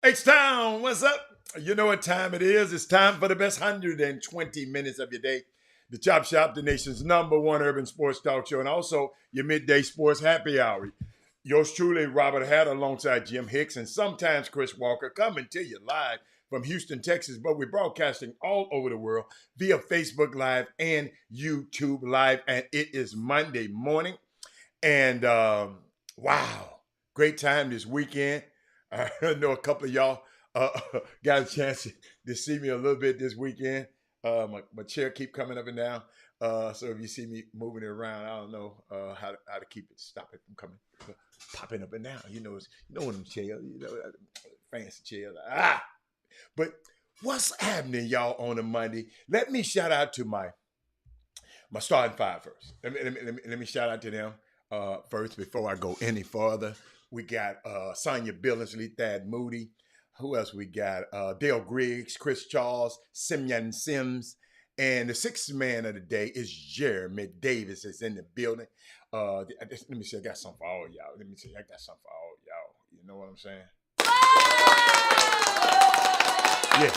H-Town, what's up? You know what time it is. It's time for the best 120 minutes of your day. The Chop Shop, the nation's #1 urban sports talk show, and also your midday sports happy hour. Yours truly, Robert Hatter, alongside Jim Hicks, and sometimes Chris Walker, coming to you live from Houston, Texas. But we're broadcasting all over the world via Facebook Live and YouTube Live, and it is Monday morning. And wow, great time this weekend. I know a couple of y'all got a chance to see me a little bit this weekend. My chair keep coming up and down. So if you see me moving it around, I don't know how to keep it, stop it from coming, popping up and down. You know one of them chairs, fancy chairs. But what's happening, y'all, on a Monday? Let me shout out to my starting five first. Let me shout out to them first before I go any further. We got Sonia Billingsley, Thad Moody. Who else we got? Dale Griggs, Chris Charles, Simeon Sims. And the sixth man of the day is Jeremy Davis is in the building. Let me see, I got something for all y'all. You know what I'm saying? Yeah,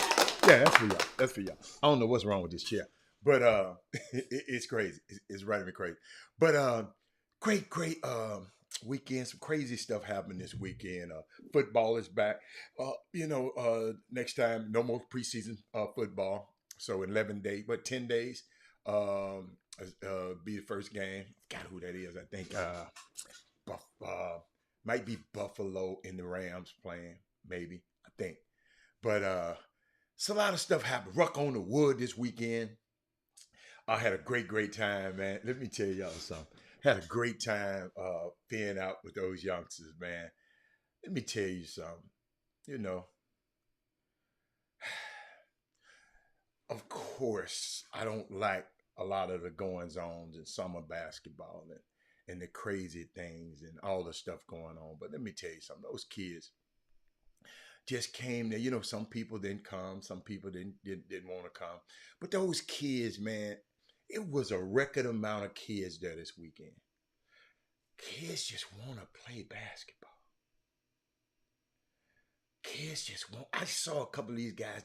that's for y'all. I don't know what's wrong with this chair. But it's crazy. It's driving me crazy. But great weekend. Some crazy stuff happened this weekend. Football is back. Next time, no more preseason football. So 11 days, but 10 days be the first game. Forgot who that is. I think might be Buffalo and the Rams playing, maybe. I think. But it's a lot of stuff happened. Ruck on the Wood this weekend. I had a great time, man. Let me tell y'all something. Had a great time being out with those youngsters, man. Let me tell you something. Of course, I don't like a lot of the goings-ons in summer basketball and the crazy things and all the stuff going on. But let me tell you something. Those kids just came there. Some people didn't come. Some people didn't want to come. But those kids, man, it was a record amount of kids there this weekend. Kids just want to play basketball. Kids just want. I saw a couple of these guys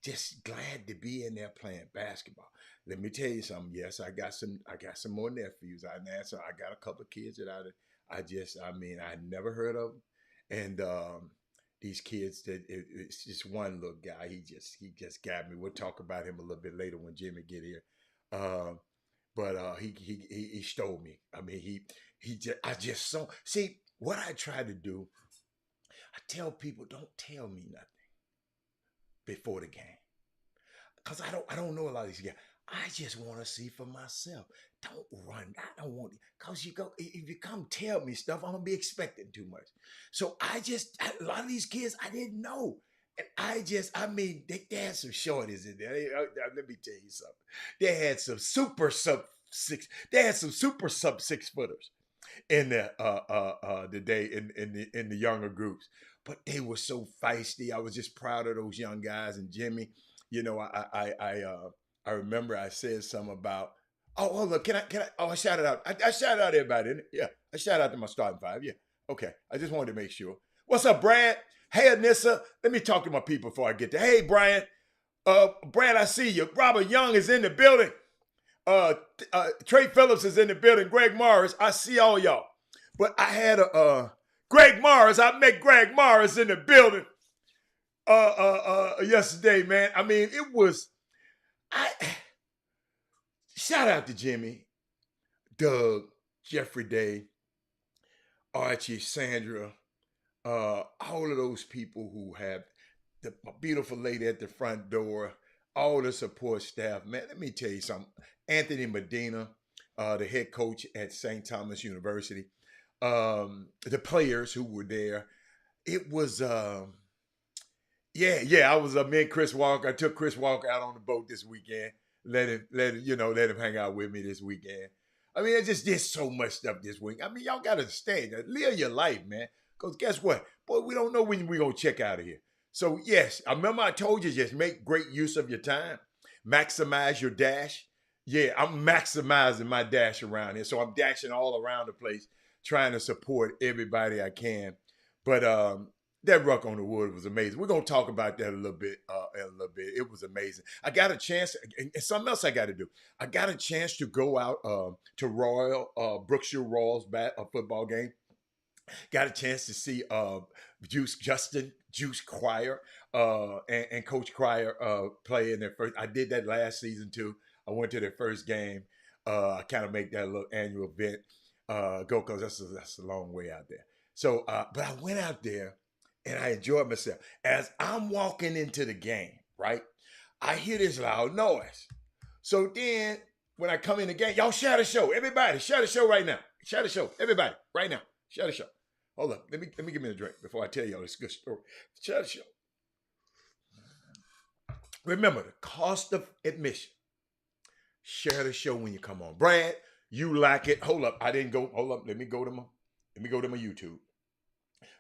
just glad to be in there playing basketball. Let me tell you something. Yes, I got some more nephews out there. So I got a couple of kids that I never heard of them. And these kids it's just one little guy. He just got me. We'll talk about him a little bit later when Jimmy get here. But he stole me. I mean, I just saw. See, what I try to do, I tell people, don't tell me nothing before the game, cause I don't know a lot of these guys. I just want to see for myself. Don't run. I don't want, cause if you come tell me stuff, I'm gonna be expecting too much. So a lot of these kids I didn't know. And they had some shorties in there. Let me tell you something. They had some super six. They had some super sub 6-footers in the day in the younger groups, but they were so feisty. I was just proud of those young guys. And Jimmy, you know, I remember I said something about. Oh, look, can I? Oh, I shouted out. I shouted out everybody. Didn't I? Yeah, I shouted out to my starting five. Yeah, okay. I just wanted to make sure. What's up, Brad? Hey, Anissa. Let me talk to my people before I get there. Hey, Brian. Brad, I see you. Robert Young is in the building. Trey Phillips is in the building. Greg Morris, I see all y'all. But I had Greg Morris. I met Greg Morris in the building yesterday, man. I mean, it was. Shout out to Jimmy, Doug, Jeffrey Day, Archie, Sandra, all of those people who have the beautiful lady at the front door, all the support staff. Man, let me tell you something. Anthony Medina, the head coach at St. Thomas University, the players who were there. It was, I was me and Chris Walker. I took Chris Walker out on the boat this weekend. Let him hang out with me this weekend. I mean, I just did so much stuff this week. I mean, y'all got to stay. Live your life, man. Because guess what? Boy, we don't know when we're going to check out of here. So, yes, I remember I told you, just make great use of your time. Maximize your dash. Yeah, I'm maximizing my dash around here. So I'm dashing all around the place, trying to support everybody I can. But that ruck on the wood was amazing. We're going to talk about that a little bit. It was amazing. I got a chance, and something else I got to do. I got a chance to go out to Brookshire Royals football game. Got a chance to see Juice Cryer, and Coach Cryer play in their first. I did that last season too. I went to their first game. I kind of make that a little annual event go, because that's a long way out there. So, but I went out there and I enjoyed myself. As I'm walking into the game, right, I hear this loud noise. So then when I come in the game, y'all share the show. Everybody, share the show right now. Share the show. Everybody, right now. Share the show. Hold up. Let me give me a drink before I tell y'all this good story. Share the show. Remember, the cost of admission. Share the show when you come on. Brad, you like it. Hold up. I didn't go. Hold up. Let me go to my YouTube.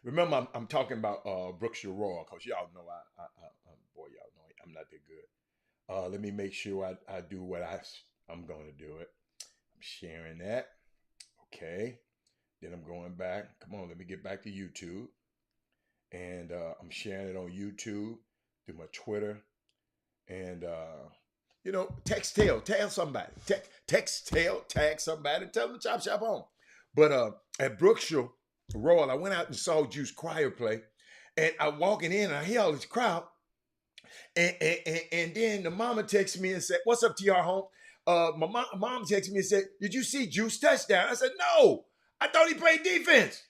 Remember, I'm talking about Brookshire Royal, because y'all know y'all know I'm not that good. Let me make sure I do what I'm going to do it. I'm sharing that. Okay. Then I'm going back. Come on, let me get back to YouTube. And I'm sharing it on YouTube, through my Twitter. And, text tell somebody. Text tag somebody. Tell them to chop shop on. But at Brookshire Royal, I went out and saw Juice Cryer play. And I'm walking in and I hear all this crowd. And then the mama texts me and said, "What's up, TR Home?" My mom texted me and said, "Did you see Juice touchdown?" I said, "No. I thought he played defense.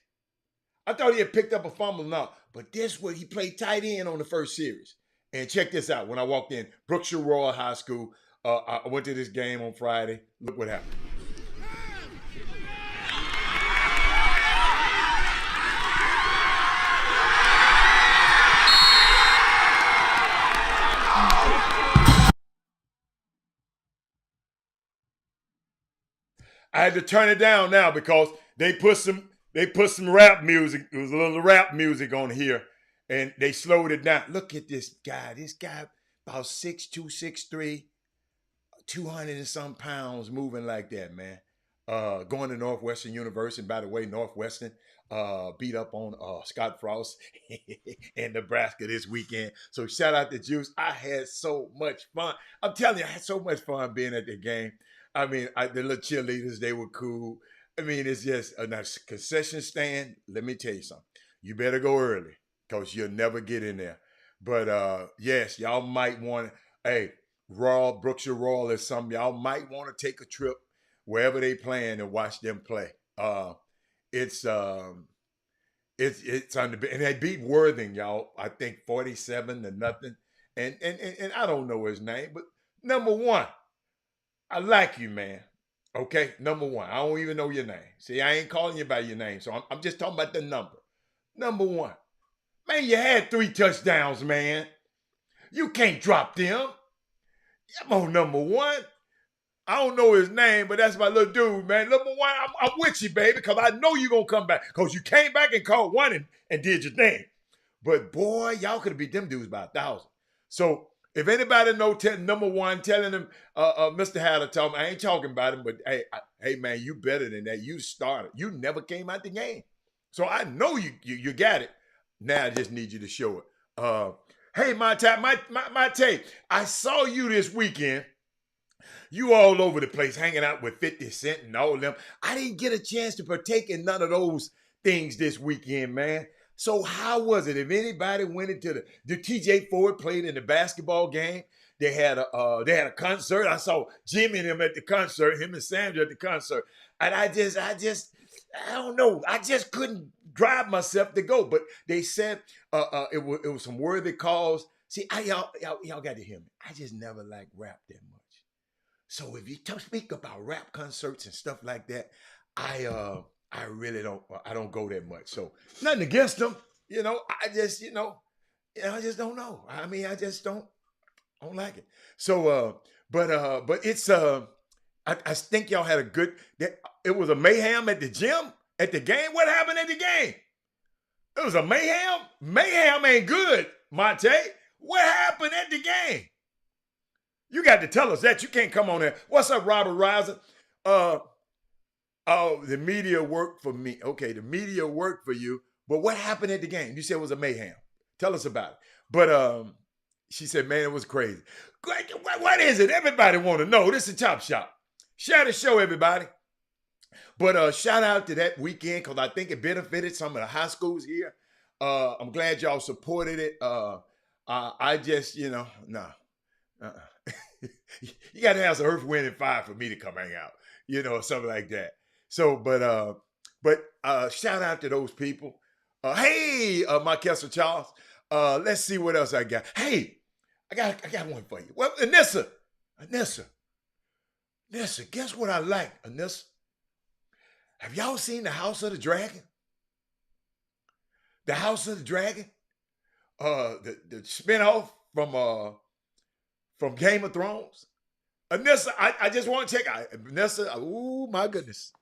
I thought he had picked up a fumble." No, but this what he played tight end on the first series. And check this out. When I walked in, Brookshire Royal High School, I went to this game on Friday. Look what happened. I had to turn it down now because they put some rap music. There was a little rap music on here, and they slowed it down. Look at this guy. This guy about 6'2", 6'3", 200 and some pounds, moving like that, man. Going to Northwestern University. And by the way, Northwestern beat up on Scott Frost in Nebraska this weekend. So shout out to Juice. I had so much fun. I'm telling you, I had so much fun being at the game. I mean, the little cheerleaders, they were cool. I mean, it's just a nice concession stand. Let me tell you something. You better go early, because you'll never get in there. But yes, y'all might want to, Brookshire Royal is something. Y'all might want to take a trip wherever they playing and watch them play. It's on the, and they beat Worthing, y'all. I think 47-0. And I don't know his name, but number one, I like you, man. Okay, number one. I don't even know your name. See, I ain't calling you by your name, so I'm just talking about the number. Number one. Man, you had 3 touchdowns, man. You can't drop them. I'm on number one. I don't know his name, but that's my little dude, man. Number one, I'm with you, baby, because I know you're going to come back. Because you came back and caught one and did your thing. But boy, y'all could have beat them dudes by 1,000. So if anybody know number one, telling him, Mr. Hatter told me, I ain't talking about him, but hey, man, you better than that. You started. You never came out the game. So I know you got it. Now I just need you to show it. Hey, my tape. I saw you this weekend. You all over the place hanging out with 50 Cent and all of them. I didn't get a chance to partake in none of those things this weekend, man. So how was it? If anybody went into the TJ Ford played in the basketball game, they had a concert. I saw Jimmy and him at the concert, him and Sandra at the concert. And I don't know. I just couldn't drive myself to go. But they said it was some worthy cause. See, y'all got to hear me. I just never liked rap that much. So if you speak about rap concerts and stuff like that, I really don't go that much. So nothing against them, I just I just don't know. I mean, I just don't like it. So but it's I think y'all had a good. It was a mayhem at the gym at the game. What happened at the game? It was a mayhem. Mayhem ain't good, Monte. What happened at the game? You got to tell us that. You can't come on there. What's up, Robert Reiser? Oh, the media worked for me. Okay, the media worked for you. But what happened at the game? You said it was a mayhem. Tell us about it. But she said, man, it was crazy. What is it? Everybody want to know. This is Chop Shop. Share the show, everybody. But shout out to that weekend because I think it benefited some of the high schools here. I'm glad y'all supported it. I just, nah. You got to have some Earth, Wind, and Fire for me to come hang out, something like that. So, but shout out to those people. Hey, my Kessler Charles. Let's see what else I got. Hey, I got one for you. Well, Anissa, guess what I like, Anissa? Have y'all seen the House of the Dragon? The House of the Dragon? The spinoff from Game of Thrones. Anissa, I just want to check out. Anissa, oh my goodness.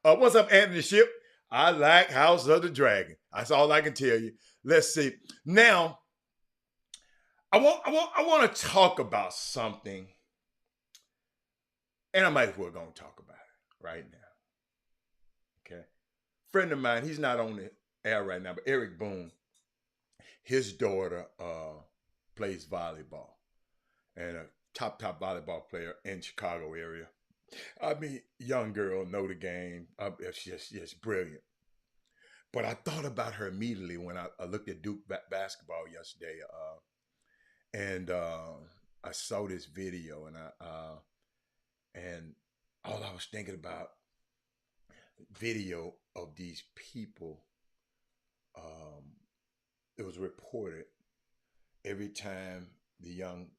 What's up, Anthony Ship? I like House of the Dragon. That's all I can tell you. Let's see. Now, I want to talk about something, and I might as well go and talk about it right now. Okay. Friend of mine, he's not on the air right now, but Eric Boone, his daughter plays volleyball and a top volleyball player in Chicago area. I mean, young girl, know the game. She's just brilliant. But I thought about her immediately when I looked at Duke basketball yesterday, and I saw this video, and all I was thinking about video of these people. It was reported every time the young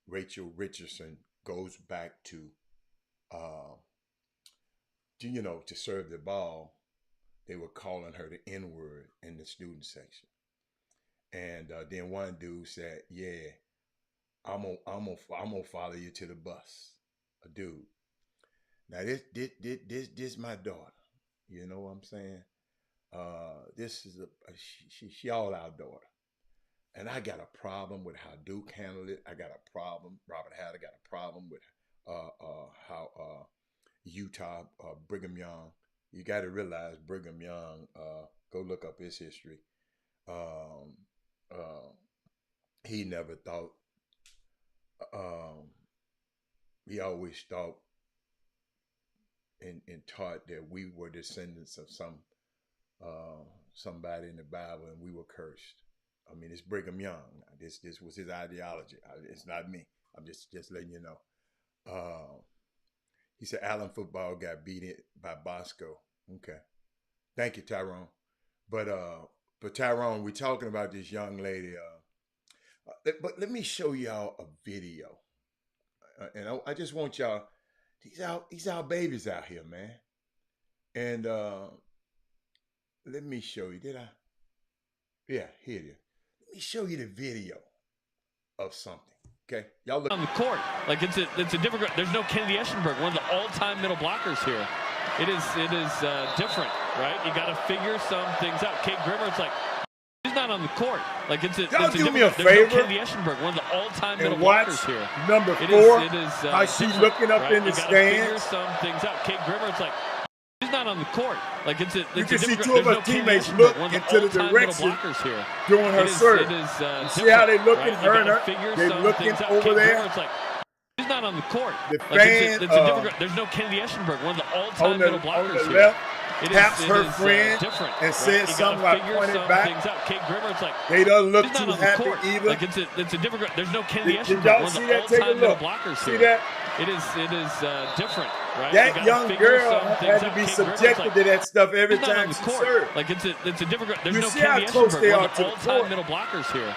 Rachel Richardson goes back to serve the ball, they were calling her the N-word in the student section. And then one dude said, "Yeah, I'm gonna follow you to the bus." A dude. Now this my daughter. You know what I'm saying? This is she all our daughter. And I got a problem with how Duke handled it. I got a problem. Robert Hatter got a problem with how Utah, Brigham Young. You got to realize Brigham Young. Go look up his history. He never thought. He always thought and taught that we were descendants of somebody in the Bible and we were cursed. I mean, it's Brigham Young. This was his ideology. It's not me. I'm just letting you know. He said Allen football got beaten by Bosco. Okay. Thank you, Tyrone. But Tyrone, we're talking about this young lady. But let me show y'all a video. And I just want y'all, these our babies out here, man. And let me show you. Did I? Yeah, here it is. Let me show you the video of something, Okay, y'all look on the court. Like it's a different. There's no Kennedy Eschenberg, one of the all-time middle blockers here. It is different, right? You got to figure some things out. Kate Grimmer, it's like he's not on the court. Like it's y'all a do me a different. favor There's no Kennedy Eschenberg, one of the all-time middle and watch blockers here. number It 4. is how she different, looking up right? in the You got to figure stands. some things out. Kate Grimmer, it's like he's not on the court. Like it's a You can see different. two of There's her no Kennedy teammates Eschenberg, look one of the into the all-time middle direction blockers here. during her serve. It is You see how they looking, right? her and her? Figure They some looking things out. over Kate there. Grimmer, it's like he's not on the court. The Like fan it's a different. There's no Kennedy Eschenberg, one of the all-time middle on blockers the here. left It taps is her friend different, and right? says You something gotta about figure pointing some back. things out. Kate Grimmer, it's like They don't look he's not too on the happy court. either. Like it's a different. There's no Kennedy Did Eschenberg, y'all one of see the that? Take a all-time middle look. blockers See here. that? It is different, right? You That gotta young figure girl some had things to out. be Kate Grimmer, it's subjected like to that stuff every he's not on time the she court. served. Like it's a different. There's You no see how Kennedy close Eschenberg, they one are of to the the all-time court. middle blockers here.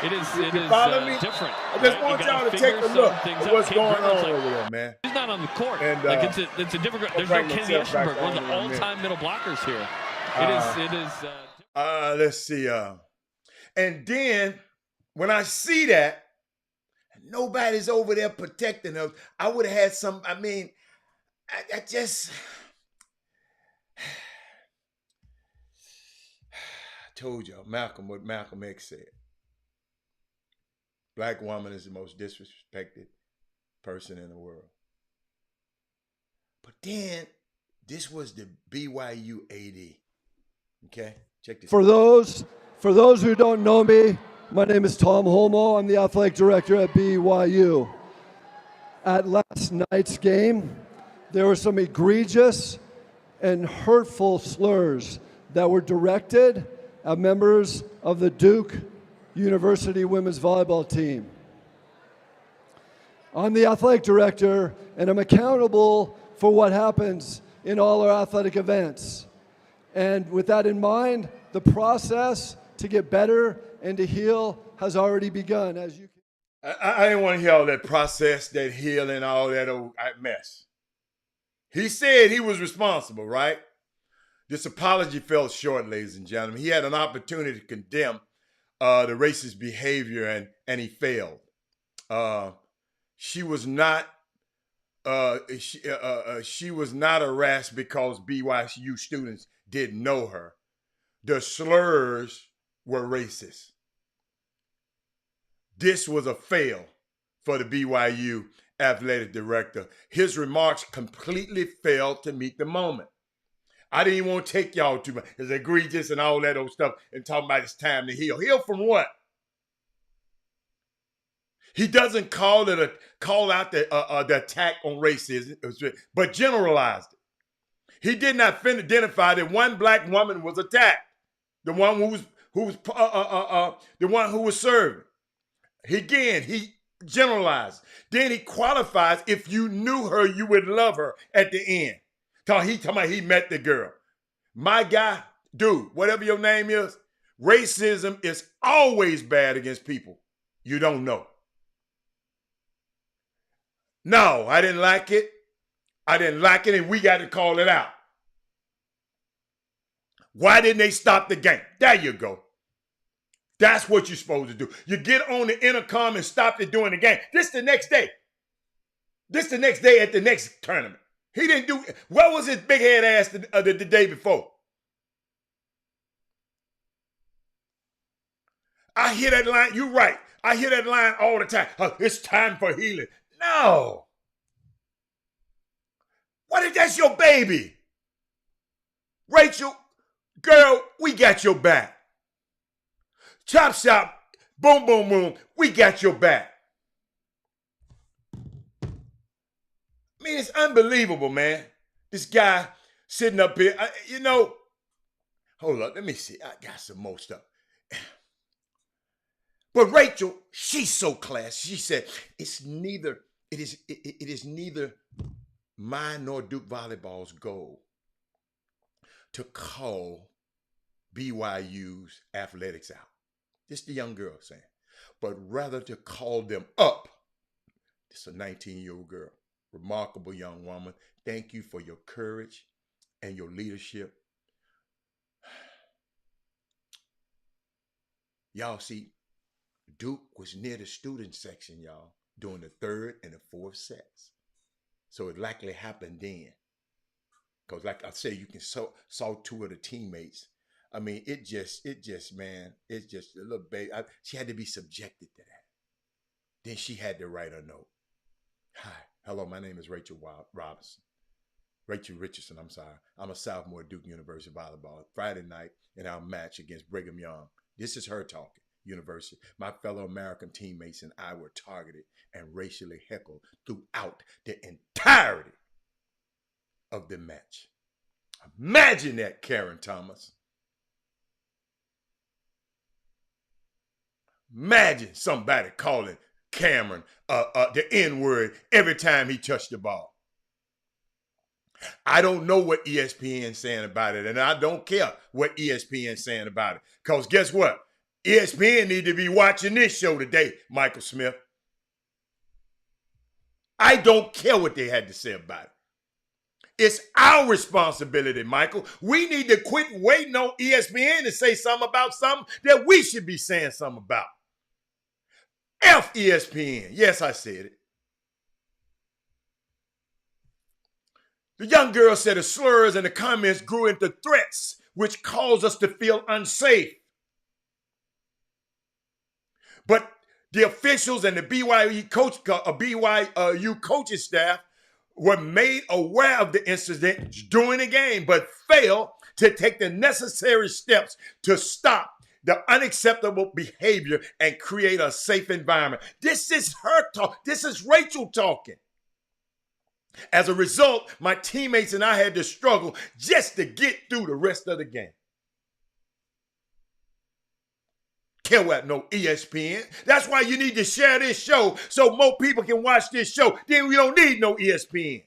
It is You follow me? different. I just right? want You y'all gotta to take figure a look some things at out. what's Kate going Grimmer, it's on like over there, man. he's not on the court. And, like it's a different. There's no bring Kennedy myself back Eschenberg, one of on the in a minute. all-time middle blockers here. It is. Let's see. And then when I see that nobody's over there protecting us, I would have had some. I mean, I just told y'all Malcolm what Malcolm X said. Black woman is the most disrespected person in the world. But then this was the BYU AD. Okay, check this. For those who don't know me, my name is Tom Holmo. I'm the athletic director at BYU. At last night's game, there were some egregious and hurtful slurs that were directed at members of the Duke University women's volleyball team. I'm the athletic director, and I'm accountable for what happens in all our athletic events. And with that in mind, the process to get better and to heal has already begun. As you I didn't want to hear all that process, that healing, all that old mess. He said he was responsible, right? This apology fell short, ladies and gentlemen. He had an opportunity to condemn the racist behavior, and he failed. She was not she was not harassed because BYU students didn't know her. The slurs were racist. This was a fail for the BYU athletic director. His remarks completely failed to meet the moment. I didn't even want to take y'all too much. It's egregious and all that old stuff and talking about it's time to heal. Heal from what? He doesn't call out the attack on racism, but generalized it. He did not identify that one black woman was attacked, the one the one who was serving. He generalized. Then he qualifies, if you knew her, you would love her at the end. He talking about he met the girl. My guy, dude, whatever your name is, racism is always bad against people you don't know. No, I didn't like it. I didn't like it, and we got to call it out. Why didn't they stop the game? There you go. That's what you're supposed to do. You get on the intercom and stop it during the game. This the next day. This the next day at the next tournament. He didn't do. What was his big head ass the day before? I hear that line. You're right. I hear that line all the time. It's time for healing. No. What if that's your baby? Rachel, girl, we got your back. Chop shop, boom, boom, boom, we got your back. I mean, it's unbelievable, man. This guy sitting up here, hold up, let me see. I got some more stuff. But Rachel, she's so classy. She said, it is neither mine nor Duke Volleyball's goal to call BYU's athletics out. This is the young girl saying, but rather to call them up. This is a 19-year-old girl, remarkable young woman. Thank you for your courage and your leadership. Y'all see, Duke was near the student section, y'all, during the third and the fourth sets. So it likely happened then. Because like I say, you can saw two of the teammates. I mean, man, it's just a little baby. She had to be subjected to that. Then she had to write a note. Hi, hello, my name is Rachel Richardson, I'm sorry. I'm a sophomore at Duke University volleyball. Friday night in our match against Brigham Young. This is her talking. University. My fellow American teammates and I were targeted and racially heckled throughout the entirety of the match. Imagine that, Karen Thomas. Imagine somebody calling Cameron the N-word every time he touched the ball. I don't know what ESPN's saying about it, and I don't care what ESPN's saying about it. Because guess what? ESPN need to be watching this show today, Michael Smith. I don't care what they had to say about it. It's our responsibility, Michael. We need to quit waiting on ESPN to say something about something that we should be saying something about. F ESPN. Yes, I said it. The young girl said the slurs and the comments grew into threats, which caused us to feel unsafe. But the officials and the BYU coaching staff were made aware of the incident during the game, but failed to take the necessary steps to stop the unacceptable behavior and create a safe environment. This is her talk. This is Rachel talking. As a result, my teammates and I had to struggle just to get through the rest of the game. Care what, no ESPN. That's why you need to share this show so more people can watch this show. Then we don't need no ESPN.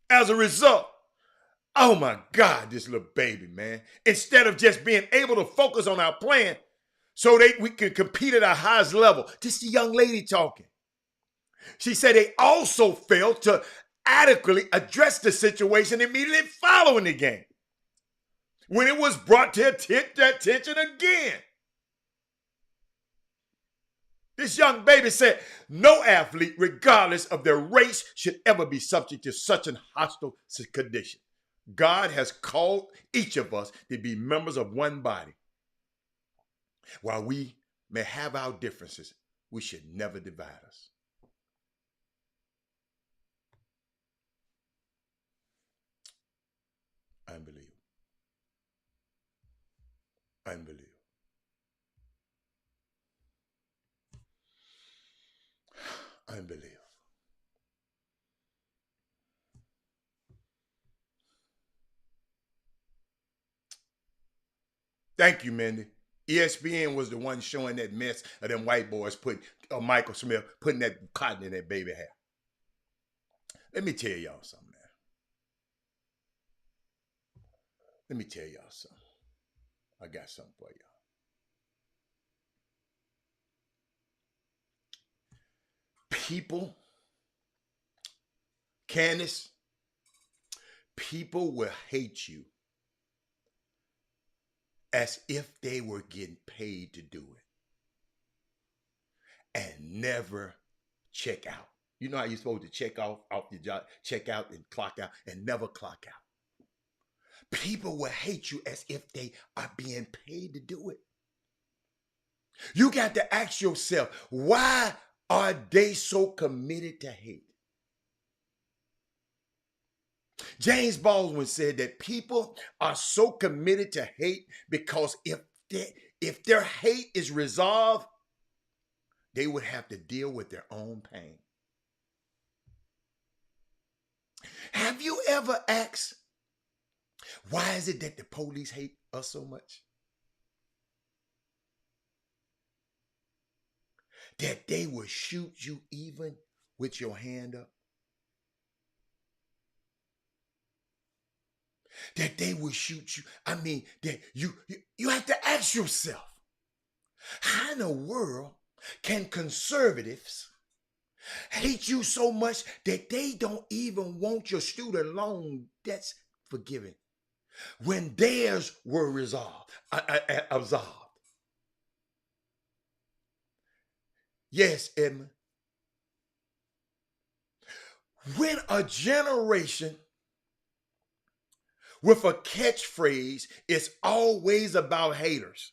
As a result, oh my God, this little baby, man. Instead of just being able to focus on our plan so we can compete at our highest level. This is the young lady talking. She said they also failed to adequately address the situation immediately following the game, when it was brought to attention again. This young baby said, no athlete, regardless of their race, should ever be subject to such an hostile condition. God has called each of us to be members of one body. While we may have our differences, we should never divide us. Unbelievable. Unbelievable. Unbelievable. Thank you, Mindy. ESPN was the one showing that mess of them white boys Michael Smith putting that cotton in that baby hair. Let me tell y'all something, man. Let me tell y'all something. I got something for y'all. People, Candace, people will hate you as if they were getting paid to do it and never check out. You know how you're supposed to check off your job, check out and clock out, and never clock out. People will hate you as if they are being paid to do it. You got to ask yourself, why are they so committed to hate? James Baldwin said that people are so committed to hate because if their hate is resolved, they would have to deal with their own pain. Have you ever asked, why is it that the police hate us so much? That they will shoot you even with your hand up? That they will shoot you. I mean, that you have to ask yourself, how in the world can conservatives hate you so much that they don't even want your student loan debts forgiven? when theirs were absolved. Yes, Edmund. When a generation with a catchphrase is always about haters,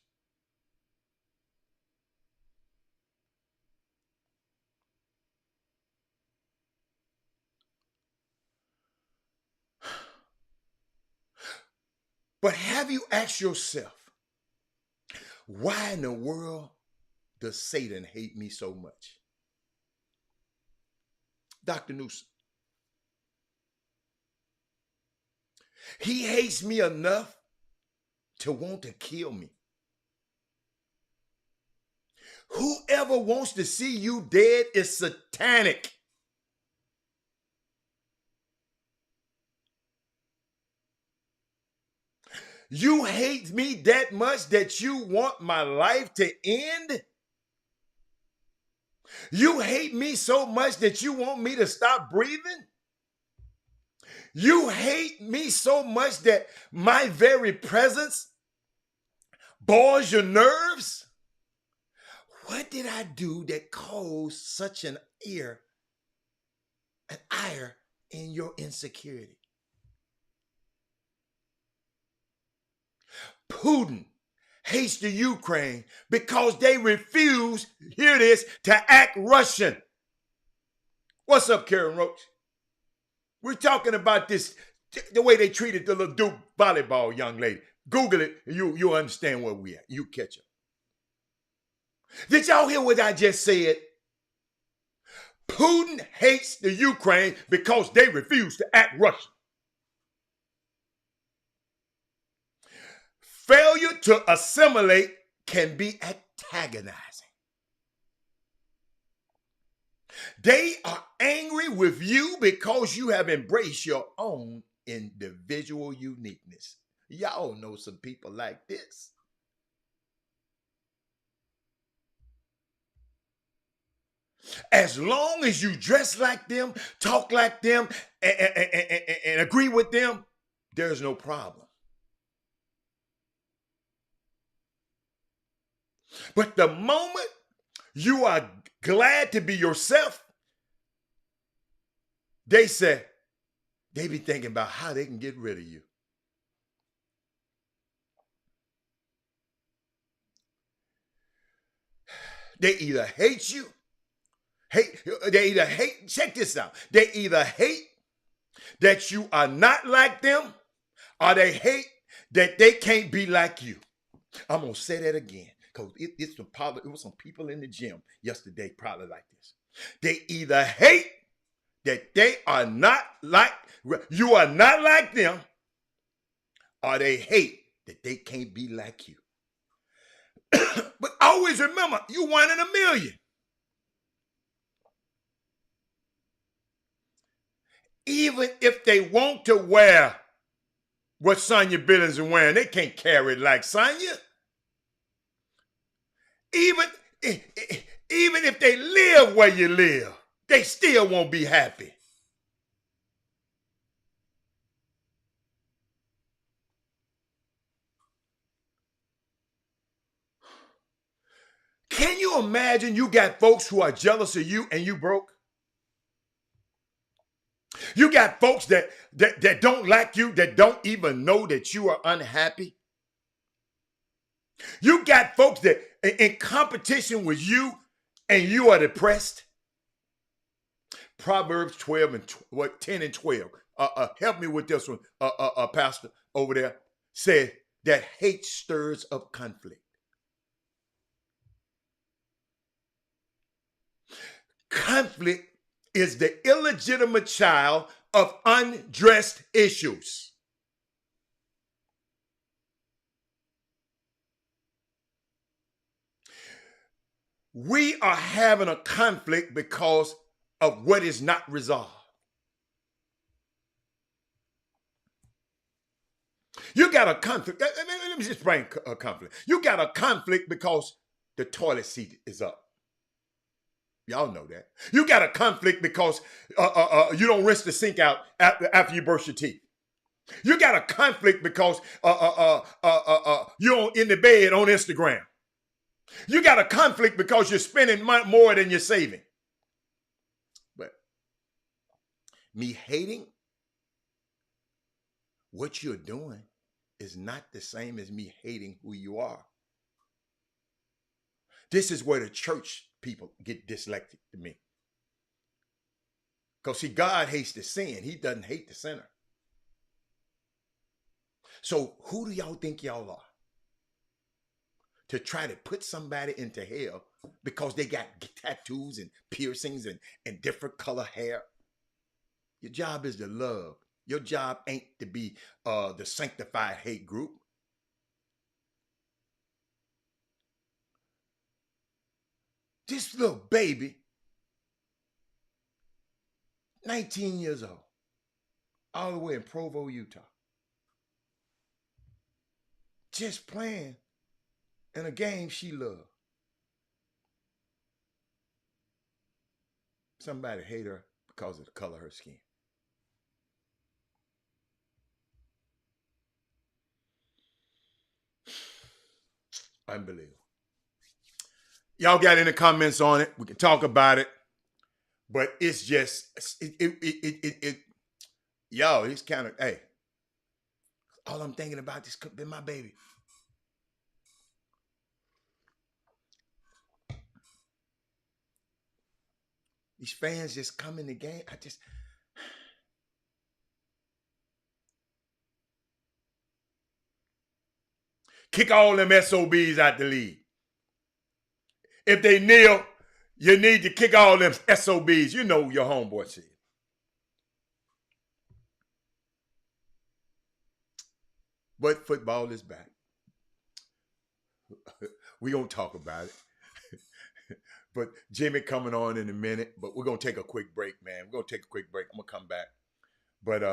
but have you asked yourself, why in the world does Satan hate me so much? Dr. Newsom. He hates me enough to want to kill me. Whoever wants to see you dead is satanic. You hate me that much that you want my life to end? You hate me so much that you want me to stop breathing? You hate me so much that my very presence bores your nerves? What did I do that caused such an ire in your insecurity? Putin hates the Ukraine because they refuse, hear this, to act Russian. What's up, Karen Roach? We're talking about this, the way they treated the little Duke volleyball young lady. Google it, you'll understand where we at. You catch up. Did y'all hear what I just said? Putin hates the Ukraine because they refuse to act Russian. Failure to assimilate can be antagonizing. They are angry with you because you have embraced your own individual uniqueness. Y'all know some people like this. As long as you dress like them, talk like them, and agree with them, there's no problem. But the moment you are glad to be yourself, they be thinking about how they can get rid of you. They either hate you, check this out. They either hate that you are not like them, or they hate that they can't be like you. I'm going to say that again. Because it was some people in the gym yesterday probably like this. They either hate that they are not like, you are not like them, or they hate that they can't be like you. But always remember, you one in a million. Even if they want to wear what Sonya Billings is wearing, they can't carry it like Sonya. Even if they live where you live, they still won't be happy. Can you imagine you got folks who are jealous of you and you broke? You got folks that don't like you, that don't even know that you are unhappy. You got folks that in competition with you and you are depressed. Proverbs 10 and 12. Help me with this one, Pastor over there. Said that hate stirs up conflict. Conflict is the illegitimate child of undressed issues. We are having a conflict because of what is not resolved. You got a conflict. Let me just bring a conflict. You got a conflict because the toilet seat is up. Y'all know that. You got a conflict because you don't rinse the sink out after you brush your teeth. You got a conflict because you're in the bed on Instagram. You got a conflict because you're spending more than you're saving. But me hating what you're doing is not the same as me hating who you are. This is where the church people get dyslexic to me. Because see, God hates the sin. He doesn't hate the sinner. So who do y'all think y'all are? To try to put somebody into hell because they got tattoos and piercings and different color hair. Your job is to love. Your job ain't to be the sanctified hate group. This little baby, 19 years old, all the way in Provo, Utah, just playing in a game she loved. Somebody hate her because of the color of her skin. Unbelievable. Y'all got any comments on it? We can talk about it. But it's just, yo, it's kind of, hey, all I'm thinking about this could be my baby. These fans just come in the game. Kick all them SOBs out the league. If they kneel, you need to kick all them SOBs. You know your homeboy said. But football is back. We're going to talk about it. But Jimmy coming on in a minute. But we're going to take a quick break, man. We're going to take a quick break. I'm going to come back. But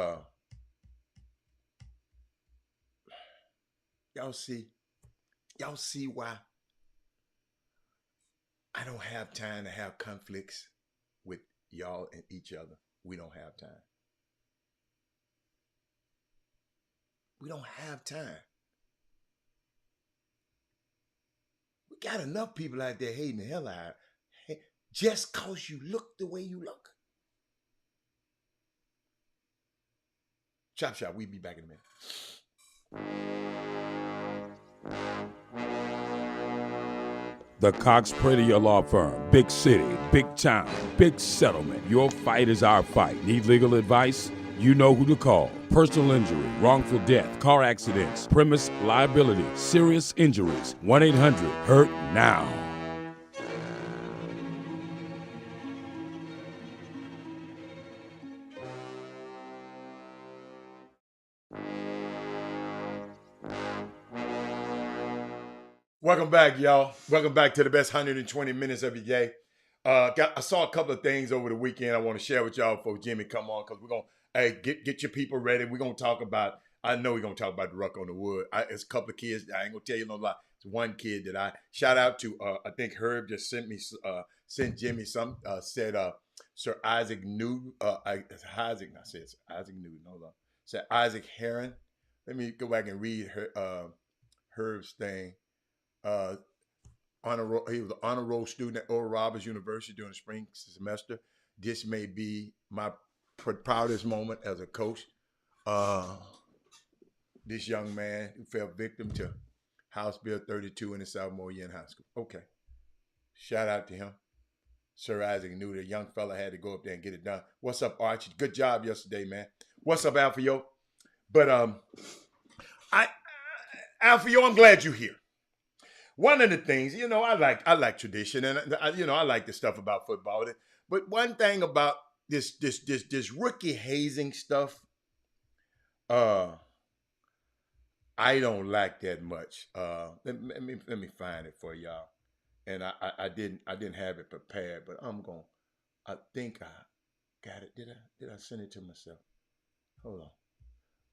y'all see why I don't have time to have conflicts with y'all and each other. We don't have time. We don't have time. We got enough people out there hating the hell out of just because you look the way you look. Chop Shop, we'll be back in a minute. The Cox Pradia Law Firm. Big city, big town, big settlement. Your fight is our fight. Need legal advice? You know who to call. Personal injury, wrongful death, car accidents, premise liability, serious injuries. 1-800-HURT-NOW. Welcome back, y'all. Welcome back to the best 120 minutes of your day. I saw a couple of things over the weekend I want to share with y'all before Jimmy come on, because we're going to, get your people ready. We're going to talk about, I know we're going to talk about the Ruck on the Wood. It's a couple of kids, I ain't going to tell you no lie. It's one kid that I, shout out to, I think Herb just sent Jimmy some, said Sir Isaac Newton, Isaac Newton, hold on. Said Isaac Heron. Let me go back and read Herb's thing. He was an honor roll student at Oral Roberts University during the spring semester. This may be my proudest moment as a coach. This young man who fell victim to House Bill 32 in his sophomore year in high school. Okay. Shout out to him. Sir Isaac knew the young fella had to go up there and get it done. What's up, Archie? Good job yesterday, man. What's up, Alfio? But Alfio, I'm glad you're here. One of the things, I like tradition, and I like the stuff about football. But one thing about this rookie hazing stuff, I don't like that much. Let me find it for y'all. And I didn't have it prepared, but I think I got it. Did I send it to myself? Hold on.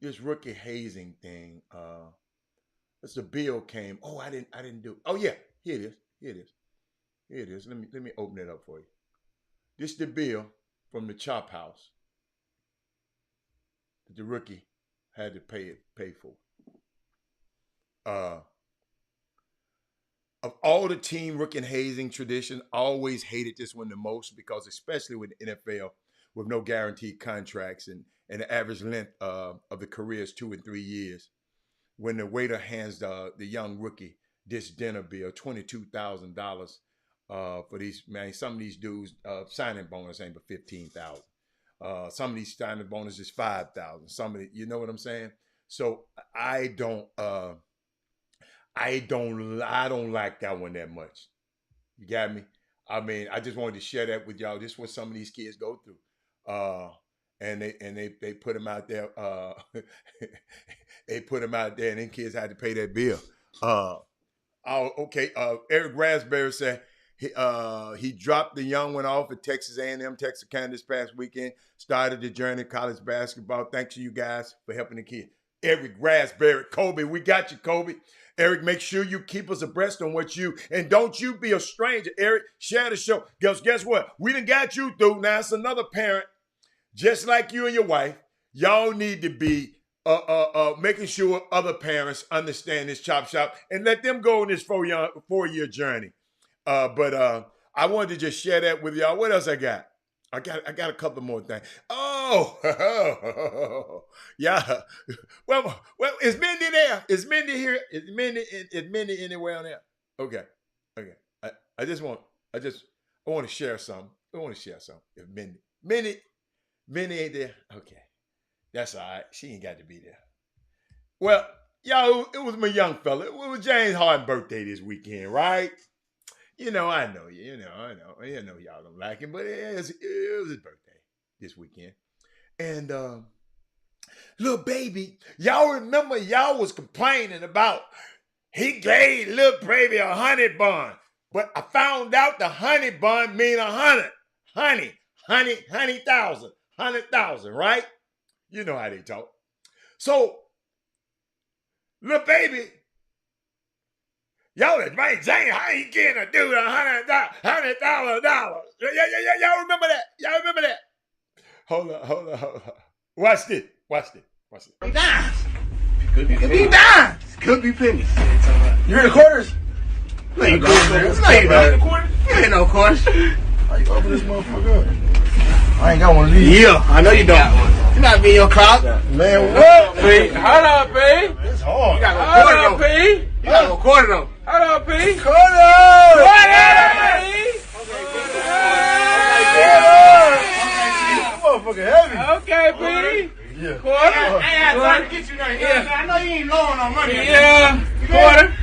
This rookie hazing thing. As the bill came, I didn't do it. Oh yeah, here it is. Let me open it up for you. This is the bill from the Chop House that the rookie had to pay for. Of all the team rookie hazing tradition, I always hated this one the most because especially with the NFL with no guaranteed contracts and the average length of the career is 2 and 3 years. When the waiter hands the young rookie this dinner bill, $22,000 for these, man, some of these dudes signing bonus ain't but $15,000. Some of these signing bonuses is $5,000. Some of the, you know what I'm saying? So I don't like that one that much. You got me? I mean, I just wanted to share that with y'all. This is what some of these kids go through. And they put them out there. They put them out there, and then kids had to pay that bill. Okay. Eric Raspberry said he dropped the young one off at Texas A&M, Texarkana this past weekend. Started the journey of college basketball. Thanks to you guys for helping the kid. Eric Raspberry, Kobe, we got you, Kobe. Eric, make sure you keep us abreast on what you, and don't you be a stranger. Eric, share the show. Guess what? We done got you through. Now it's another parent, just like you and your wife. Y'all need to be making sure other parents understand this chop shop and let them go on this four-year journey. But I wanted to just share that with y'all. What else I got? I got a couple more things. Oh, yeah. Well, is Mindy there? Is Mindy here? Is Mindy anywhere on there? Okay. I want to share something. If Mindy ain't there, okay. That's all right. She ain't got to be there. Well, y'all, it was my young fella. It was James Harden's birthday this weekend, right? You know, I know you. I know y'all don't like him, but it was his birthday this weekend. And little baby, y'all remember y'all was complaining about he gave little baby a honey bun. But I found out the honey bun mean 100. Honey, 100,000, right? You know how they talk. So, little baby, y'all, man, Jane, how he getting a dude $100,000? Yeah. Y'all remember that? Hold on. Watch this. Be dimes. Could be dimes. Could be pennies. You hear the quarters? No, you don't. No, you don't. You ain't no quarters. How you open this motherfucker up? I ain't got one of these. Yeah, I know you don't. You not be in your crowd. Man, what? Hold up, P. It's hard. You got Hold up, P. You got a quarter though. Hold up, P. Quarter! Motherfucker heavy. Okay, P. Yeah. Quarter. Hey, I tried to get you there. Yeah. I know you ain't low on no money. Yeah. Quarter.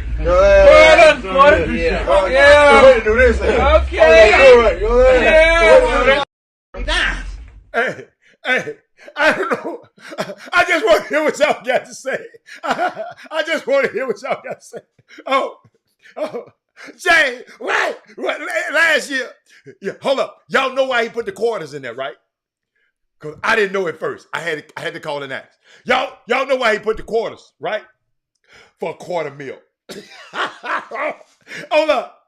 Quarter. Yeah. Yeah. Way to do this. Okay. Go ahead. Yeah. Hey, I don't know. I just want to hear what y'all got to say. Oh, Jay, what? Last year. Yeah, hold up. Y'all know why he put the quarters in there, right? Because I didn't know at first. I had to call and ask. Y'all know why he put the quarters, right? For a quarter meal. Hold up.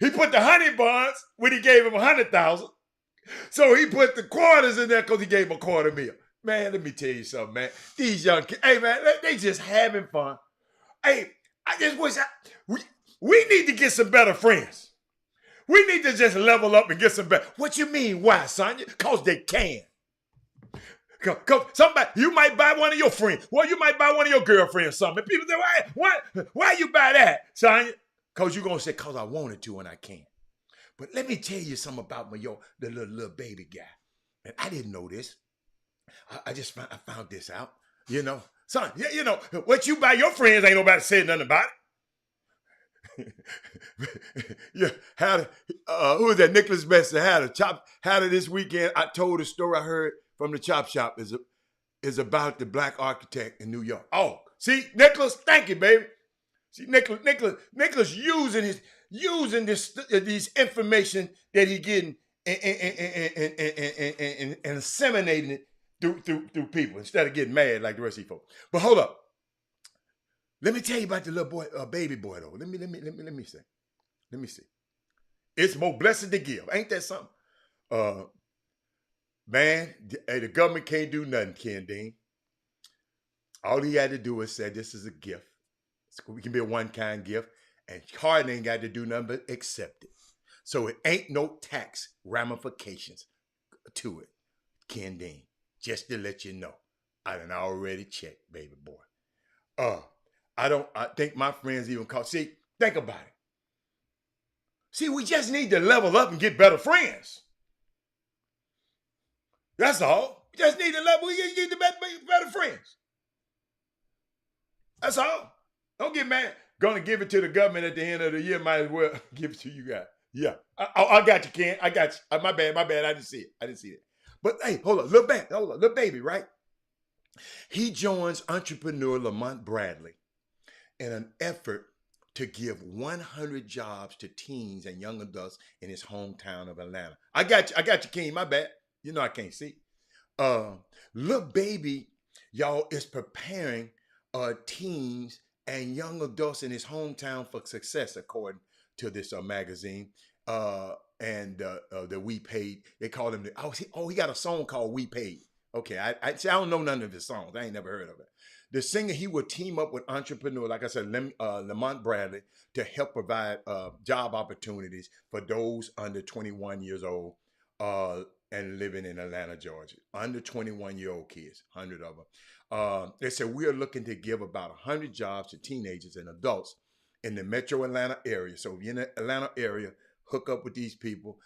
He put the honey buns when he gave him 100,000. So he put the quarters in there because he gave him a quarter meal. Man, let me tell you something, man. These young kids, hey, man, they just having fun. Hey, I just wish we need to get some better friends. We need to just level up and get some better. What you mean, why, son? Because they can. Cause somebody, you might buy one of your friends. Well, you might buy one of your girlfriends something. People say, why you buy that, son? Because you're going to say, because I wanted to and I can't. But let me tell you something about the little baby guy. And I didn't know this. I found this out. You know, son, you know, what you buy your friends ain't nobody saying nothing about it. Yeah, who was that? Nicholas Besser had it this weekend. I told a story I heard from the chop shop is about the black architect in New York. Oh, see, Nicholas, thank you, baby. See, Nicholas using these information that he getting and disseminating it through people instead of getting mad like the rest of these folks. But hold up. Let me tell you about the little boy, baby boy though. Let me see. It's more blessed to give. Ain't that something? Man, hey, the government can't do nothing, Ken Dean. All he had to do was say, this is a gift. We can be a one-kind gift. And Harden ain't got to do nothing but accept it. So it ain't no tax ramifications to it, Ken Dean. Just to let you know. I done already checked, baby boy. I think my friends even call. See, think about it. See, we just need to level up and get better friends. That's all. We just need to level, we get better friends. That's all. Don't get mad. Gonna give it to the government at the end of the year. Might as well give it to you guys. Yeah. I got you, Ken. I got you. My bad. I didn't see it. But hey, hold on. Little baby, right? He joins entrepreneur Lamont Bradley in an effort to give 100 jobs to teens and young adults in his hometown of Atlanta. I got you, Ken. My bad. You know I can't see. Little baby, y'all, is preparing teens and young adults in his hometown for success, according to this magazine. And the We Paid, they call him. He got a song called We Paid. Okay, I don't know none of his songs. I ain't never heard of it. The singer, he would team up with entrepreneur, like I said, Lamont Bradley, to help provide job opportunities for those under 21 years old and living in Atlanta, Georgia. Under 21-year-old kids, 100 of them. They said, we are looking to give about 100 jobs to teenagers and adults in the metro Atlanta area. So if you're in the Atlanta area, hook up with these people,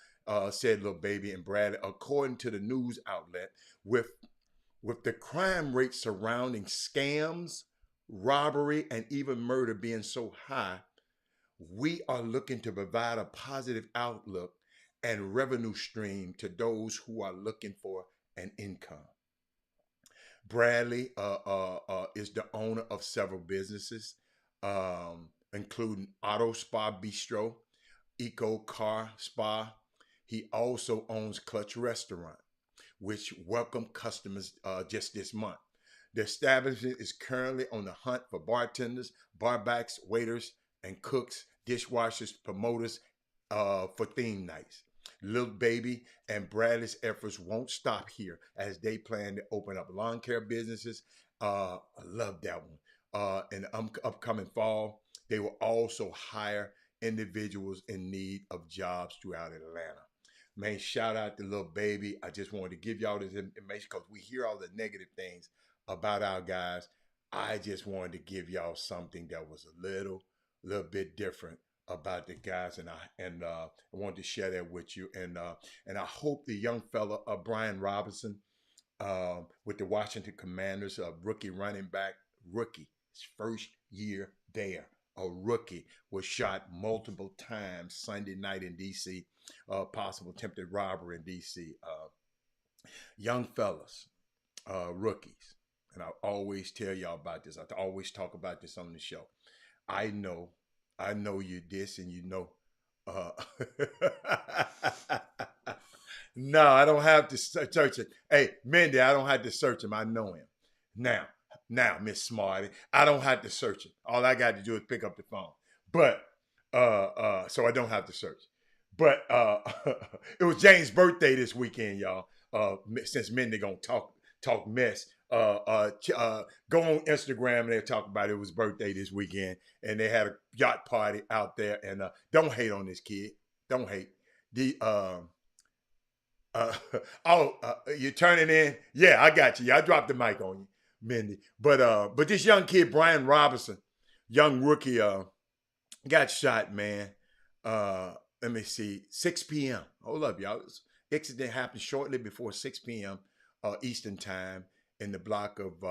said Lil Baby and Bradley, according to the news outlet, with the crime rate surrounding scams, robbery, and even murder being so high, we are looking to provide a positive outlook and revenue stream to those who are looking for an income. Bradley is the owner of several businesses, including Auto Spa Bistro, Eco Car Spa. He also owns Clutch Restaurant, which welcomed customers just this month. The establishment is currently on the hunt for bartenders, barbacks, waiters, and cooks, dishwashers, promoters for theme nights. Lil Baby and Bradley's efforts won't stop here as they plan to open up lawn care businesses. I love that one. In the upcoming fall, they will also hire individuals in need of jobs throughout Atlanta. Man, shout out to Lil Baby. I just wanted to give y'all this information because we hear all the negative things about our guys. I just wanted to give y'all something that was a little bit different about the guys, and I wanted to share that with you. And I hope the young fella, Brian Robinson, with the Washington Commanders, a rookie running back, his first year there, a rookie, was shot multiple times Sunday night in D.C., possible attempted robbery in D.C. Young fellas, rookies, and I always tell y'all about this. I always talk about this on the show. I know you this and you know. No, I don't have to search it. Hey, Mindy, I don't have to search him. I know him. Now, Miss Smarty, I don't have to search him. All I got to do is pick up the phone. But, so I don't have to search. But it was James' birthday this weekend, y'all. Since Mindy gonna talk mess, go on Instagram and they talk about it was birthday this weekend, and they had a yacht party out there. And don't hate on this kid. Don't hate. You're turning in. Yeah, I got you. I dropped the mic on you, Mindy. But this young kid, Brian Robinson, young rookie, got shot, man. Let me see, 6 p.m. Hold up, y'all. This accident happened shortly before 6 p.m. Eastern time in the block of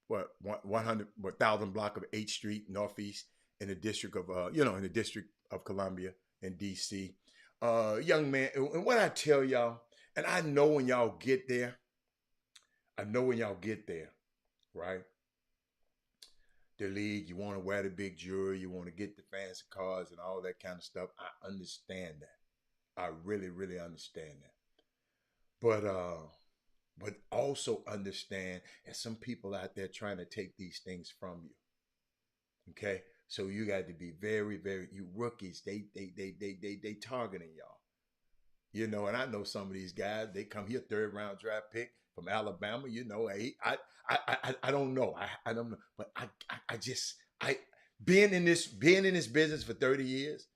1000 block of 8th Street Northeast in the district of in the District of Columbia in D.C. Young man, and what I tell y'all, and I know when y'all get there, right? The league, you want to wear the big jewelry, you want to get the fancy cars and all that kind of stuff. I understand that. I really, really understand that. But also understand there's some people out there trying to take these things from you. Okay? So you got to be very, very, you rookies, they targeting y'all. You know, and I know some of these guys, they come here 3rd-round draft pick from Alabama. You know, I don't know. I don't know. But I just being in this business for 30 years,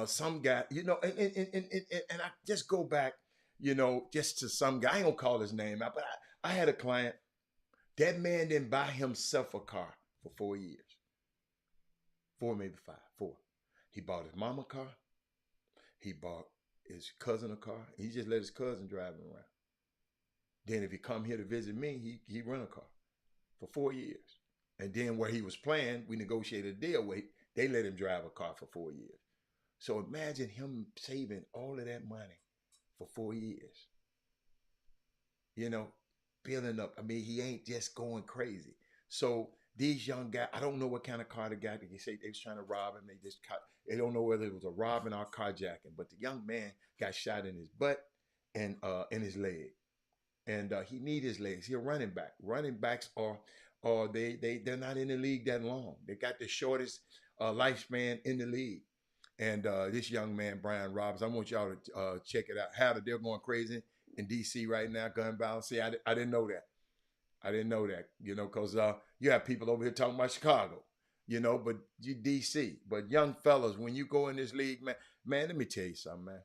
some guy, you know, and I just go back, you know, just to some guy. I ain't gonna call his name out, but I had a client. That man didn't buy himself a car for 4 years. 4, maybe 5, 4. He bought his mama a car. He bought his cousin a car. He just let his cousin drive him around. Then if he come here to visit me, he rent a car for 4 years. And then where he was playing, we negotiated a deal where they let him drive a car for 4 years. So imagine him saving all of that money for 4 years. You know, building up. I mean, he ain't just going crazy. So these young guys, I don't know what kind of car they got. They say they was trying to rob him. They don't know whether it was a robbing or carjacking. But the young man got shot in his butt and in his leg. And he need his legs. He's a running back. Running backs they're not in the league that long. They got the shortest lifespan in the league. And this young man, Brian Robbins, I want y'all to check it out. How they're going crazy in DC right now, gun violence. See, I didn't know that. I didn't know that, you know, because you have people over here talking about Chicago, you know, but you DC. But young fellas, when you go in this league, man, let me tell you something, man.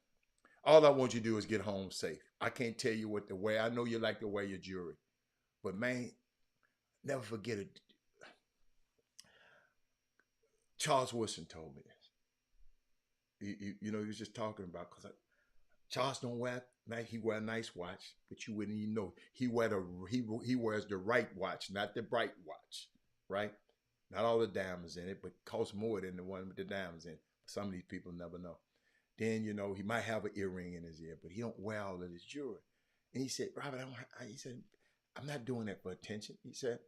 All I want you to do is get home safe. I can't tell you what to wear. I know you like to wear your jewelry. But, man, never forget it. Charles Wilson told me this. You know, he was just talking about, because Charles don't wear nice. He wear a nice watch, but you wouldn't even know. He wears the right watch, not the bright watch, right? Not all the diamonds in it, but costs more than the one with the diamonds in it. Some of these people never know. Then, you know, he might have an earring in his ear, but he don't wear all of his jewelry. And he said, Robert, he said, I'm not doing that for attention. He said,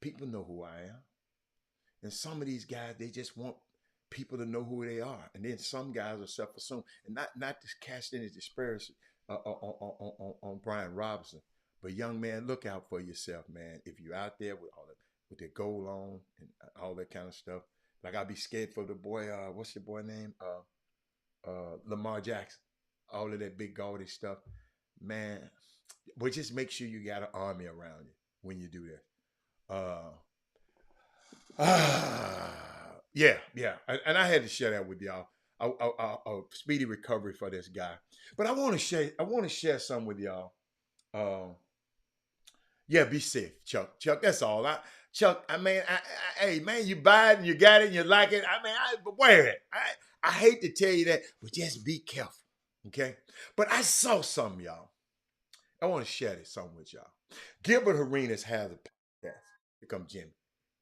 people know who I am. And some of these guys, they just want people to know who they are. And then some guys are self-assumed. And not to cast any disparity on Brian Robinson. But young man, look out for yourself, man. If you're out there with their gold on and all that kind of stuff. Like I'd be scared for the boy, what's your boy name? Lamar Jackson, all of that big gaudy stuff, man. But just make sure you got an army around you when you do that. Yeah. And I had to share that with y'all. A speedy recovery for this guy. But I want to share something with y'all. Yeah, be safe, Chuck. Chuck, that's all. Chuck, I mean, hey, man, you buy it and you got it and you like it. I mean, but wear it. I hate to tell you that, but just be careful, okay? But I saw something, y'all. I want to share this something with y'all. Gilbert Arenas has a podcast. Here comes Jimmy.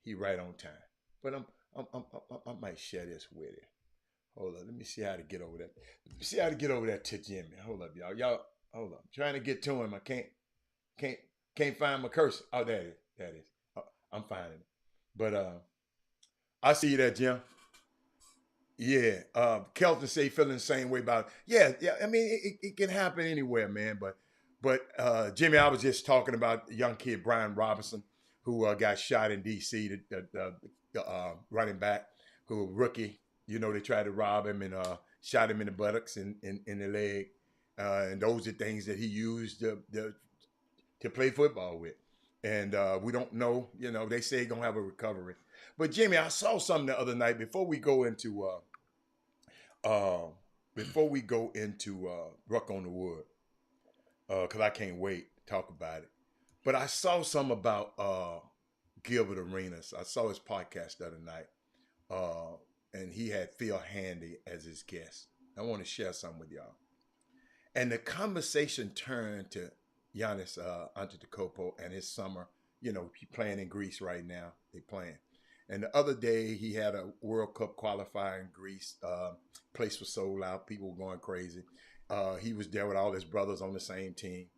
He right on time. But I might share this with him. Hold up. Let me see how to get over that. Let me see how to get over that to Jimmy. Hold up, y'all. Y'all, hold up. I'm trying to get to him. I can't find my cursor. Oh, that is. Oh, I'm finding it. But I see you there, Jim. Yeah. Kelton say feeling the same way about it. Yeah. I mean, it can happen anywhere, man. But Jimmy, I was just talking about the young kid Brian Robinson, who got shot in D.C. The running back, who rookie. You know, they tried to rob him and shot him in the buttocks and in the leg, and those are things that he used to play football with. And we don't know. You know, they say he's gonna have a recovery. But Jimmy, I saw something the other night before we go into Ruck on the Wood, because I can't wait to talk about it. But I saw something about Gilbert Arenas. I saw his podcast the other night, and he had Phil Handy as his guest. I want to share something with y'all. And the conversation turned to Giannis Antetokounmpo and his summer. You know, he playing in Greece right now. They playing. And the other day, he had a World Cup qualifier in Greece. Place was sold out. People were going crazy. He was there with all his brothers on the same team.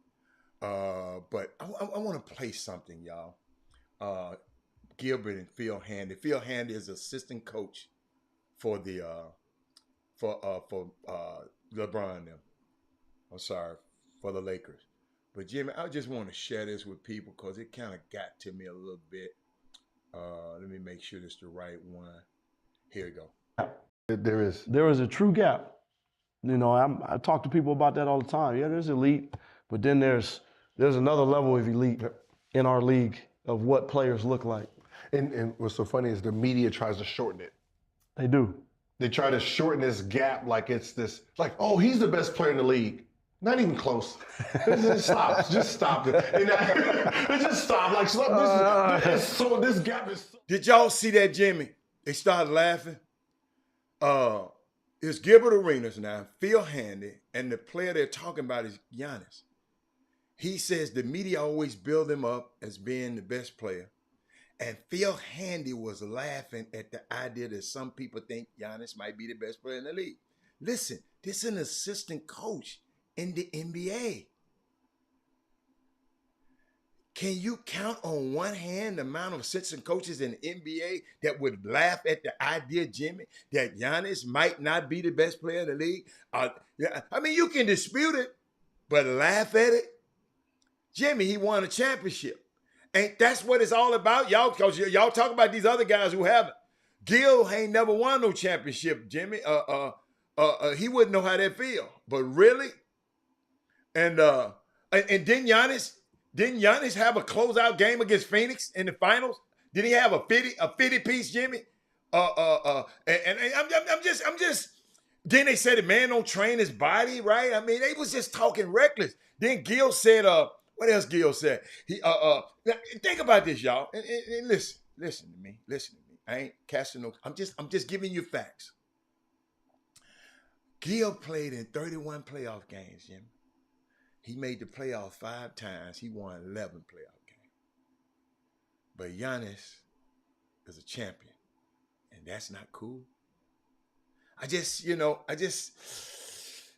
But I want to play something, y'all. Gilbert and Phil Handy. Phil Handy is assistant coach for the LeBron and them. I'm sorry, for the Lakers. But Jimmy, I just want to share this with people because it kind of got to me a little bit. Let me make sure it's the right one. Here we go. There is a true gap You know, I talk to people about that all the time. Yeah, there's elite, but then there's another level of elite in our league of what players look like. And what's so funny is the media tries to shorten it. They do. They try to shorten this gap like it's this, like, oh, he's the best player in the league. Not even close. Just stop. Just stop it. And just stop. Like, this gap is. Did y'all see that, Jimmy? They started laughing. It's Gilbert Arenas now, Phil Handy, and the player they're talking about is Giannis. He says the media always build him up as being the best player. And Phil Handy was laughing at the idea that some people think Giannis might be the best player in the league. Listen, this is an assistant coach in the NBA. Can you count on one hand the amount of assistant coaches in the NBA that would laugh at the idea, Jimmy, that Giannis might not be the best player in the league? I mean, you can dispute it, but laugh at it. Jimmy, he won a championship. Ain't that's what it's all about, y'all? Because y'all talk about these other guys who haven't. Gil ain't never won no championship, Jimmy. He wouldn't know how that feel. But really, and didn't Giannis have a closeout game against Phoenix in the finals? Did he have a 50 piece, Jimmy? I'm just. Then they said the man don't train his body, right? I mean, they was just talking reckless. Then Gil said, what else Gil said? He think about this, y'all. And listen to me. I ain't casting no. I'm just giving you facts. Gil played in 31 playoff games, Jimmy. He made the playoffs 5 times. He won 11 playoff games. But Giannis is a champion, and that's not cool.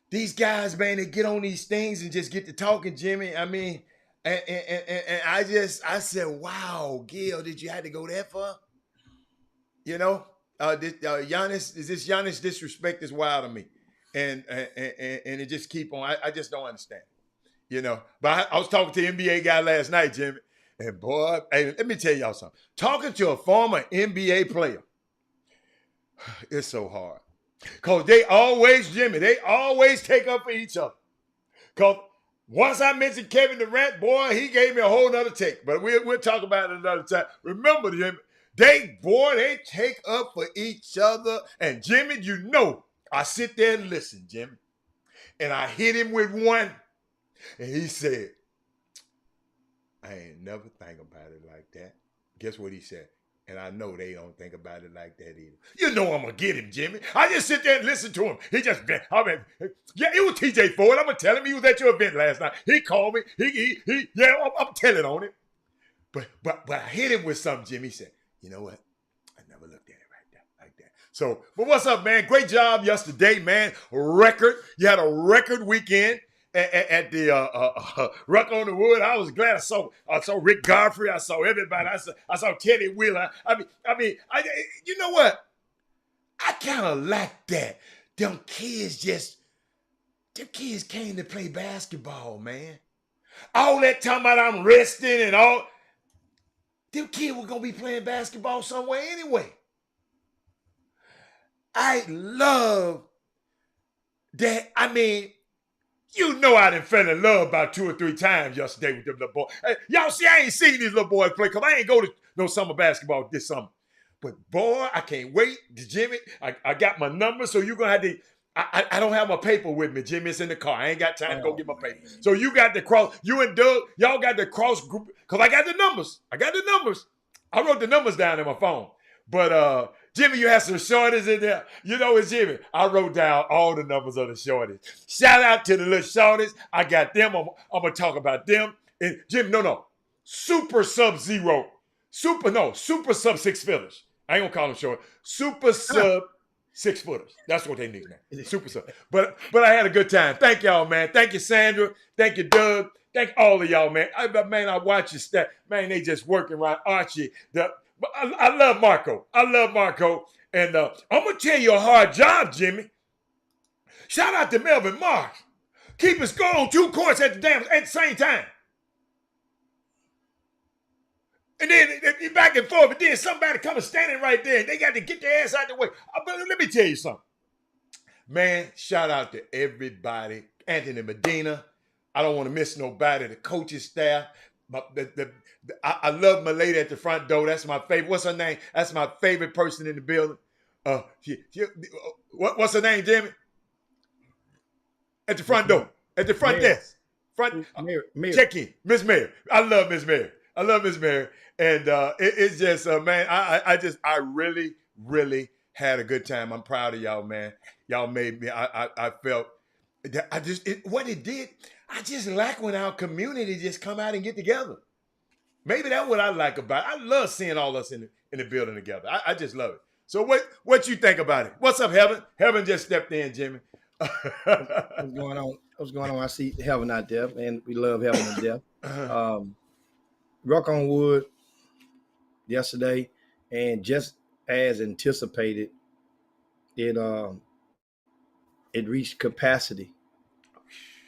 These guys, man, they get on these things and just get to talking, Jimmy. I mean, and I said, wow, Gil, did you have to go that far? You know, Giannis disrespect is wild to me, and it just keep on. I just don't understand. You know, but I was talking to an NBA guy last night, Jimmy, and boy, hey, let me tell y'all something. Talking to a former NBA player, it's so hard. Because they always take up for each other. Because once I mentioned Kevin Durant, boy, he gave me a whole nother take. But we'll talk about it another time. Remember, Jimmy, they take up for each other. And Jimmy, you know, I sit there and listen, Jimmy. And I hit him with one. And he said, I ain't never think about it like that. Guess what he said? And I know they don't think about it like that either. You know I'm going to get him, Jimmy. I just sit there and listen to him. It was TJ Ford. I'm going to tell him he was at your event last night. He called me. I'm telling on it. But I hit him with something, Jimmy. He said, you know what? I never looked at it like that. So, but what's up, man? Great job yesterday, man. Record. You had a record weekend at the Ruck on the Wood. I was glad I saw Rick Godfrey. I saw everybody. I saw Teddy Wheeler. I mean, you know what? I kind of like that. Them kids came to play basketball, man. All that time about I'm resting and all. Them kids were going to be playing basketball somewhere anyway. I love that. I mean, you know I done fell in love about 2 or 3 times yesterday with them little boys. Hey, y'all see, I ain't seen these little boys play because I ain't go to no summer basketball this summer. But boy, I can't wait. Jimmy, I got my number, so you're going to have to, I don't have my paper with me, Jimmy. It's in the car. I ain't got time to go get my paper. So you got the cross, you and Doug, y'all got the cross group, because I got the numbers. I wrote the numbers down in my phone. But Jimmy, you had some shorties in there. You know it's Jimmy. I wrote down all the numbers of the shorties. Shout out to the little shorties. I got them. I'm going to talk about them. And Jimmy, no. Super sub-zero. Super sub 6 footers. I ain't going to call them short. Super sub 6 footers. That's what they need now. Super sub. But I had a good time. Thank y'all, man. Thank you, Sandra. Thank you, Doug. Thank all of y'all, man. I watch your stuff. Man, they just working around Archie. I love Marco. And I'm going to tell you a hard job, Jimmy. Shout out to Melvin Marks. Keep us going 2 courts at the same time. And then back and forth, but then somebody coming standing right there, and they got to get their ass out the way. But let me tell you something. Man, shout out to everybody. Anthony Medina. I don't want to miss nobody. The coaching staff. I love my lady at the front door. That's my favorite. What's her name? That's my favorite person in the building. What's her name, Jimmy? At the front door. At the front Mary. desk. Front. Mary. Check in. Miss Mary. I love Miss Mary. And it's just, man, I really, really had a good time. I'm proud of y'all, man. Y'all made me, I felt, I just like when our community just come out and get together. Maybe that's what I like about it. I love seeing all us in the building together. I just love it. So what you think about it? What's up, Heaven? Heaven just stepped in, Jimmy. What's going on? What's going on? I see Heaven out there, and we love Heaven to death. Rock on wood yesterday, and just as anticipated, it reached capacity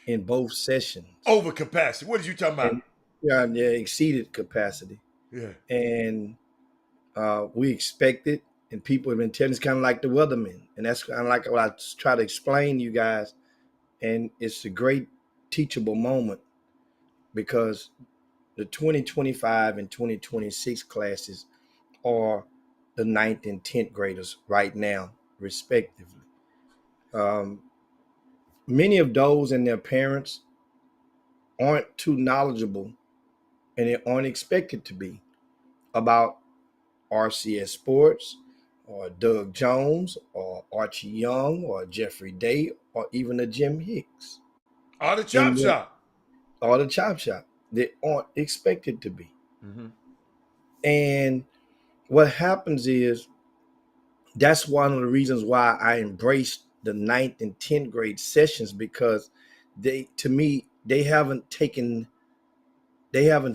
in both sessions. Over capacity. What are you talking about? And, exceeded capacity. Yeah. And we expected, and people have been telling us, kind of like the weathermen, and that's kind of like what I try to explain to you guys. And it's a great teachable moment because the 2025 and 2026 classes are the 9th and 10th graders right now, respectively. Many of those and their parents aren't too knowledgeable, and they aren't expected to be, about RCS Sports or Doug Jones or Archie Young or Jeffrey Day or even a Jim Hicks. Or the Chop Shop. Or the Chop Shop. They aren't expected to be. Mm-hmm. And what happens is, that's one of the reasons why I embraced the 9th and 10th grade sessions, because they haven't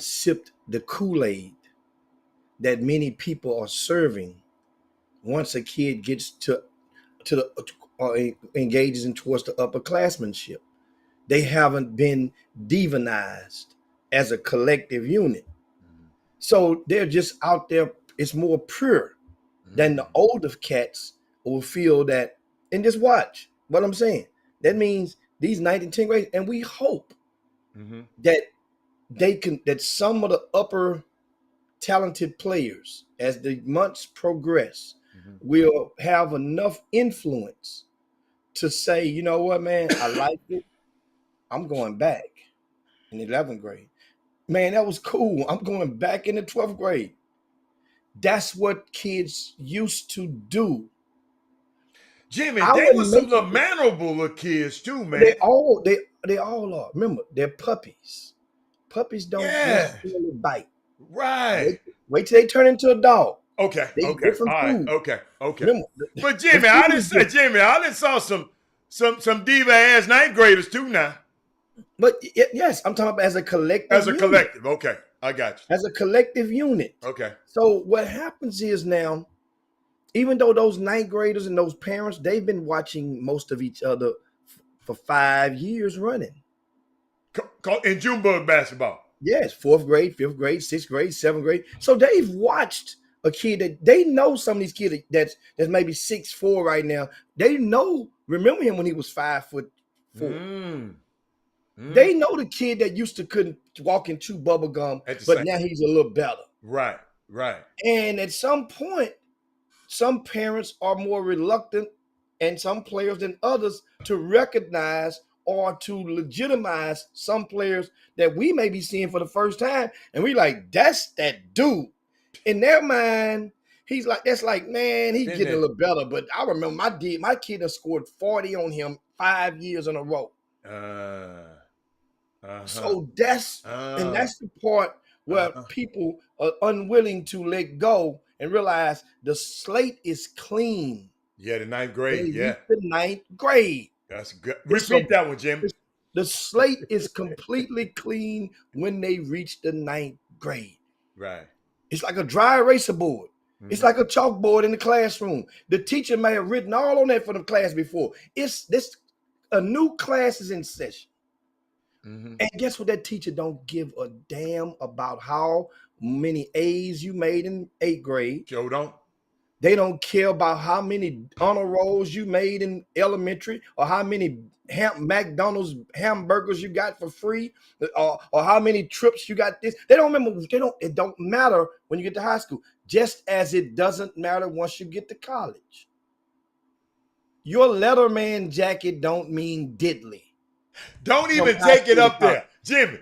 sipped the Kool-Aid that many people are serving once a kid gets to the engages in towards the upperclassmanship. They haven't been divinized as a collective unit. So they're just out there. It's more pure than the older cats will feel that. And just watch what I'm saying. That means these 9th and 10th grades, and we hope that that some of the upper talented players, as the months progress, will have enough influence to say, you know what, man, I like it. I'm going back in 11th grade. Man, that was cool. I'm going back in the 12th grade. That's what kids used to do. Jimmy, they were some little mannerable little kids too, man. They all are. Remember, they're puppies. Puppies don't necessarily bite. Right. Wait till they turn into a dog. Okay. All right. Okay. Remember, but Jimmy, I done saw some diva ass 9th graders too now. But yes, I'm talking about as a collective. Collective. Okay. I got you. As a collective unit. Okay. So what happens is now, even though those 9th graders and those parents, they've been watching most of each other for 5 years running. In Junebug basketball. Yes, 4th grade, 5th grade, 6th grade, 7th grade. So they've watched a kid that they know, some of these kids that's maybe 6'4" right now. They remember him when he was 5'4". They know the kid that used to couldn't walk and chew bubble gum, but now he's a little better. Right. And at some point, some parents are more reluctant, and some players than others, to recognize or to legitimize some players that we may be seeing for the first time. And we like, that's that dude. In their mind, he's like, that's like, man, he's getting a little better. But I remember my kid has scored 40 on him 5 years in a row. So that's the part where people are unwilling to let go and realize the slate is clean. Yeah, the 9th grade. The 9th grade. That's good. Repeat that one, Jim. The slate is completely clean when they reach the 9th grade. Right. It's like a dry eraser board. It's like a chalkboard in the classroom. The teacher may have written all on that for the class before. A new class is in session. And guess what? That teacher don't give a damn about how many A's you made in 8th grade. Sure don't. They don't care about how many honor rolls you made in elementary or how many McDonald's hamburgers you got for free or how many trips you got this. They don't remember. It don't matter when you get to high school, just as it doesn't matter once you get to college. Your letterman jacket don't mean diddly. Don't even take it up there, Jimmy.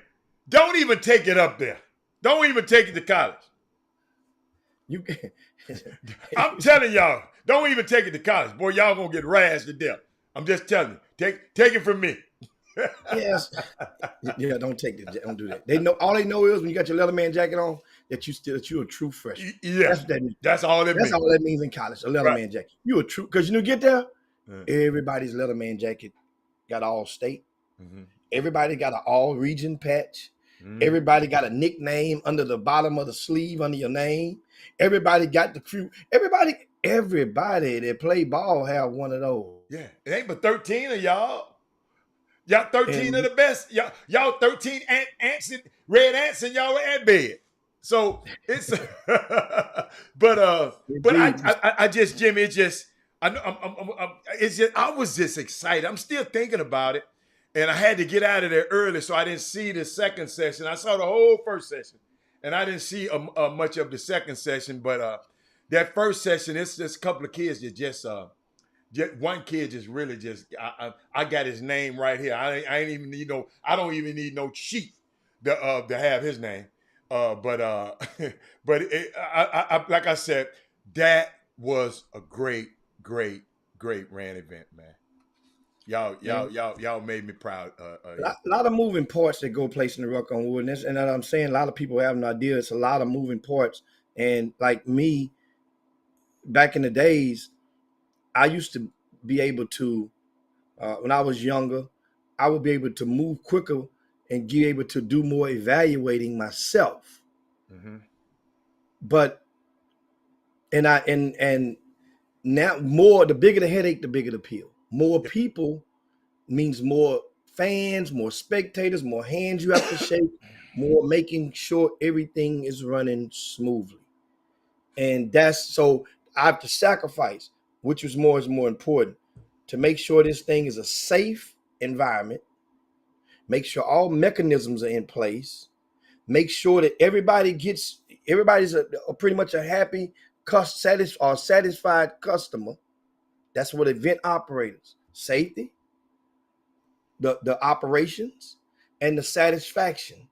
Don't even take it up there. Don't even take it to college. I'm telling y'all, don't even take it to college. Boy, y'all gonna get razzed to death. I'm just telling you. Take it from me. Yes. Yeah, don't take it. Don't do that. They know all they know is when you got your Letterman jacket on that you're a true freshman. Yeah. That's what that means. That's all that means. That's all that means in college, a Letterman jacket. You a true, because you get there, everybody's Letterman jacket got all state. Mm-hmm. Everybody got an all region patch. Mm-hmm. Everybody got a nickname under the bottom of the sleeve under your name. Everybody got the crew. Everybody that play ball have one of those. Yeah, it ain't but 13 of y'all. Y'all 13 of the best. Y'all 13 ants, red ants, and y'all were at bed. So it's, but I just, Jimmy, it's just, I was just excited. I'm still thinking about it, and I had to get out of there early, so I didn't see the second session. I saw the whole first session, and I didn't see much of the second session. But that first session, it's just a couple of kids that just one kid just really just I got his name right here. I ain't even need I don't even need no sheet to have his name. But like I said, that was a great ran event, man. Y'all made me proud. A lot of moving parts that go place in the Ruck on Wood, and I'm saying a lot of people have no idea. It's a lot of moving parts, and like me, back in the days, I used to be able to, when I was younger, I would be able to move quicker and be able to do more evaluating myself. Mm-hmm. But and now more, the bigger the headache, the bigger the pill. More people means more fans, more spectators, more hands you have to shake, more making sure everything is running smoothly. And that's so I have to sacrifice, which is more important, to make sure this thing is a safe environment, make sure all mechanisms are in place, make sure that everybody's pretty much a happy, satisfied customer. That's what event operators, safety, the operations, and the satisfaction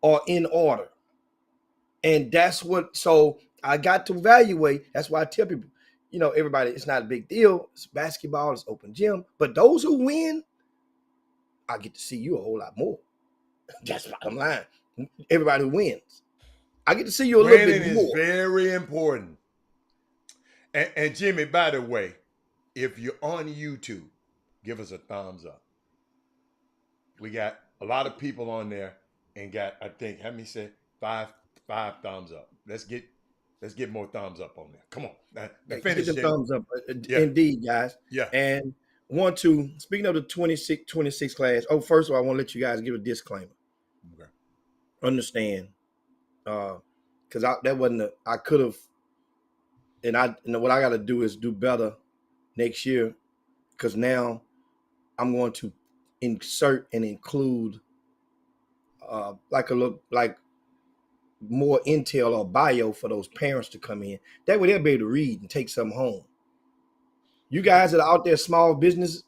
are in order. And that's what, so I got to evaluate. That's why I tell people, everybody, it's not a big deal. It's basketball, it's open gym. But those who win, I get to see you a whole lot more. That's bottom line. Everybody who wins, I get to see you a little bit more. Winning is very important. And Jimmy, by the way, if you're on YouTube, give us a thumbs up. We got a lot of people on there and got, I think, how many said 5 thumbs up. Let's get more thumbs up on there. Come on. Now finish get the thumbs up. Yeah. Indeed, guys. Yeah. And speaking of the 26 class, first of all, I want to let you guys give a disclaimer. Okay. Understand. Because that wasn't I could have, and what I got to do is do better next year, because now I'm going to insert and include like more intel or bio for those parents to come in. That way they'll be able to read and take something home. You guys that are out there, small business,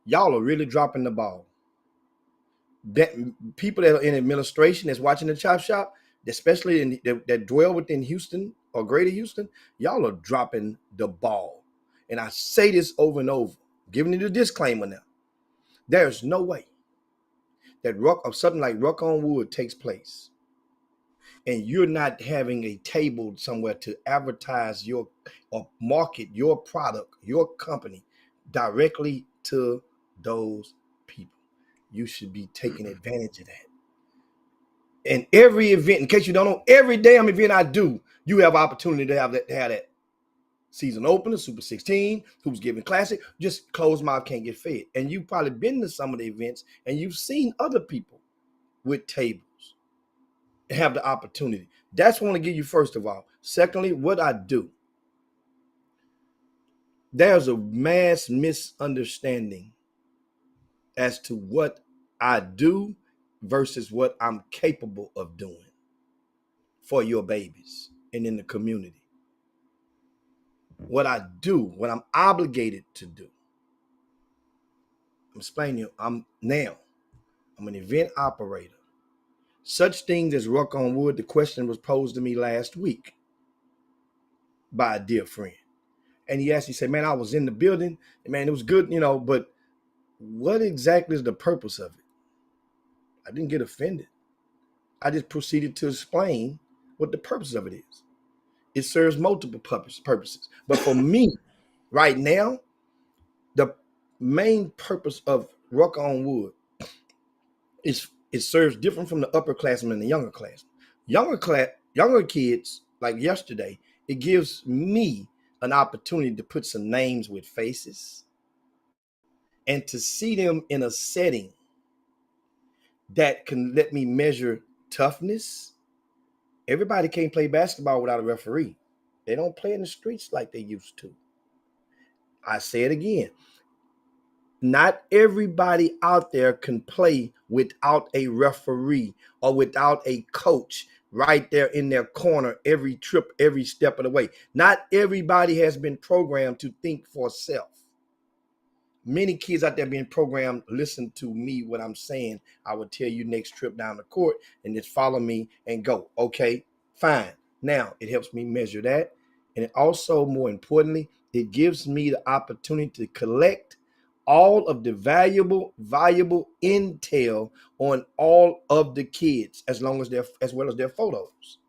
y'all are really dropping the ball. That people that are in administration that's watching the Chop Shop, especially that dwell within Houston or Greater Houston, y'all are dropping the ball. And I say this over and over, giving you the disclaimer now. There's no way that something like Ruck on Wood takes place and you're not having a table somewhere to advertise or market your product, your company directly to those people. You should be taking advantage of that. And every event, in case you don't know, every damn event I do, you have opportunity to have that season opener, Super 16, who's giving classic, just closed mouth can't get fed. And you've probably been to some of the events and you've seen other people with tables have the opportunity. That's what I want to give you first of all. Secondly, what I do. there's a mass misunderstanding as to what I do versus what I'm capable of doing for your babies and in the community. What I do, what I'm obligated to do. I'm explaining to you, I'm an event operator. Such things as Ruck on Wood, the question was posed to me last week by a dear friend. And he asked, he said, man, I was in the building, and man, it was good, but what exactly is the purpose of it? I didn't get offended. I just proceeded to explain what the purpose of it is. It serves multiple purposes. But for me, right now, the main purpose of Ruck on Wood is it serves different from the upperclassmen and the younger class. Younger kids, like yesterday, it gives me an opportunity to put some names with faces and to see them in a setting that can let me measure toughness. Everybody can't play basketball without a referee. They don't play in the streets like they used to. I say it again. Not everybody out there can play without a referee or without a coach right there in their corner every trip, every step of the way. Not everybody has been programmed to think for self. Many kids out there being programmed, listen to me, what I'm saying. I will tell you next trip down the court and just follow me and go. Okay, fine. Now, it helps me measure that. And it also, more importantly, it gives me the opportunity to collect all of the valuable intel on all of the kids, as well as their photos.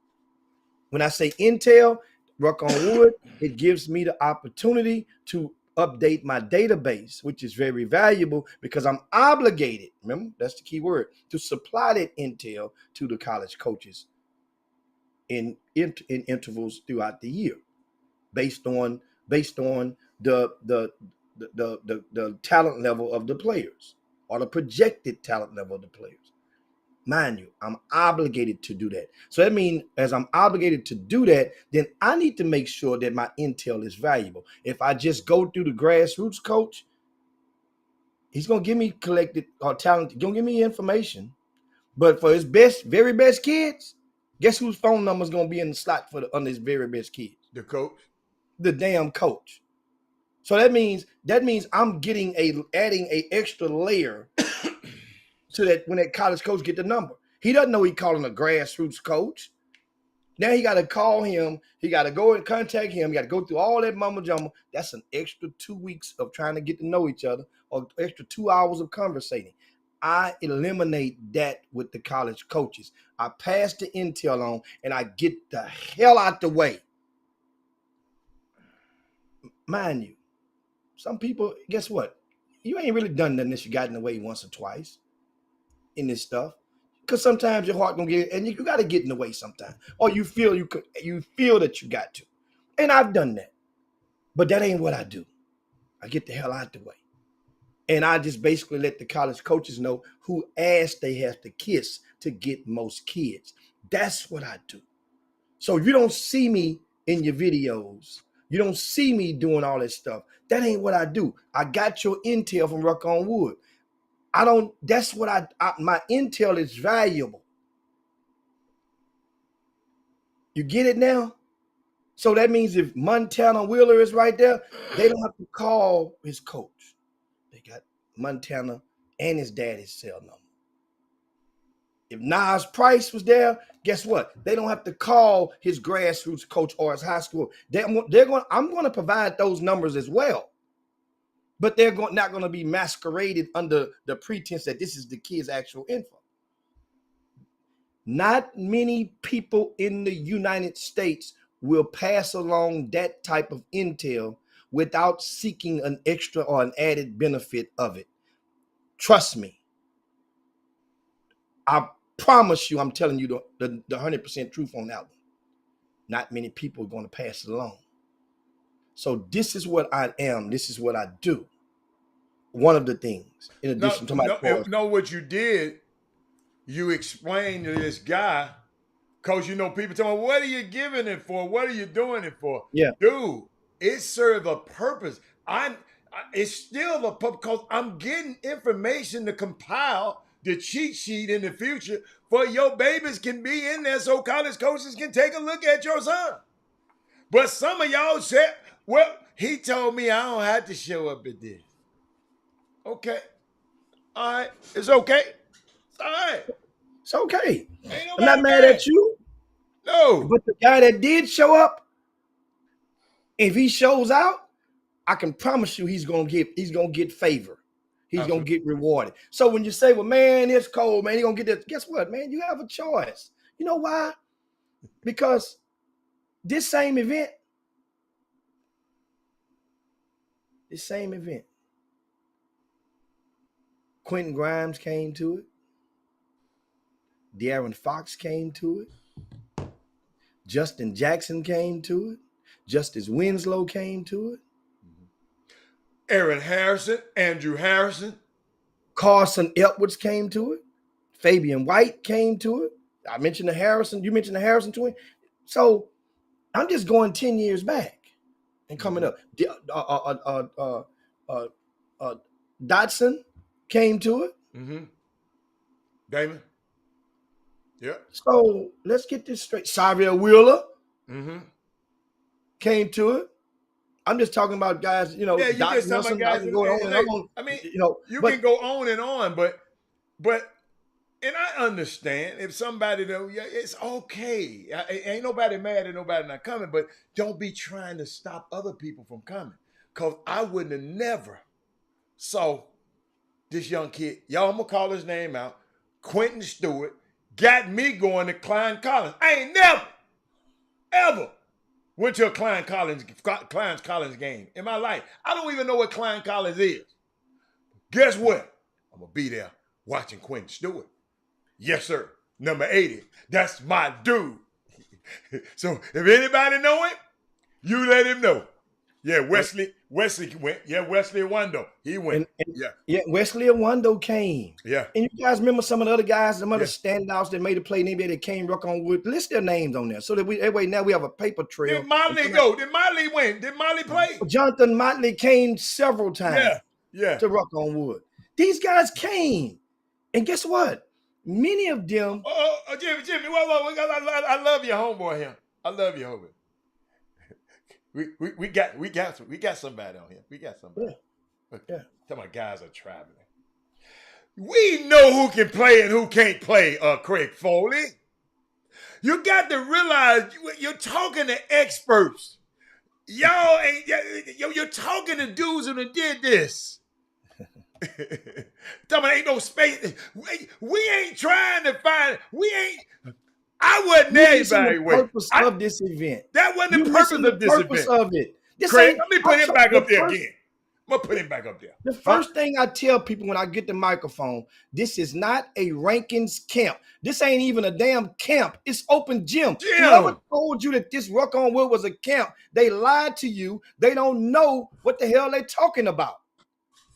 When I say intel, Ruck on Wood, it gives me the opportunity to update my database, which is very valuable because I'm obligated, remember, that's the key word, to supply that intel to the college coaches in intervals throughout the year, based on the talent level of the players or the projected talent level of the players. Mind you, I'm obligated to do that. So that means as I'm obligated to do that, then I need to make sure that my intel is valuable. If I just go through the grassroots coach, he's going to give me collected or talent, he's going to give me information. But for his very best kids, guess whose phone number is going to be in the slot on his very best kids? The coach? The damn coach. So that means I'm adding a extra layer to that when that college coach get the number. He doesn't know he calling a grassroots coach. Now he got to call him. He got to go and contact him. He got to go through all that mumbo jumbo. That's an extra 2 weeks of trying to get to know each other or extra 2 hours of conversating. I eliminate that with the college coaches. I pass the intel on and I get the hell out the way. Mind you, some people, guess what? You ain't really done nothing unless you got in the way once or twice in this stuff. Because sometimes your heart gonna get, and you got to get in the way sometimes, or you feel that you got to, and I've done that, but that ain't what I do. I get the hell out the way, and I just basically let the college coaches know who ass they have to kiss to get most kids. That's what I do. So if you don't see me in your videos, you don't see me doing all this stuff, that ain't what I do. I got your intel from Ruck on Wood. That's what my intel is valuable. You get it now? So that means if Montana Wheeler is right there, they don't have to call his coach. They got Montana and his daddy's cell number. If Nas Price was there, guess what? They don't have to call his grassroots coach or his high school. I'm going to provide those numbers as well. But they're not going to be masqueraded under the pretense that this is the kid's actual info. Not many people in the United States will pass along that type of intel without seeking an extra or an added benefit of it. Trust me. I promise you, I'm telling you the 100% truth on that one. Not many people are going to pass it along. So this is what I am. This is what I do. One of the things, in addition to my course. No, what you did, you explained to this guy, because people tell me, what are you giving it for? What are you doing it for? Yeah. Dude, it serves a purpose. It's still a pub because I'm getting information to compile the cheat sheet in the future for your babies can be in there so college coaches can take a look at your son. But some of y'all said, well, he told me I don't have to show up at this. Okay. All right. It's okay. It's all right. It's okay. Ain't I'm not nobody mad at you. No. But the guy that did show up, if he shows out, I can promise you he's gonna get favor. He's Absolutely. gonna get rewarded. So when you say, well, man, it's cold, man, he's gonna get this. Guess what, man? You have a choice. You know why? Because this same event, Quentin Grimes came to it. De'Aaron Fox came to it. Justin Jackson came to it. Justice Winslow came to it. Aaron Harrison, Andrew Harrison. Carson Edwards came to it. Fabian White came to it. I mentioned the Harrison. You mentioned the Harrison to it. So I'm just going 10 years back and coming up. Dotson came to it. Mm-hmm. Damon. Yep. So let's get this straight. Xavier Wheeler came to it. I'm just talking about guys, you know. Yeah, you just talking about guys. I mean, you know, you can go on and on, but, and I understand if somebody though, yeah, it's okay. Ain't nobody mad at nobody not coming, but don't be trying to stop other people from coming. Cause I wouldn't have never saw this young kid. Y'all, I'm gonna call his name out. Quentin Stewart got me going to Klein Collins. I ain't never, ever went to a Klein Collins game in my life. I don't even know what Klein Collins is. Guess what? I'm going to be there watching Quentin Stewart. Yes, sir. Number 80. That's my dude. So if anybody know him, you let him know. Yeah, Wesley went. Yeah, Wesley Wando. He went. Yeah, Wesley Wando came. Yeah. And you guys remember some of the other guys, some other standouts that made a play in the NBA that came rock on wood. List their names on there so that now we have a paper trail. Did Motley go? Did Motley win? Did Motley play? Jonathan Motley came several times to rock on wood. These guys came. And guess what? Many of them. Jimmy, whoa, I love your homeboy here. I love your homeboy. We got somebody on here. We got somebody. Yeah. Some of my guys are traveling. We know who can play and who can't play, Craig Foley. You got to realize you're talking to experts. Y'all ain't, you're talking to dudes who did this. Ain't no space. We ain't trying to find, I wasn't there evaluating. The purpose of this event. That wasn't the purpose of this event. The purpose of it. Craig, let me put him back up there again. I'm going to put him back up there. The first thing I tell people when I get the microphone, this is not a rankings camp. This ain't even a damn camp. It's open gym. Whoever told you that this Rock on Wood was a camp, they lied to you. They don't know what the hell they're talking about.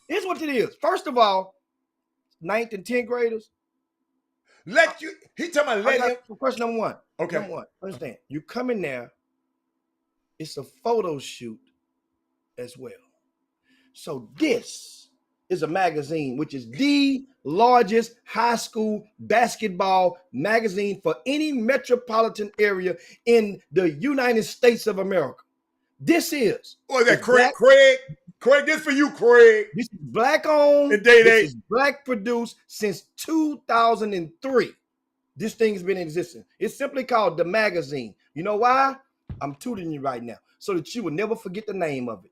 Here's what it is. First of all, 9th and 10th graders. He talking about question number one. Okay. Number one, understand. You come in there, it's a photo shoot as well. So this is a magazine, which is the largest high school basketball magazine for any metropolitan area in the United States of America. This is. Oh, that Craig, this for you, Craig. This is black owned. This is black produced since 2003. This thing has been in existence. It's simply called The Magazine. You know why? I'm tutoring you right now so that you will never forget the name of it.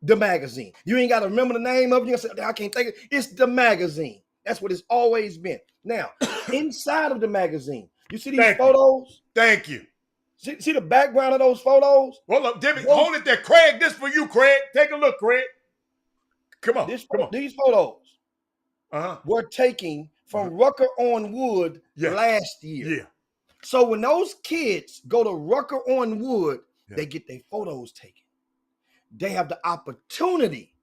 The Magazine. You ain't got to remember the name of it. You say, I can't think of it. It's The Magazine. That's what it's always been. Now, inside of the magazine, you see these photos? Thank you. See the background of those photos? Hold up, Jimmy. Hold it there. Craig, this for you, Craig. Take a look, Craig. Come on. These photos were taken from Rucker on Wood last year. Yeah. So when those kids go to Rucker on Wood, they get their photos taken. They have the opportunity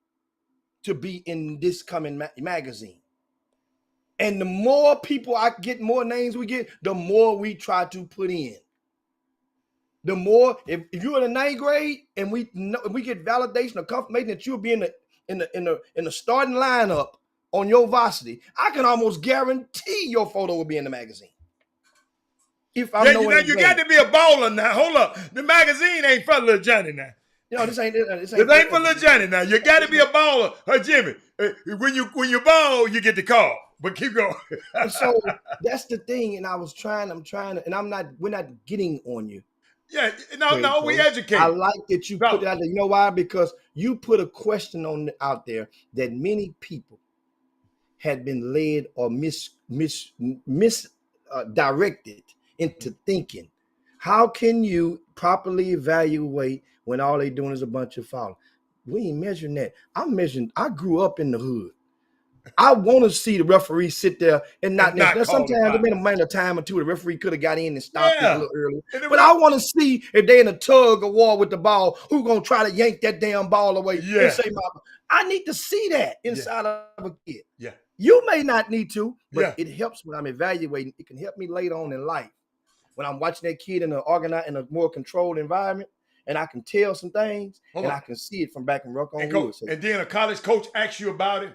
to be in this coming magazine. And the more people more names we get, the more we try to put in. The more, if you're in the ninth grade and we get validation or confirmation that you'll be in the starting lineup on your varsity, I can almost guarantee your photo will be in the magazine. If I'm knowing you got to be a baller now. Hold up, the magazine ain't for little Johnny now. This ain't for little Johnny now. You got to be a baller, Jimmy. When you ball, you get the call. But keep going. So that's the thing, and I'm trying to, and we're not getting on you. Yeah, no, we educate. I like that you put it out there. You know why? Because you put a question out there that many people had been led or misdirected into thinking. How can you properly evaluate when all they doing is a bunch of fouling? We ain't measuring that. I grew up in the hood. I want to see the referee sit there and not sometimes there been a time or two the referee could have got in and stopped it a little earlier. But I want to see if they in a tug of war with the ball, who gonna try to yank that damn ball away and say, I need to see that inside of a kid. Yeah. You may not need to, but it helps when I'm evaluating. It can help me later on in life. When I'm watching that kid in a more controlled environment, and I can tell some things, I can see it from back in Rock on Wood. And then a college coach asks you about it.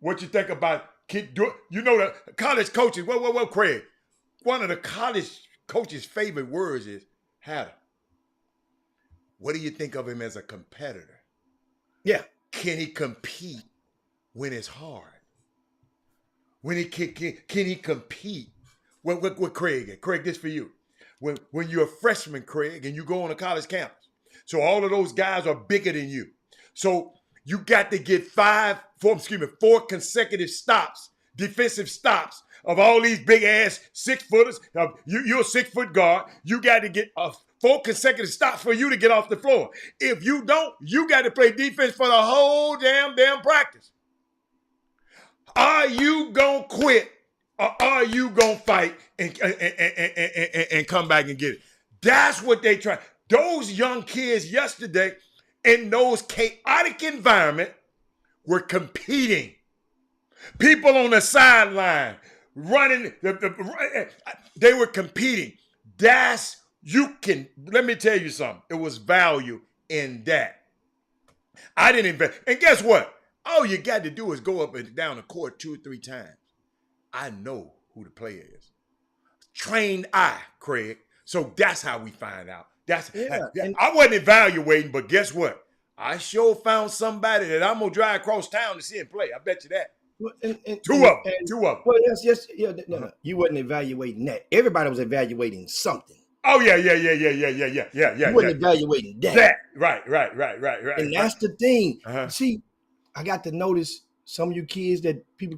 What you think about kid? You know the college coaches. Well, Craig. One of the college coaches' favorite words is Hatter. What do you think of him as a competitor? Yeah. Can he compete when it's hard? When he can he compete? What Craig? Craig, this for you. When you're a freshman, Craig, and you go on a college campus, so all of those guys are bigger than you. So you got to get four consecutive stops, defensive stops of all these big ass 6-footers. You're a 6-foot guard. You got to get 4 consecutive stops for you to get off the floor. If you don't, you got to play defense for the whole damn practice. Are you gonna quit, or are you gonna fight and come back and get it? That's what they try. Those young kids yesterday, in those chaotic environment, were competing. People on the sideline running, they were competing. Let me tell you something. It was value in that. I didn't invest. And guess what? All you got to do is go up and down the court 2 or 3 times. I know who the player is. Trained eye, Craig. So that's how we find out. I wasn't evaluating, but guess what? I sure found somebody that I'm gonna drive across town to see him play. I bet you that. Two of them. Well, yes, yeah. No. You wasn't evaluating that. Everybody was evaluating something. Oh yeah. You wasn't evaluating that. Right. And that's the thing. See, I got to notice some of you kids that people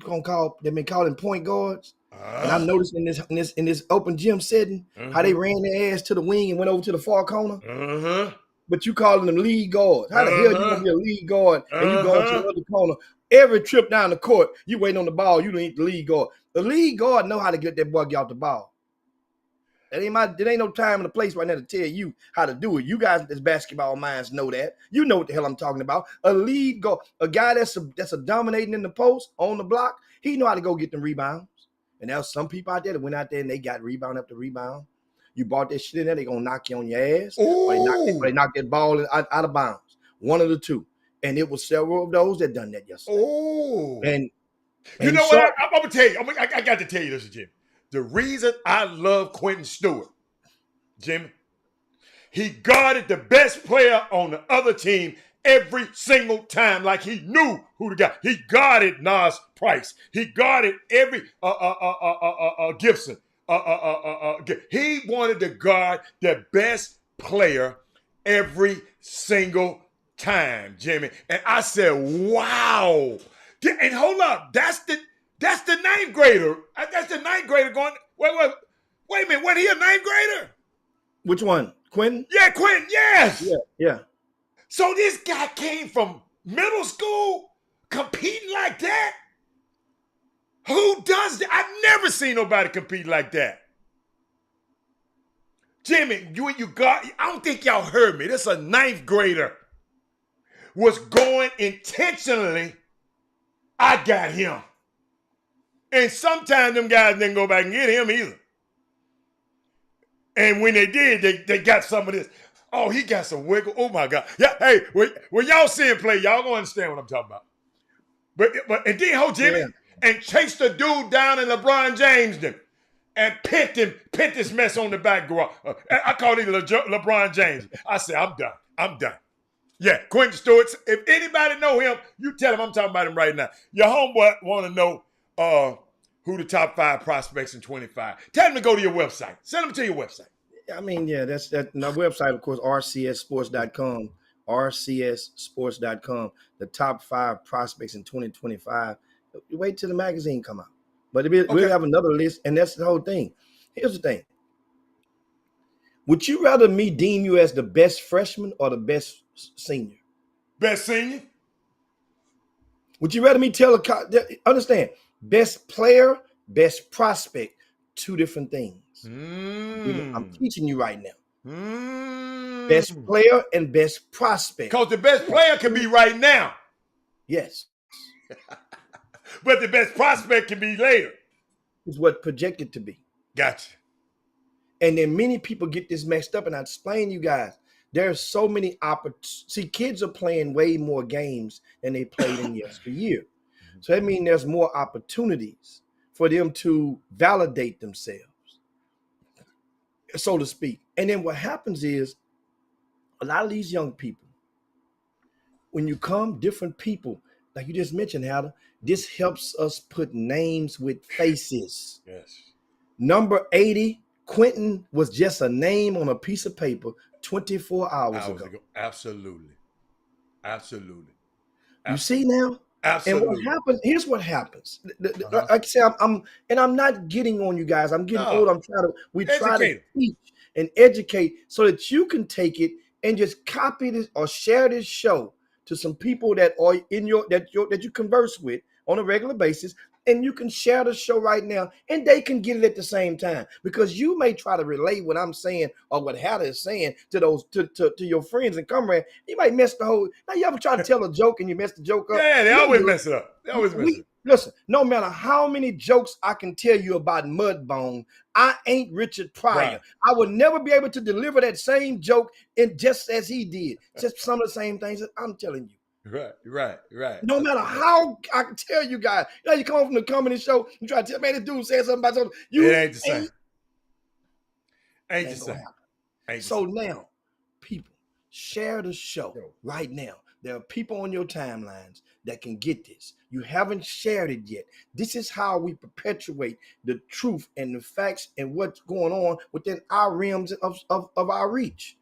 they've been calling point guards. And I'm noticing in this open gym setting, how they ran their ass to the wing and went over to the far corner. But you calling them lead guards. How the hell you gonna be a lead guard and you going to the other corner? Every trip down the court, you waiting on the ball, you don't need the lead guard. The lead guard know how to get that buggy off the ball. There ain't no time and a place right now to tell you how to do it. You guys as basketball minds know that. You know what the hell I'm talking about. A lead guard, a guy that's a dominating in the post on the block, he know how to go get them rebounds. And there's some people out there that went out there and they got rebound after rebound. You bought that shit in there, they gonna knock you on your ass. Or they knock that ball out of bounds. One of the two. And it was several of those that done that yesterday. And you know what? I'm gonna tell you. I got to tell you this, Jim. The reason I love Quentin Stewart, Jimmy, he guarded the best player on the other team every single time, like he knew who the guy. He guarded Nas Price. He guarded every Gibson. He wanted to guard the best player every single time, Jimmy. And I said, wow. And hold up, that's the 9th grader. That's the 9th grader going, wait a minute, wasn't he a 9th grader? Which one? Quentin? Yeah, Quentin, yes. Yeah. So this guy came from middle school competing like that? Who does that? I've never seen nobody compete like that. Jimmy, I don't think y'all heard me. This is a 9th grader. Was going intentionally, I got him. And sometimes them guys didn't go back and get him either. And when they did, they got some of this. Oh, he got some wiggle. Oh my God. Yeah, hey, when y'all see him play, y'all gonna understand what I'm talking about. But and then hold Jimmy and chase the dude down in LeBron James them and pent this mess on the back garage. I call it LeBron James. I said, I'm done. Yeah, Quentin Stewart. If anybody know him, you tell him I'm talking about him right now. Your homeboy want to know who the top 5 prospects in 25. Tell him to go to your website. Send them to your website. I mean, yeah, that's that. My website, of course, rcssports.com. rcssports.com. The top 5 prospects in 2025. Wait till the magazine come out. But we'll have another list, and that's the whole thing. Here's the thing. Would you rather me deem you as the best freshman or the best senior? Best senior? Would you rather me understand, best player, best prospect, 2 different things. I'm teaching you right now. Best player and best prospect. Because the best player can be right now. Yes. But the best prospect can be later. Is what projected to be. Gotcha. And then many people get this messed up, and I explain to you guys, there's so many opportunities. See, kids are playing way more games than they played in yesteryear. So that means there's more opportunities for them to validate themselves, so to speak. And then what happens is a lot of these young people, when you come, different people, like you just mentioned, Hada, this helps us put names with faces. Yes. Number 80, Quentin was just a name on a piece of paper 24 hours ago. Absolutely. You see now? Absolutely. And what happens? Here's what happens. Like I say, I'm not getting on you guys. I'm getting old. We try to teach and educate so that you can take it and just copy this or share this show to some people that are in that you converse with on a regular basis, and you can share the show right now, and they can get it at the same time. Because you may try to relate what I'm saying or what Hada is saying to those to your friends and comrades. You might mess the whole. Now you ever try to tell a joke and you mess the joke up? Yeah, they always mess it up. Listen, no matter how many jokes I can tell you about Mudbone, I ain't Richard Pryor. Right. I would never be able to deliver that same joke in just as he did. Just some of the same things that I'm telling you. Right. No matter how I can tell you guys, you come from the comedy show, you try to tell, man, this dude said something about something. It ain't the same. Ain't the same. So now, people, share the show right now. There are people on your timelines that can get this. You haven't shared it yet. This is how we perpetuate the truth and the facts and what's going on within our realms of our reach.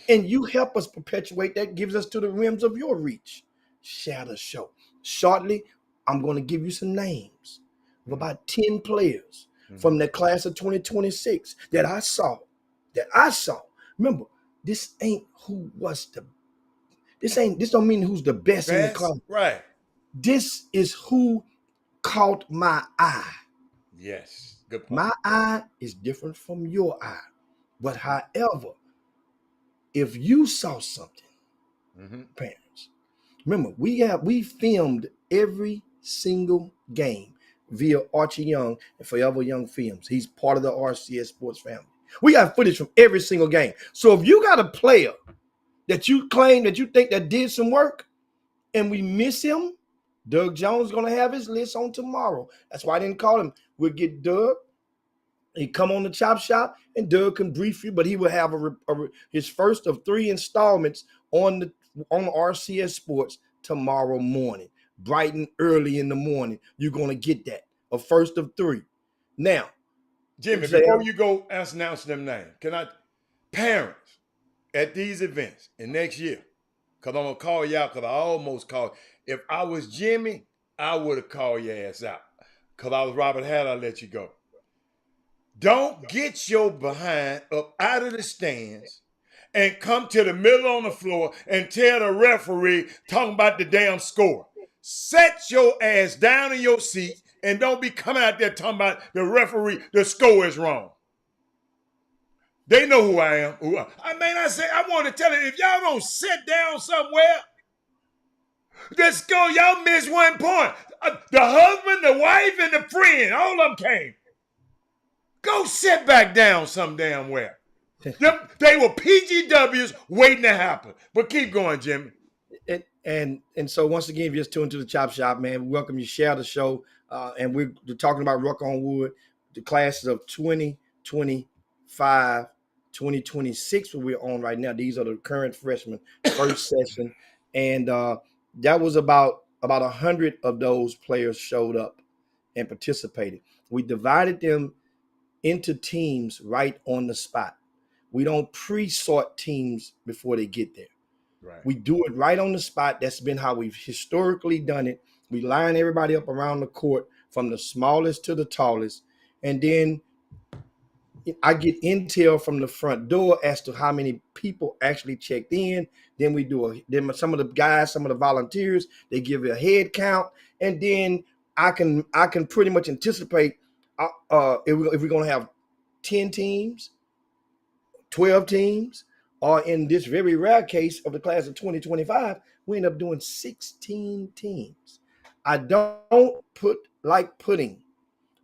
And you help us perpetuate that, gives us to the rims of your reach. Share the show. Shortly, I'm going to give you some names of about 10 players from the class of 2026 that I saw. Remember, this ain't who was the. This don't mean who's the best in the class. Right. This is who caught my eye. Yes. Good point. My eye is different from your eye. But however, if you saw something, parents, remember, we filmed every single game via Archie Young and Forever Young Films. He's part of the RCS Sports family. We got footage from every single game. So if you got a player that you claim that you think that did some work and we miss him, Doug Jones is going to have his list on tomorrow. That's why I didn't call him. We'll get Doug. He come on the Chop Shop, and Doug can brief you, but he will have his first of 3 installments on the RCS Sports tomorrow morning, bright and early in the morning. You're going to get that, a first of 3. Now, Jimmy, before you go announce them names, parents at these events in next year, because I'm going to call you out because I almost called. If I was Jimmy, I would have called your ass out. Because I was Robert Hatt, I'd let you go. Don't get your behind up out of the stands and come to the middle on the floor and tell the referee talking about the damn score. Set your ass down in your seat and don't be coming out there talking about the referee, the score is wrong. They know who I am. I want to tell you, if y'all don't sit down somewhere, the score, y'all missed 1 point. The husband, the wife, and the friend, all of them came. Go sit back down some damn where. They were PGWs waiting to happen. But keep going, Jimmy. And so once again, if you're just tuned to the Chop Shop, man, we welcome you. Share the show. And we're talking about Ruck on Wood, the classes of 2025, 2026, what we're on right now. These are the current freshmen, first session. And that was about 100 of those players showed up and participated. We divided them into teams right on the spot. We don't pre-sort teams before they get there. Right. We do it right on the spot. That's been how we've historically done it. We line everybody up around the court from the smallest to the tallest. And then I get intel from the front door as to how many people actually checked in. Then we do then some of the guys, some of the volunteers, they give you a head count. And then I can pretty much anticipate if we're going to have 10 teams, 12 teams, or in this very rare case of the class of 2025, we end up doing 16 teams. I don't like putting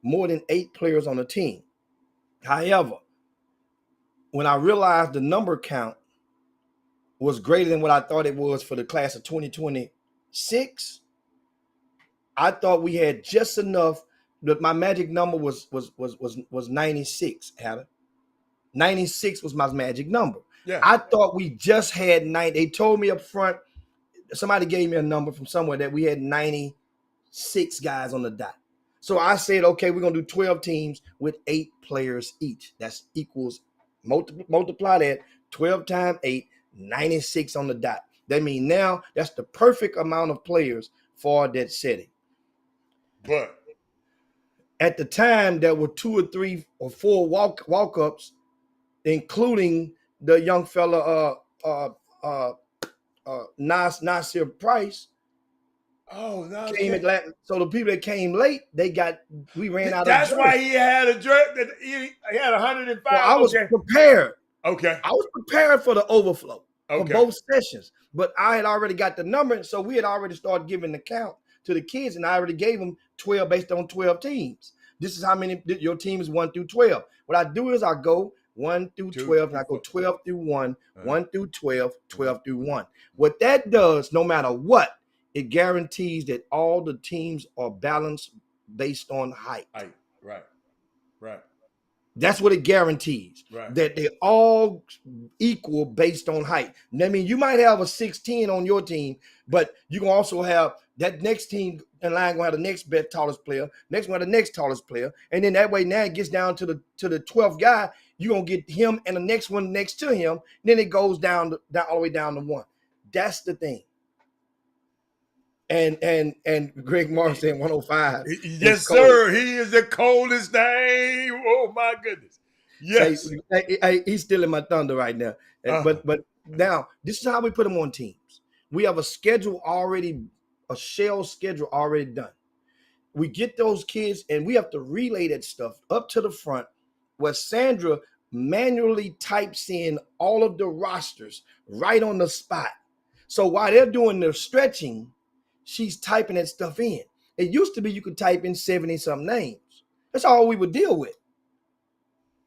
more than 8 players on a team. However, when I realized the number count was greater than what I thought it was for the class of 2026, I thought we had just enough. That my magic number was 96, Adam. 96 was my magic number. Yeah. I thought we just had 90. They told me up front, somebody gave me a number from somewhere that we had 96 guys on the dot. So I said, okay, we're going to do 12 teams with 8 players each. That's equals, multiply that, 12 times 8, 96 on the dot. That means now that's the perfect amount of players for that setting. But at the time, there were 2 or 3 or 4 walk-ups, including the young fella Nasir Price. Oh, no. Came so the people that came late, we ran out That's of why he had a jerk that he had 105. Well, I was prepared. Okay. I was prepared for the overflow for Okay. both sessions, but I had already got the number, so we had already started giving the count to the kids, and I already gave them 12 based on 12 teams. This is how many your team is 1 through 12. What I do is I go 1 through 12, and I go 12 through 1, 1 through 12, 12 through 1. What that does, no matter what, it guarantees that all the teams are balanced based on height. Right. That's what it guarantees, Right. that they're all equal based on height. I mean, you might have a 6'10" on your team, but you can also have that next team in line going to have the next best tallest player, next one the next tallest player, and then that way now it gets down to the 12th guy. You're gonna get him and the next one next to him. Then it goes down all the way down to 1. That's the thing. And Greg Martin saying 105. Yes, sir. He is the coldest thing. Oh my goodness. Yes. Hey, he's stealing my thunder right now. But now this is how we put them on teams. We have a schedule already, a shell schedule already done. We get those kids and we have to relay that stuff up to the front where Sandra manually types in all of the rosters right on the spot. So while they're doing their stretching, she's typing that stuff in. It used to be you could type in 70-something names. That's all we would deal with.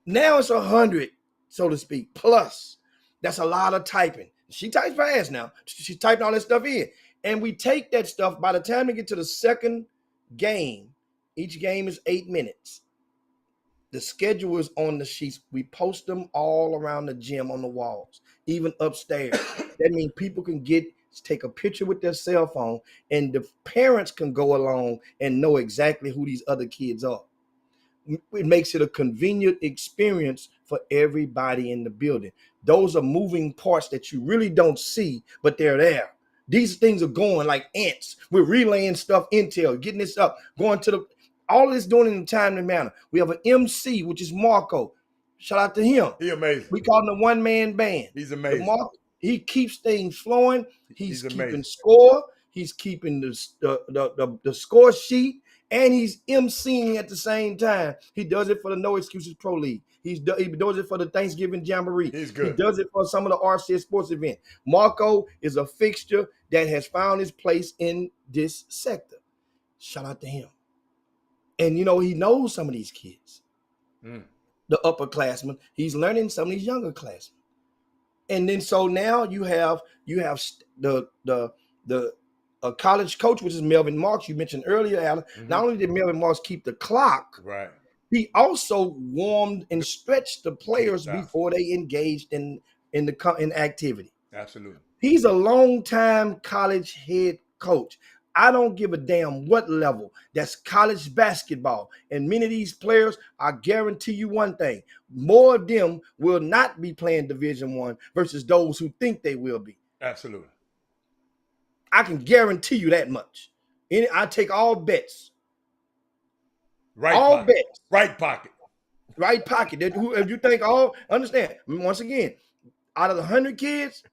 Now it's 100, so to speak, plus. That's a lot of typing. She types fast now. She's typing all that stuff in. And we take that stuff, by the time we get to the second game, each game is 8 minutes. The schedule is on the sheets. We post them all around the gym on the walls, even upstairs. That means people can take a picture with their cell phone, and the parents can go along and know exactly who these other kids are. It makes it a convenient experience for everybody in the building. Those are moving parts that you really don't see, but they're there. These things are going like ants. We're relaying stuff, intel, getting this up, going to all this doing in a timely manner. We have an MC, which is Marco. Shout out to him. He's amazing. We call him the one-man band. He's amazing. He keeps things flowing. He's keeping amazing. score. He's keeping the score sheet, and he's emceeing at the same time. He does it for the No Excuses Pro League. He does it for the Thanksgiving Jamboree. He's good. He does it for some of the RCS sports events. Marco is a fixture that has found his place in this sector. Shout out to him. And, he knows some of these kids. the upperclassmen. He's learning some of these younger classmen. And then so now you have the college coach, which is Melvin Marks. You mentioned earlier, Alan. Not only did Melvin Marks keep the clock, Right. he also warmed and stretched the players before they engaged in activity. Absolutely. He's a long-time college head coach. I don't give a damn what level. That's college basketball. And many of these players, I guarantee you one thing, more of them will not be playing Division I versus those who think they will be. Absolutely. I can guarantee you that much. I take all bets. Right all pocket. bets. Right pocket. Right pocket. If you think understand, once again, out of the 100 kids,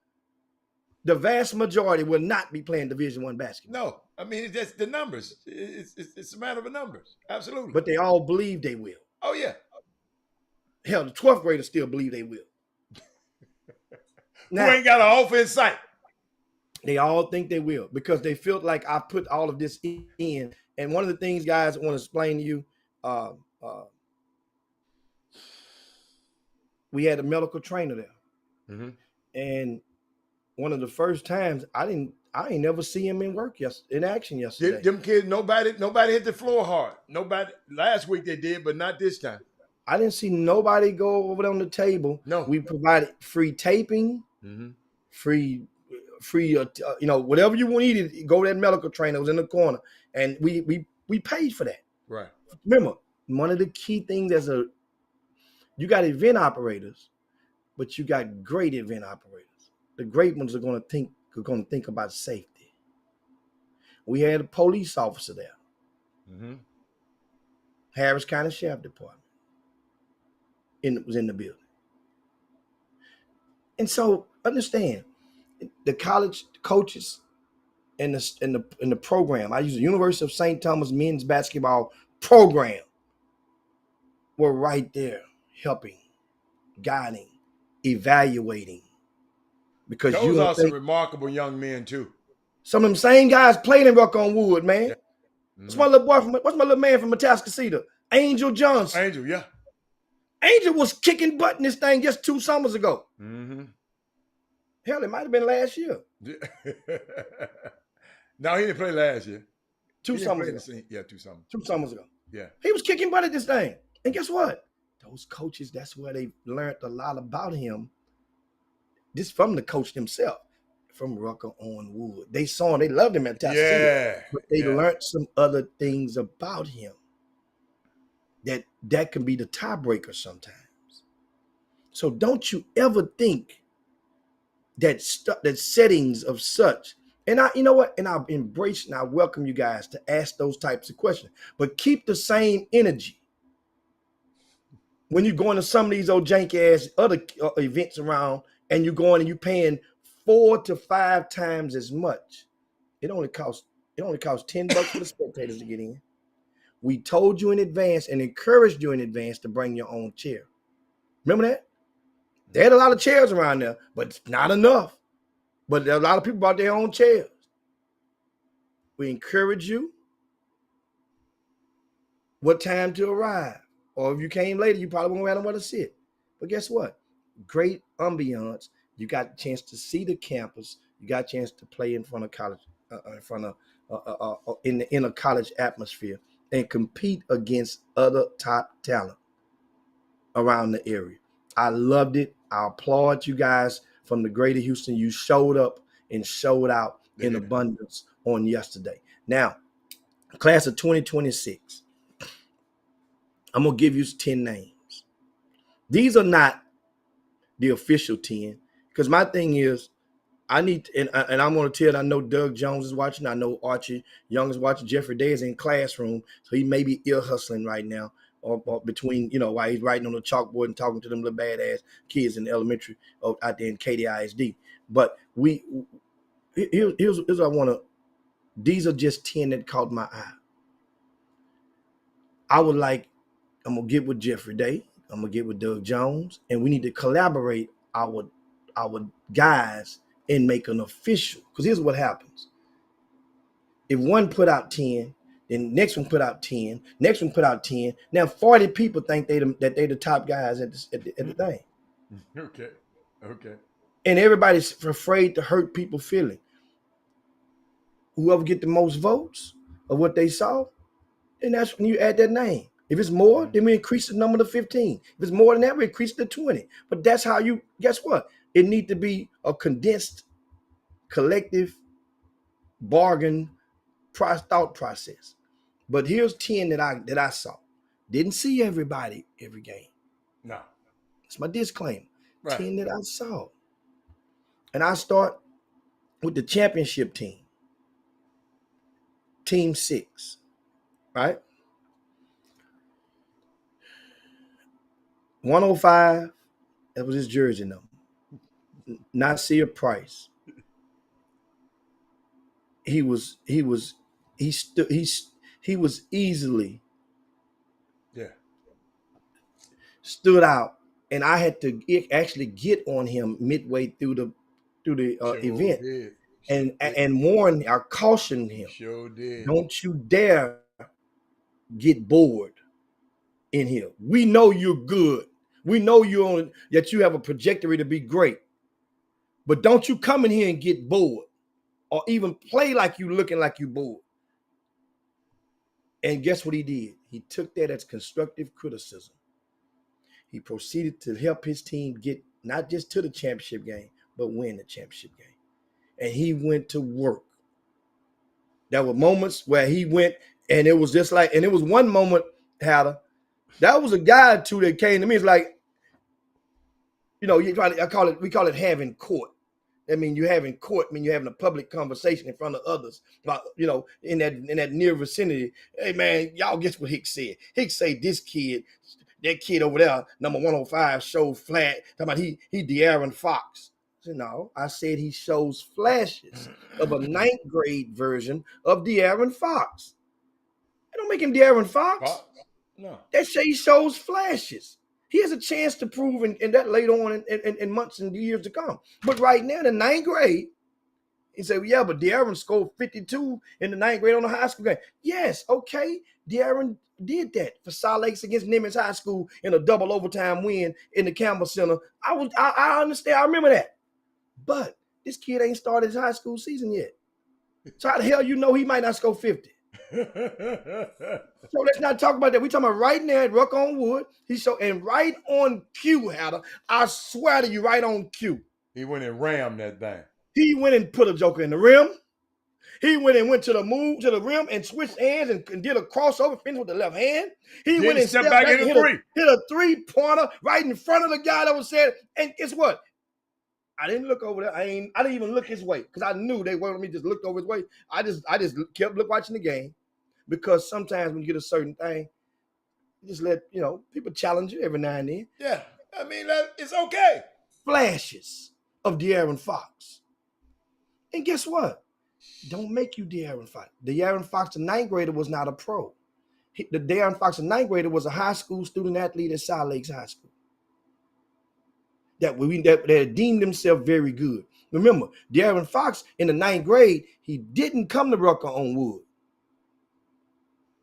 the vast majority will not be playing Division I basketball. No, I mean, it's just the numbers. It's a matter of numbers. Absolutely. But they all believe they will. Oh, yeah. Hell, the 12th graders still believe they will. Now, who ain't got an offer in sight? They all think they will because they feel like I put all of this in. And one of the things, guys, I want to explain to you, we had a medical trainer there. Mm-hmm. And one of the first times I ain't never see him in action yesterday. Them kids, nobody hit the floor hard. Nobody. Last week they did, but not this time. I didn't see nobody go over there on the table. No. We provided free taping, free, whatever you needed. Go to that medical trainer. It was in the corner, and we paid for that. Right. Remember, one of the key things you got event operators, but you got great event operators. The great ones are going to think about safety. We had a police officer there. Mm-hmm. Harris County Sheriff Department was in the building. And so understand, the college coaches and the program, I use the University of St. Thomas men's basketball program, were right there helping, guiding, evaluating. Because those are some remarkable young men too. Some of them same guys played in Rock on Wood, man. Yeah. Mm-hmm. What's my little man from Metascasita? Angel Johnson. Angel, yeah. Angel was kicking butt in this thing just 2 summers ago. Mm-hmm. Hell, it might have been last year. No, he didn't play last year. 2 summers ago. Yeah, 2 summers. 2 summers ago. Yeah. He was kicking butt at this thing. And guess what? Those coaches, that's where they learned a lot about him. This from the coach himself, from Rucker on Wood. They saw him, they loved him at Tallahassee. Yeah. But they learned some other things about him that can be the tiebreaker sometimes. So don't you ever think that settings of such, and you know what? And I'll embrace and I welcome you guys to ask those types of questions, but keep the same energy. When you go into some of these old janky ass other events around, and you're going and you're paying 4 to 5 times as much, it only costs $10 for the spectators to get in. We told you in advance and encouraged you in advance to bring your own chair. Remember that? They had a lot of chairs around there, but it's not enough. But a lot of people brought their own chairs. We encourage you what time to arrive. Or if you came later, you probably won't have nowhere to sit. But guess what? Great ambiance. You got a chance to see the campus. You got a chance to play in front of college, in a college atmosphere, and compete against other top talent around the area. I loved it. I applaud you guys from the greater Houston. You showed up and showed out in abundance on yesterday. Now, class of 2026, I'm going to give you 10 names. These are not the official 10, because my thing is, I need, and I'm going to tell, I know Doug Jones is watching. I know Archie Young is watching. Jeffrey Day is in classroom, so he may be ear hustling right now, or between, while he's writing on the chalkboard and talking to them little badass kids in the elementary out there in KDISD. But here's what I want to, these are just 10 that caught my eye. I'm going to get with Jeffrey Day. I'm going to get with Doug Jones, and we need to collaborate our guys and make an official. Because here's what happens. If one put out 10, Then next one put out 10. Next one put out 10. Now 40 people think that they the top guys at the thing. Okay. Okay. And everybody's afraid to hurt people's feelings. Whoever get the most votes of what they saw, and that's when you add that name. If it's more, then we increase the number to 15. If it's more than that, we increase it to 20. But that's how you, guess what? It need to be a condensed, collective, bargain thought process. But here's 10 that I saw. Didn't see everybody every game. No. That's my disclaimer. Right. 10 that I saw. And I start with the championship team. Team 6. Right? 105, that was his jersey number. Nasir Price. He was easily stood out, and I had to actually get on him midway through the event and warn or caution him. Sure did. Don't you dare get bored in here. We know you're good. We know that you have a trajectory to be great. But don't you come in here and get bored or even play like you looking like you bored. And guess what he did? He took that as constructive criticism. He proceeded to help his team get not just to the championship game, but win the championship game. And he went to work. There were moments where he went, and it was just like, and it was one moment, Hatter, that was a guy or two that came to me. It's like, we call it having court. I mean, you're having court, you're having a public conversation in front of others about, in that near vicinity. Hey man, y'all guess what Hicks said? Hicks said that kid over there, number 105, showed flat. Talking about he De'Aaron Fox. I said, no, I said he shows flashes of a ninth grade version of De'Aaron Fox. They don't make him De'Aaron Fox. No. They say he shows flashes. He has a chance to prove in that later on in months and years to come. But right now, in the ninth grade, he said, yeah, but De'Aaron scored 52 in the ninth grade on the high school game. Yes, okay. De'Aaron did that for Salt Lakes against Nimitz High School in a double overtime win in the Campbell Center. I understand. I remember that. But this kid ain't started his high school season yet. So how the hell he might not score 50? So let's not talk about that. We're talking about right now at Ruck on Wood. And right on cue, Hatter. I swear to you, right on cue. He went and rammed that thing. He went and put a joker in the rim. He went to the rim and switched hands and did a crossover finish with the left hand. He went and stepped back and hit a three-pointer right in front of the guy that was saying. And guess what? I didn't look over there. I didn't even look his way because I knew they wanted me to just look over his way. I just kept watching the game because sometimes when you get a certain thing, you just let people challenge you every now and then. Yeah, I mean it's okay. Flashes of De'Aaron Fox, and guess what? Don't make you De'Aaron Fox. De'Aaron Fox, the ninth grader, was not a pro. The De'Aaron Fox, the ninth grader, was a high school student athlete at Salt Lakes High School. That deemed himself very good. Remember, De'Aaron Fox in the ninth grade, he didn't come to Rucker on Wood.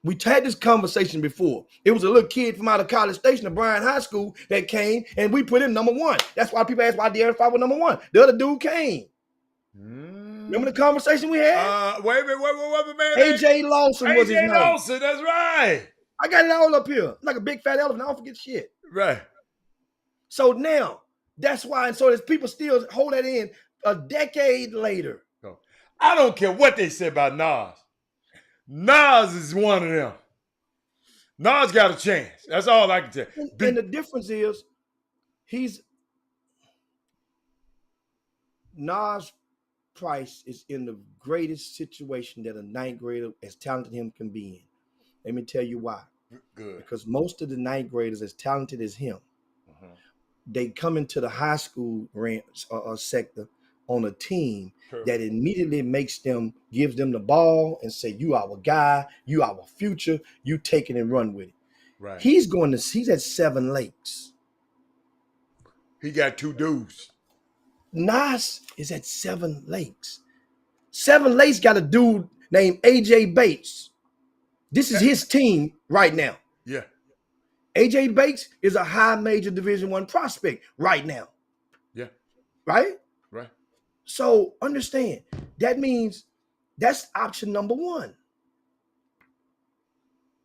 We had this conversation before. It was a little kid from out of College Station, Bryan High School, that came, and we put him number 1. That's why people ask why De'Aaron Fox was number 1. The other dude came. Remember the conversation we had? Wait a minute, man. A.J. Lawson was his name. A.J. Lawson, that's right. I got it all up here. Like a big fat elephant. I don't forget shit. Right. So now, that's why, and so there's people still hold that in a decade later. I don't care what they say about Nas. Nas is one of them. Nas got a chance. That's all I can tell. And the difference is, Nas Price is in the greatest situation that a ninth grader as talented as him can be in. Let me tell you why. Good. Because most of the ninth graders as talented as him, they come into the high school sector on a team that immediately gives them the ball and say, you our guy, you our future, you take it and run with it. Right. He's at Seven Lakes. He got 2 dudes. Nas is at Seven Lakes. Seven Lakes got a dude named A.J. Bates. This is his team right now. Yeah. AJ Bates is a high major Division I prospect right now. Yeah. Right? Right. So understand, that means that's option number one.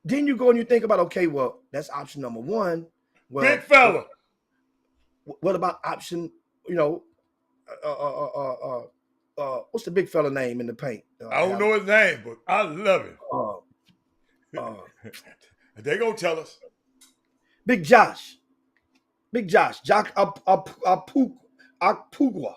Then you go and you think about, okay, well, that's option number one. Well, Big fella. What about option, what's the big fella name in the paint? I don't know his name, but I love him. They gonna tell us. Big Josh. Jock Apugwa.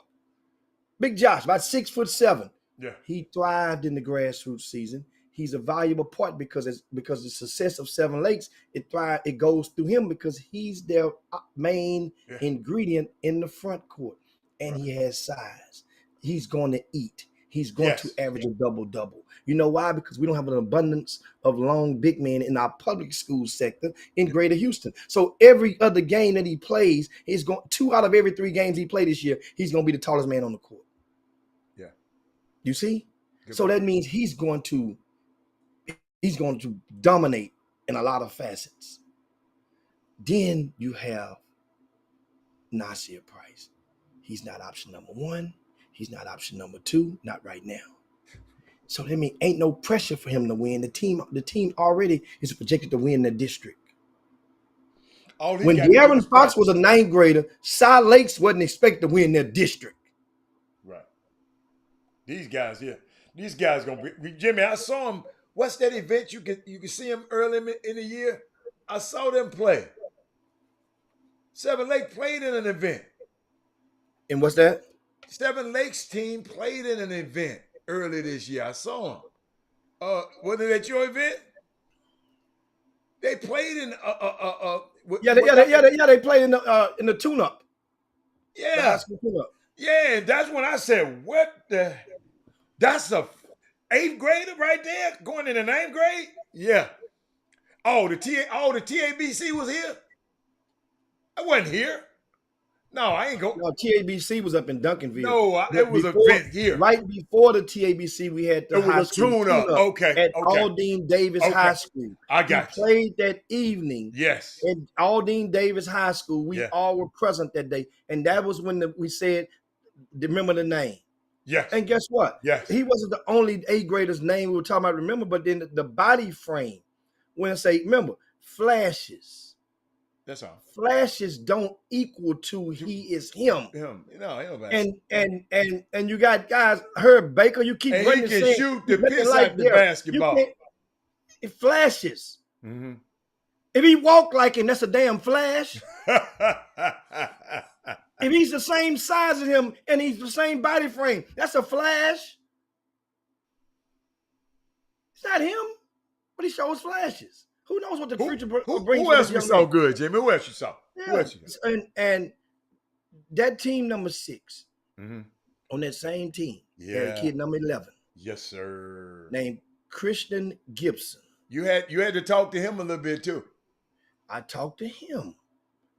Big Josh, about 6'7". Yeah. He thrived in the grassroots season. He's a valuable part because the success of Seven Lakes, it goes through him because he's their main ingredient in the front court. And he has size. He's going to eat. He's going to average a double-double. You know why? Because we don't have an abundance of long big men in our public school sector in Greater Houston. So every other game that he plays, 2 out of every 3 games he played this year, he's going to be the tallest man on the court. Yeah. You see? So that means he's going to dominate in a lot of facets. Then you have Nasir Price. He's not option number 1. He's not option number 2, not right now. So that means ain't no pressure for him to win. The team already is projected to win the district. When De'Aaron Fox was a 9th grader, Cy Lakes wasn't expected to win their district. Right. These guys here. These guys gonna be. Jimmy, I saw him. What's that event? You can see him early in the year. I saw them play. Seven Lakes played in an event. And what's that? Seven Lakes team played in an event early this year. I saw them. Was it at your event? They played in they played in the tune-up. Yeah. The high school tune-up. Yeah, that's when I said, that's a 8th grader right there going in the 9th grade? Yeah. Oh, the TABC was here? I wasn't here. No, I ain't go. No, TABC was up in Duncanville. No, it was an event here. Right before the TABC, we had the high school tune-up. Okay. At Aldine Davis High School. I got you. Played that evening. Yes. At Aldine Davis High School. We all were present that day. And that was when we said, remember the name. Yes. And guess what? Yes. He wasn't the only 8th grader's name we were talking about, remember, but then the body frame, when I say, remember, flashes. That's all. Flashes don't equal to he is him. And you got guys, Herb Baker, you keep and running. He can shoot the piss out the basketball. It flashes. Mm-hmm. If he walk like him, that's a damn flash. If he's the same size as him and he's the same body frame, that's a flash. It's not him, but he shows flashes. Who knows what the future brings? Who else we saw good, Jimmy? Who else you saw? Yeah. Who else you saw? And that team number 6 on that same team, had a kid number 11. Yes, sir. Named Christian Gibson. You had to talk to him a little bit too. I talked to him.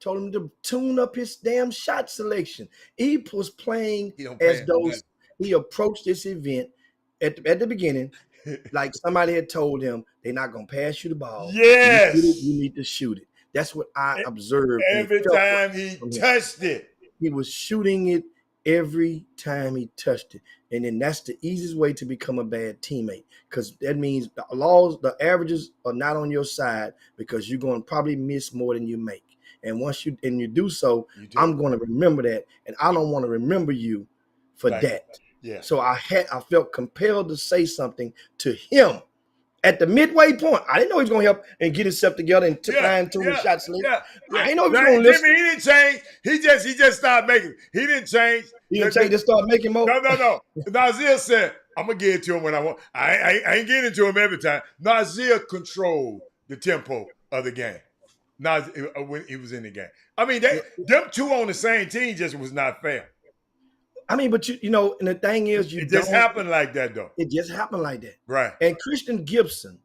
Told him to tune up his damn shot selection. He was playing as though he approached this event at the beginning like somebody had told him they're not going to pass you the ball. Yes. You need to shoot it. That's what I observed. Every time he touched it. He was shooting it every time he touched it. And then that's the easiest way to become a bad teammate, because that means the averages are not on your side, because you're going to probably miss more than you make. And once you do so, I'm going to remember that, and I don't want to remember you for that. Yeah. So I felt compelled to say something to him at the midway point. I didn't know he was going to help and get himself together and fine tune the shots. I didn't know he was going to listen. Jimmy, he didn't change. He just started making. He didn't change. He didn't change. Just start making more. No. Nazir said, "I'm gonna get it to him when I want. I ain't getting it to him every time." Nazir controlled the tempo of the game. When he was in the game. I mean, them two on the same team just was not fair. I mean, but you know, and the thing is, it just happened like that, though. It just happened like that, right? And Christian Gibson,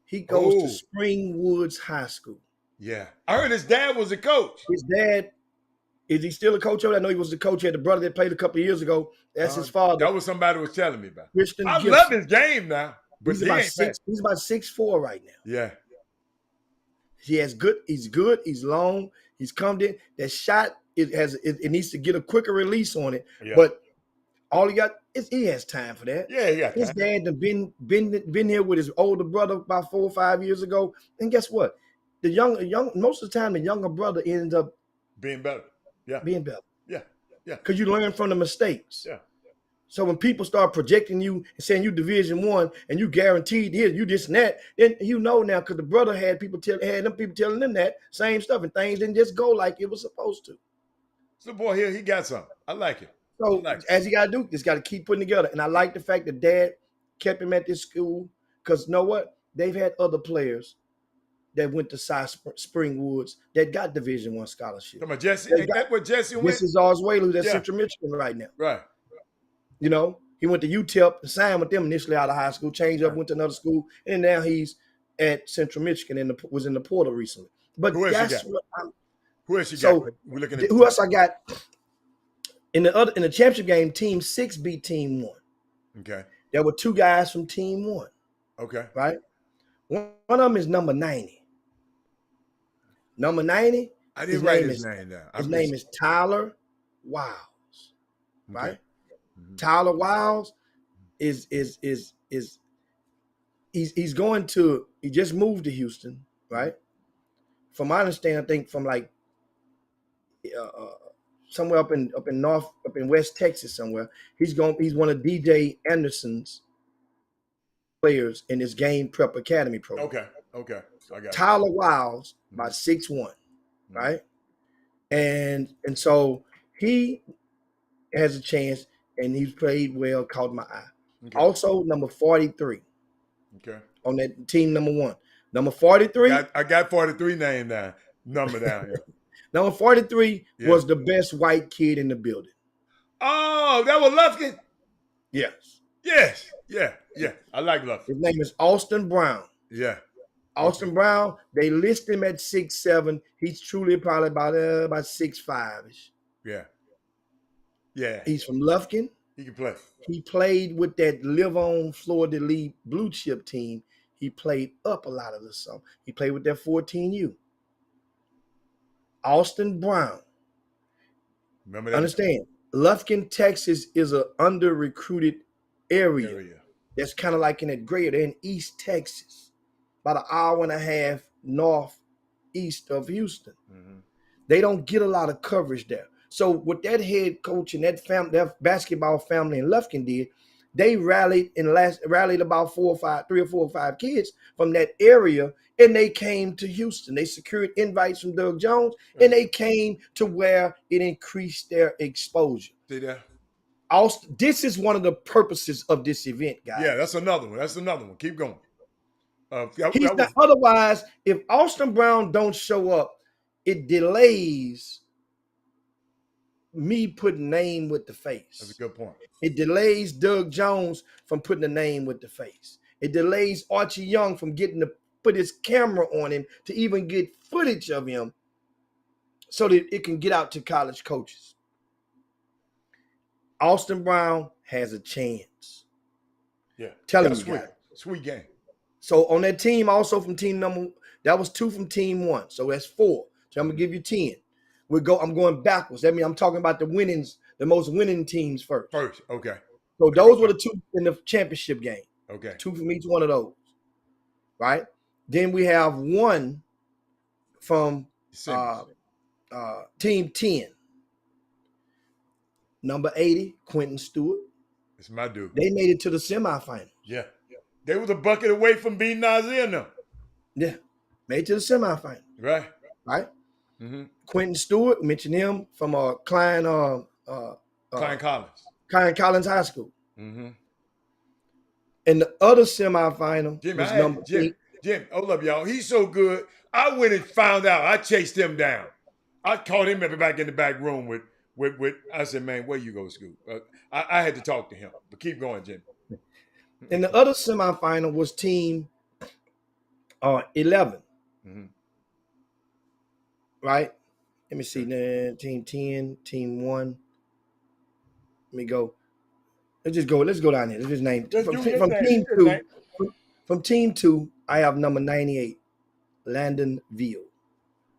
he goes to Spring Woods High School. Yeah, I heard his dad was a coach. His dad, is he still a coach? I know he was the coach. He had the brother that played a couple of years ago. That's his father. That was somebody was telling me about. Christian I Gibson. love his game now. But He's he about ain't fast. He's about 6'4" right now. Yeah. He's good. He's long. He's come in. That shot it needs to get a quicker release on it. Yeah. But all he got is he has time for that. Yeah, he got His time. dad had been here with his older brother about 4 or 5 years ago. And guess what? The young most of the time the younger brother ends up Being better. Yeah. being better. Yeah. Yeah. Because you learn from the mistakes. Yeah. So when people start projecting you and saying you Division I and you guaranteed here, you this and that, then you know now because the brother had people telling them that same stuff and things didn't just go like it was supposed to. So boy here, he got something. I like it. So as he gotta do, just gotta keep putting together. And I like the fact that dad kept him at this school because you know what? They've had other players that went to Cy Springwoods that got Division I scholarship. Come on, Jesse. Ain't that what Jesse went? This is Osweiler, who's at Central Michigan right now. Right. You know, he went to UTEP and signed with them initially out of high school, changed up, went to another school, and now he's at Central Michigan and was in the portal recently. But who that's what I'm. Who else you so got? We're looking at who else I got in the championship game. Team 6 beat Team 1. Okay. There were 2 guys from Team 1. Okay. Right. One of them is number 90. Number 90. I didn't write his name down. His name is Tyler Wiles. Okay. Right. Tyler Wiles is he's going to he just moved to Houston, right? From my understanding, I think from like somewhere up in West Texas somewhere. He's one of DJ Anderson's players in his Game Prep Academy program. Okay. I got Tyler Wiles, about 6'1", right? And so he has a chance. And he's played well, caught my eye. Okay. Also, number 43. Okay. On that team, number 1. Number 43. I got 43 name down. Number down here. Number 43 was the best white kid in the building. Oh, that was Lufkin? Yes. Yes. Yeah. I like Lufkin. His name is Austin Brown. Yeah. Austin Brown, they list him at 6'7". He's truly probably about 6'5"-ish. Yeah. Yeah. He's from Lufkin. He can play. He played with that Live On Florida League blue chip team. He played up a lot of the summer. He played with that 14U. Austin Brown. Remember that? Understand, Lufkin, Texas is an under-recruited area. That's kind of like in that gray area in East Texas, about an hour and a half northeast of Houston. Mm-hmm. They don't get a lot of coverage there. So what that head coach and that basketball family in Lufkin did, they rallied about 3 or 4 or 5 kids from that area, and they came to Houston. They secured invites from Doug Jones, and they came to where it increased their exposure. See that? Austin, this is one of the purposes of this event, guys. Yeah, that's another one. Keep going. Otherwise, if Austin Brown don't show up, it delays me putting name with the face. That's a good point. It delays Doug Jones from putting a name with the face. It delays Archie Young from getting to put his camera on him to even get footage of him so that it can get out to college coaches. Austin Brown has a chance. Yeah. Telling you guys. Sweet game. So on that team, also from team number, that was 2 from team 1. So that's 4. So I'm gonna give you 10. I'm going backwards. That means I'm talking about the most winning teams first. Okay. So those were the 2 in the championship game. Okay. 2 from each one of those. Right? Then we have 1 from team 10. Number 80, Quentin Stewart. It's my dude. They made it to the semifinals. Yeah. They was a bucket away from beating Isaiah now. Yeah. Made it to the semifinals. Right. Mm-hmm. Quentin Stewart, mentioned him from Klein Collins. Klein Collins High School. Mm-hmm. And the other semifinal was number 8. Jim, hold up, y'all. He's so good. I went and found out. I chased him down. I caught him back in the back room with I said, man, where you go to school? I had to talk to him. But keep going, Jim. And the other semifinal was team 11. Mm-hmm. Right? Let me see. Team 10, team 1. Let me go. Let's go down here. Let's just name from team 2. From team 2, I have number 98, Landon Veal,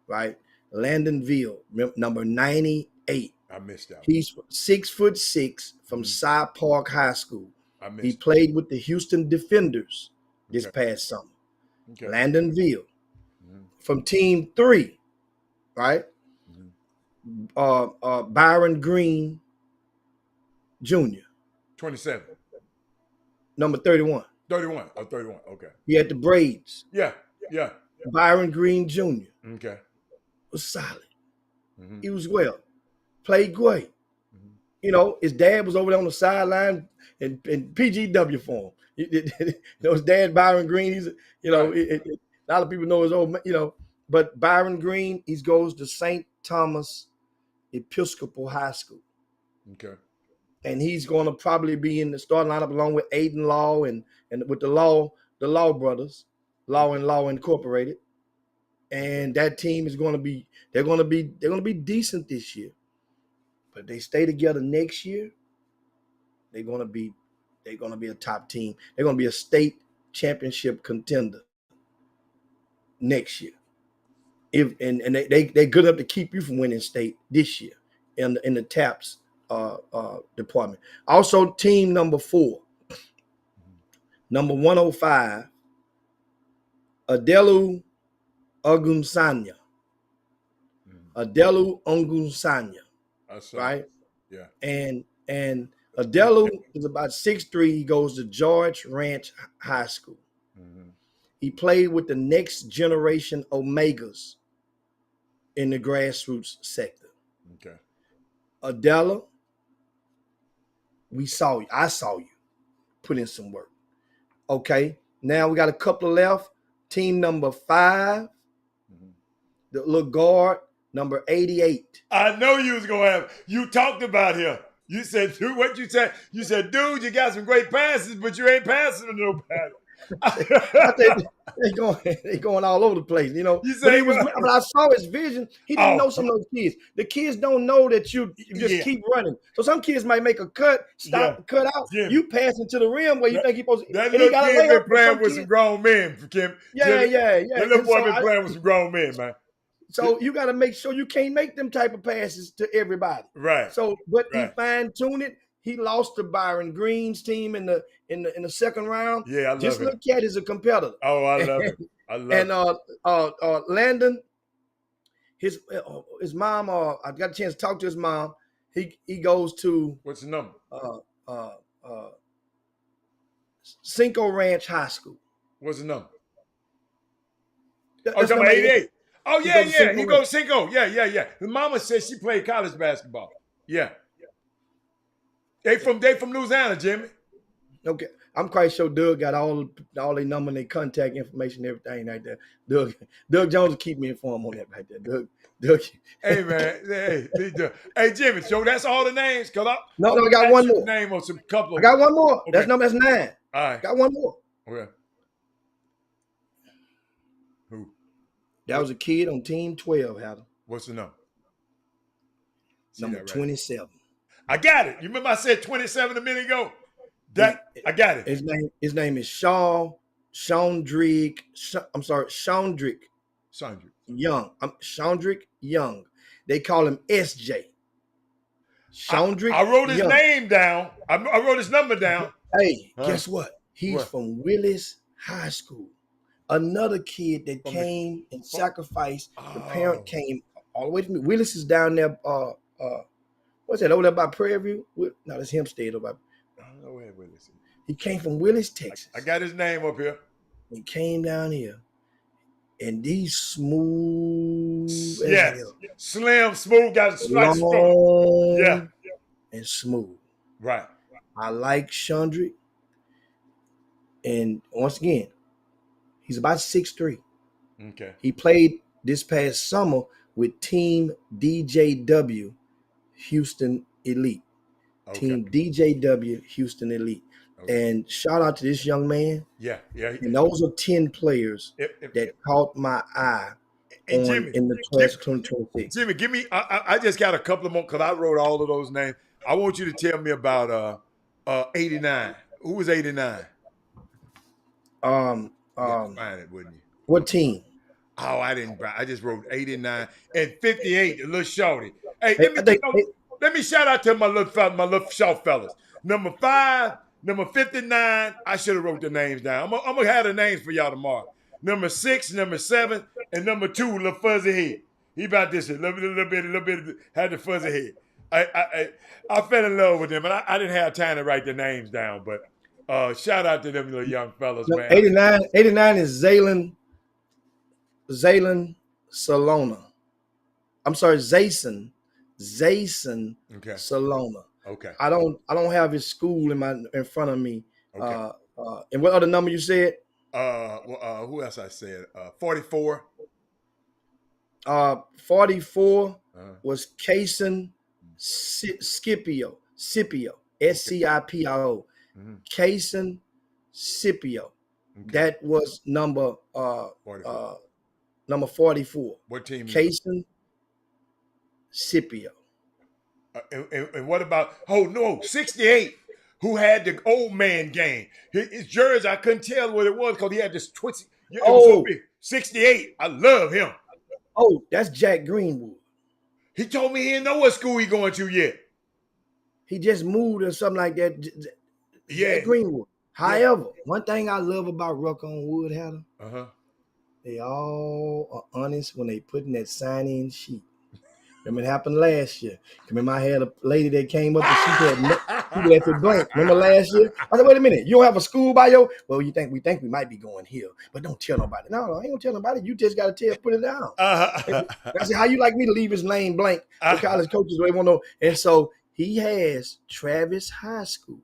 right? Landon Veal, number 98. I missed that one. He's 6'6" from Cy Park High School. I missed He played with the Houston Defenders this past summer. Okay. Landon Veal. From team 3, right? Byron Green Jr., 27. number 31. 31. Oh, 31. Okay. He had the braids. Yeah. Yeah. Byron Green Jr. Okay. was solid. He was well. Played great. You know, his dad was over there on the sideline and PGW for him. His dad, Byron Green, he's, you know, a lot of people know his old, you know, but Byron Green, he goes to St. Thomas Episcopal High School. Okay. And he's going to probably be in the starting lineup along with Aiden Law and with the Law brothers, Law and Law Incorporated. And that team is going to be, they're going to be decent this year. But if they stay together next year, they're going to be a top team. They're going to be a state championship contender next year. They're good enough to keep you from winning state this year in the TAPS department. Also, team number 4, number 105, Adelu Ogunsanya. Adelu Ogunsanya. Right? Yeah. And Adelu is about 6'3". He goes to George Ranch High School. He played with the next generation Omegas in the grassroots sector. Okay. Adela, I saw you put in some work. Okay. Now we got a couple left. Team number 5, the little guard, number 88. I know you was going to have, you talked about him. You said, dude, what you said? You said, dude, you got some great passes, but you ain't passing to nobody. They going all over the place, you know. You said but I saw his vision. He didn't know some of those kids. The kids don't know that you just keep running. So some kids might make a cut, stop, cut out. Yeah. You pass into the rim where you think he's supposed to. That little kid been playing with some grown men, Kim. Yeah. That little boy been playing with some grown men, man. So you got to make sure you can't make them type of passes to everybody. Right. So, but he fine-tuned it. He lost to Byron Green's team in the second round. Yeah, I love This it. little cat is a competitor. Oh, I love it. I love it. And Landon, his mom. I got a chance to talk to his mom. He goes to what's the number? Cinco Ranch High School. What's the number? That's number 88. Oh, yeah. He goes Cinco. Yeah. His mama said she played college basketball. Yeah. They from Louisiana, Jimmy. Okay. I'm quite sure Doug got all their number and their contact information, everything like that. Doug Jones will keep me informed on that right there. Doug. Hey, man. Hey, Jimmy, so that's all the names? No, I got one more. Name on some couple. I got one more. Okay. That's 9. All right. Got one more. Okay. Who? That was a kid on Team 12, Adam. What's the number? Number 27. I got it. You remember I said 27 a minute ago? I got it. His name is Shaundrick Young. Shaundrick Young. They call him SJ. Shaundrick. I wrote his Young. name down. I wrote his number down. Hey, guess what? He's from Willis High School. Another kid that came and sacrificed. The parent came all the way from Willis is down there. What's that over there by Prairie View? No, that's Hempstead over. I don't know where Willis is. He came from Willis, Texas. I got his name up here. He came down here, and these smooth. Yes, slim, smooth, got a strong. Yeah, and smooth. Right. I like Shaundrick, and once again, he's about 6'3". Okay. He played this past summer with Team DJW Houston Elite. Okay. Team DJW Houston Elite. Okay. And shout out to this young man. Yeah. And those are 10 players that caught my eye in the class of 2026. Jimmy, give me, I just got a couple of more because I wrote all of those names. I want you to tell me about 89. Who was 89? Um, You got to um, find it, wouldn't you? what team? Oh, I didn't. I just wrote 89 and 58. A little shorty. Hey, Hey, I think let me shout out to my little short fellas. Number 5, number 59. I should have wrote the names down. I'm gonna have the names for y'all tomorrow. Number 6, number 7, and number 2, little fuzzy head. He about this a little bit had the fuzzy head. I fell in love with them, and I didn't have time to write the names down. But shout out to them little young fellas, man. 89 is Zaylen Salona. I'm sorry, Zayson Okay. Salona. Okay. I don't have his school in front of me. Okay. And what other number you said? Who else I said? 44. 44 was Kason Scipio, SCIPIO. Kason Scipio. Okay. That was number 44. What team? Kason Scipio. And what about 68? Who had the old man game? His jersey, I couldn't tell what it was because he had this twisty. It was so big. 68. I love him. Oh, that's Jack Greenwood. He told me he didn't know what school he going to yet. He just moved or something like that. Yeah. Jack Greenwood. However, one thing I love about Ruck on Wood, Hatter, they all are honest when they put in that sign-in sheet. Remember it happened last year. Remember I had a lady that came up and she had to blank. Remember last year? I said, wait a minute, you don't have a school by your? Well, we think we might be going here, but don't tell nobody. No, I ain't gonna tell nobody. You just gotta put it down. I said, how you like me to leave his name blank? The college coaches they want to know. And so he has Travis High School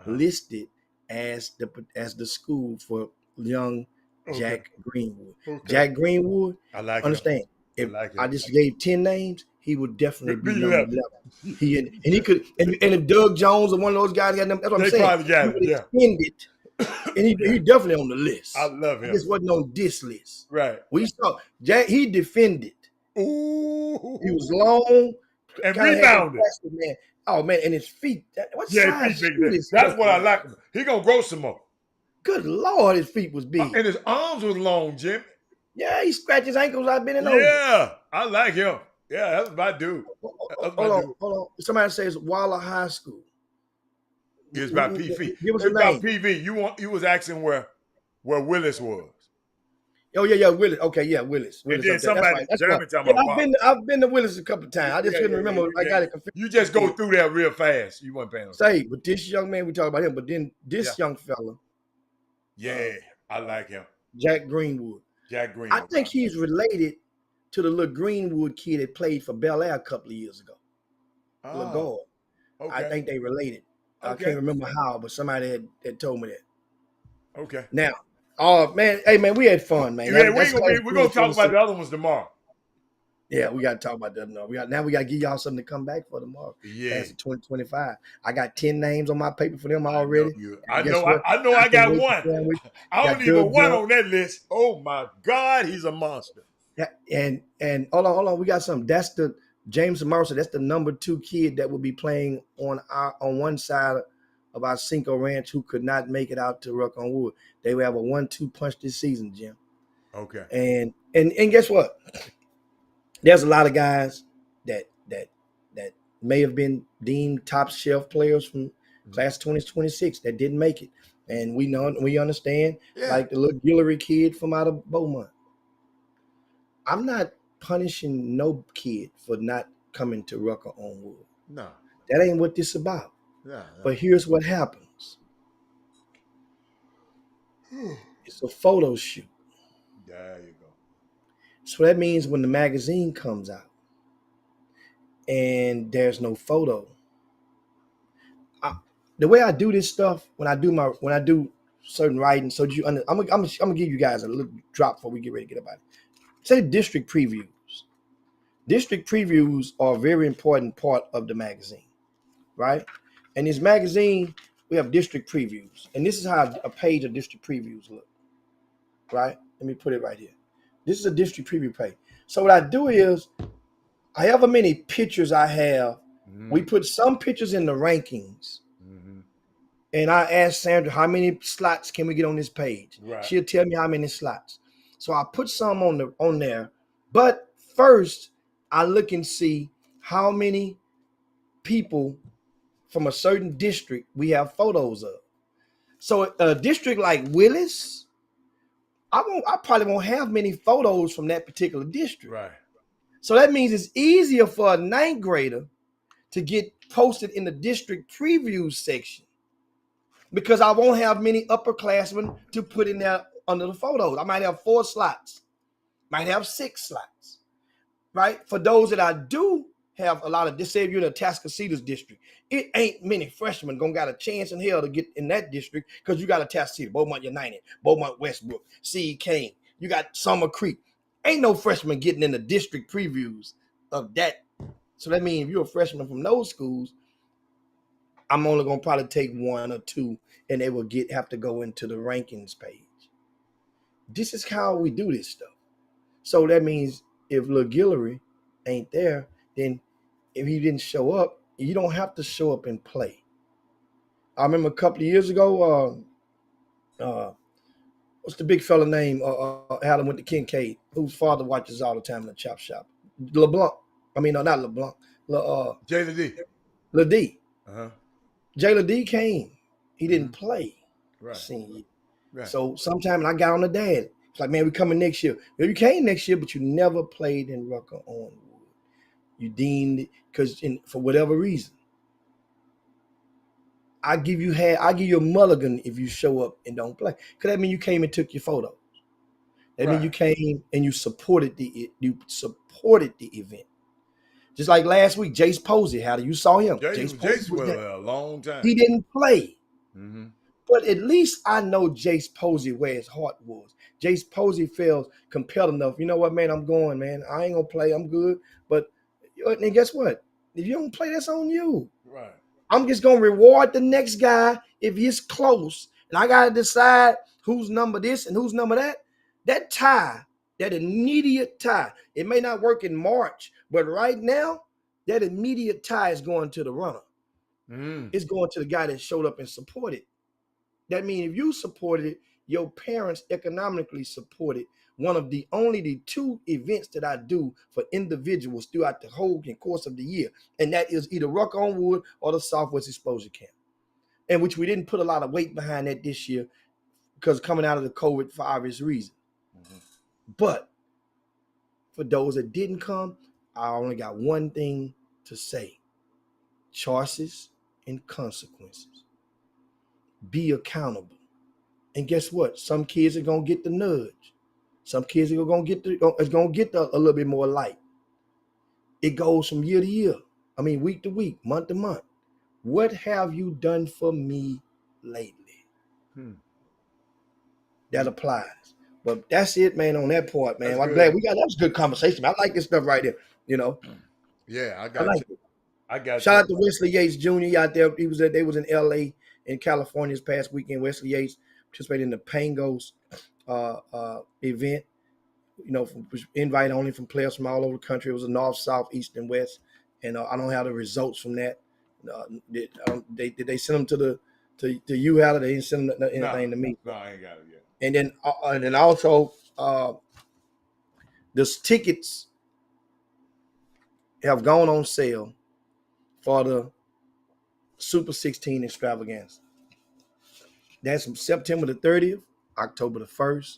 listed as the school for young Jack Greenwood. Jack Greenwood, I like understand. Him. If like I just gave 10 names, he would definitely be number 11. 11. He could, and if Doug Jones or one of those guys got them, that's what I'm saying. Probably got he it, extend it, and he definitely on the list. I love him. He just wasn't on this list. Right. We saw Jack. He defended. Ooh. He was long and rebounded. Man. Oh man, and his feet. What size feet big. That's what I like. He gonna grow some more. Good Lord, his feet was big, and his arms was long, Jim. Yeah, he scratched his ankles. I've been in over. Yeah, I like him. Yeah, that's my dude. Hold on. Somebody says Waller High School. It's about PV. Give us it's about PV. You was asking where Willis was. Oh yeah, Willis. Okay, yeah, Willis. And then somebody German talking about. I've been to Willis a couple of times. I just couldn't remember. I got it confused. You just go through that real fast. You weren't paying attention. But this young man, we talk about him. But then this young fella. Yeah, I like him. Jack Greenwood. I think he's related to the little Greenwood kid that played for Bel Air a couple of years ago. LaGuard. Okay. I think they related. Okay. I can't remember how, but somebody had told me that. Okay. Now, man, hey man, we had fun, man. Yeah, we're gonna talk about the other ones tomorrow. Yeah, we gotta talk about that tomorrow. We gotta give y'all something to come back for tomorrow. Yeah. That's 2025. I got 10 names on my paper for them already. I know I got one. I don't even one on that list. Oh my God, he's a monster. Yeah, and hold on. We got something. That's the James Mercer. That's the number 2 kid that will be playing on one side of our Cinco Ranch who could not make it out to Ruck on Wood. They will have a 1-2 punch this season, Jim. Okay. And guess what? There's a lot of guys that may have been deemed top shelf players from class 2026 that didn't make it. And we understand, like the little Guillory kid from out of Beaumont. I'm not punishing no kid for not coming to Rucker on Wood. No. That ain't what this is about. No. But here's what happens. It's a photo shoot. There you go. So that means when the magazine comes out and there's no photo, the way I do this stuff when I do certain writing, so I'm gonna give you guys a little drop before we get ready to get about it. Say district previews. District previews are a very important part of the magazine, right? And this magazine, we have district previews, and this is how a page of district previews look, right? Let me put it right here. This is a district preview page. So what I do is, however many pictures I have, we put some pictures in the rankings, and I asked Sandra, how many slots can we get on this page? Right. She'll tell me how many slots. So I put some on there. But first, I look and see how many people from a certain district we have photos of. So a district like Willis, I probably won't have many photos from that particular district. Right. So that means it's easier for a ninth grader to get posted in the district preview section because I won't have many upperclassmen to put in there under the photos. I might have 4 slots, might have 6 slots, right? For those that I do have a lot of, just say if you're in the Atascocita's district, it ain't many freshmen gonna got a chance in hell to get in that district because you got Atascocita, Beaumont United, Beaumont Westbrook, C. Kane, you got Summer Creek. Ain't no freshman getting in the district previews of that. So that means if you're a freshman from those schools, I'm only gonna probably take 1 or 2, and they will have to go into the rankings page. This is how we do this stuff. So that means if Lil Guillory ain't there, then if he didn't show up, you don't have to show up and play. I remember a couple of years ago, what's the big fella name? Adam with the Kincaid, whose father watches all the time in the chop shop. LeBlanc. I mean, no, not LeBlanc. Jayla D. LeD. Uh-huh. Jayla D came. He didn't play. Right. Senior. Right. So sometime I got on the dad. It's like, man, we coming next year. Well, you came next year, but you never played in Rucker Onwood. You deemed it because for whatever reason. I give you a mulligan if you show up and don't play. Because that means you came and took your photos. That means you came and you supported the event. Just like last week, Jace Posey, you saw him? Jace was there a long time. He didn't play. Mm-hmm. But at least I know Jace Posey where his heart was. Jace Posey feels compelled enough. You know what, man? I'm going, man. I ain't going to play. I'm good. But and guess what? If you don't play, that's on you. Right. I'm just going to reward the next guy if he's close. And I got to decide who's number this and who's number that. That tie, that immediate tie, it may not work in March, but right now, that immediate tie is going to the runner. It's going to the guy that showed up and supported. That means if you supported it, your parents economically supported one of the 2 events that I do for individuals throughout the whole course of the year. And that is either Rucker Onwood or the Southwest Exposure Camp. And which we didn't put a lot of weight behind that this year because coming out of the COVID for obvious reasons. Mm-hmm. But for those that didn't come, I only got one thing to say. Choices and consequences. Be accountable. And guess what? Some kids are gonna get the nudge. Some kids are gonna get a little bit more light. It goes from year to year. I mean, week to week, month to month. What have you done for me lately? That applies. But that's it, man, on that part, man. I'm glad that was a good conversation. I like this stuff right there, you know. Yeah, I like you. I got Shout out to Wesley Yates Jr. out there. They was in LA in California this past weekend. Wesley Yates participated in the Pangos event. You know, invite only from players from all over the country. It was a north, south, east, and west. And I don't have the results from that. Did they send them to you, Howard? They didn't send them anything to me. No, I ain't got it yet. And then also the tickets have gone on sale for the Super 16 extravaganza. That's from September the 30th, October the 1st,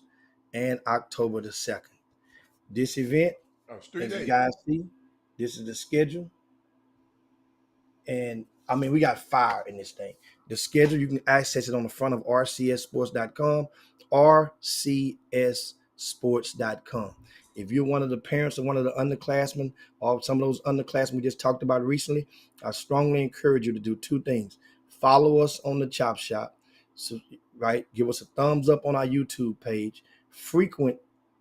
and October the 2nd. This event, as you guys see, this is the schedule. And I mean, we got fire in this thing. The schedule, you can access it on the front of rcssports.com, rcssports.com. If you're one of the parents or one of the underclassmen or some of those underclassmen we just talked about recently, I strongly encourage you to do 2 things. Follow us on the Chop Shop, right? Give us a thumbs up on our YouTube page. Frequent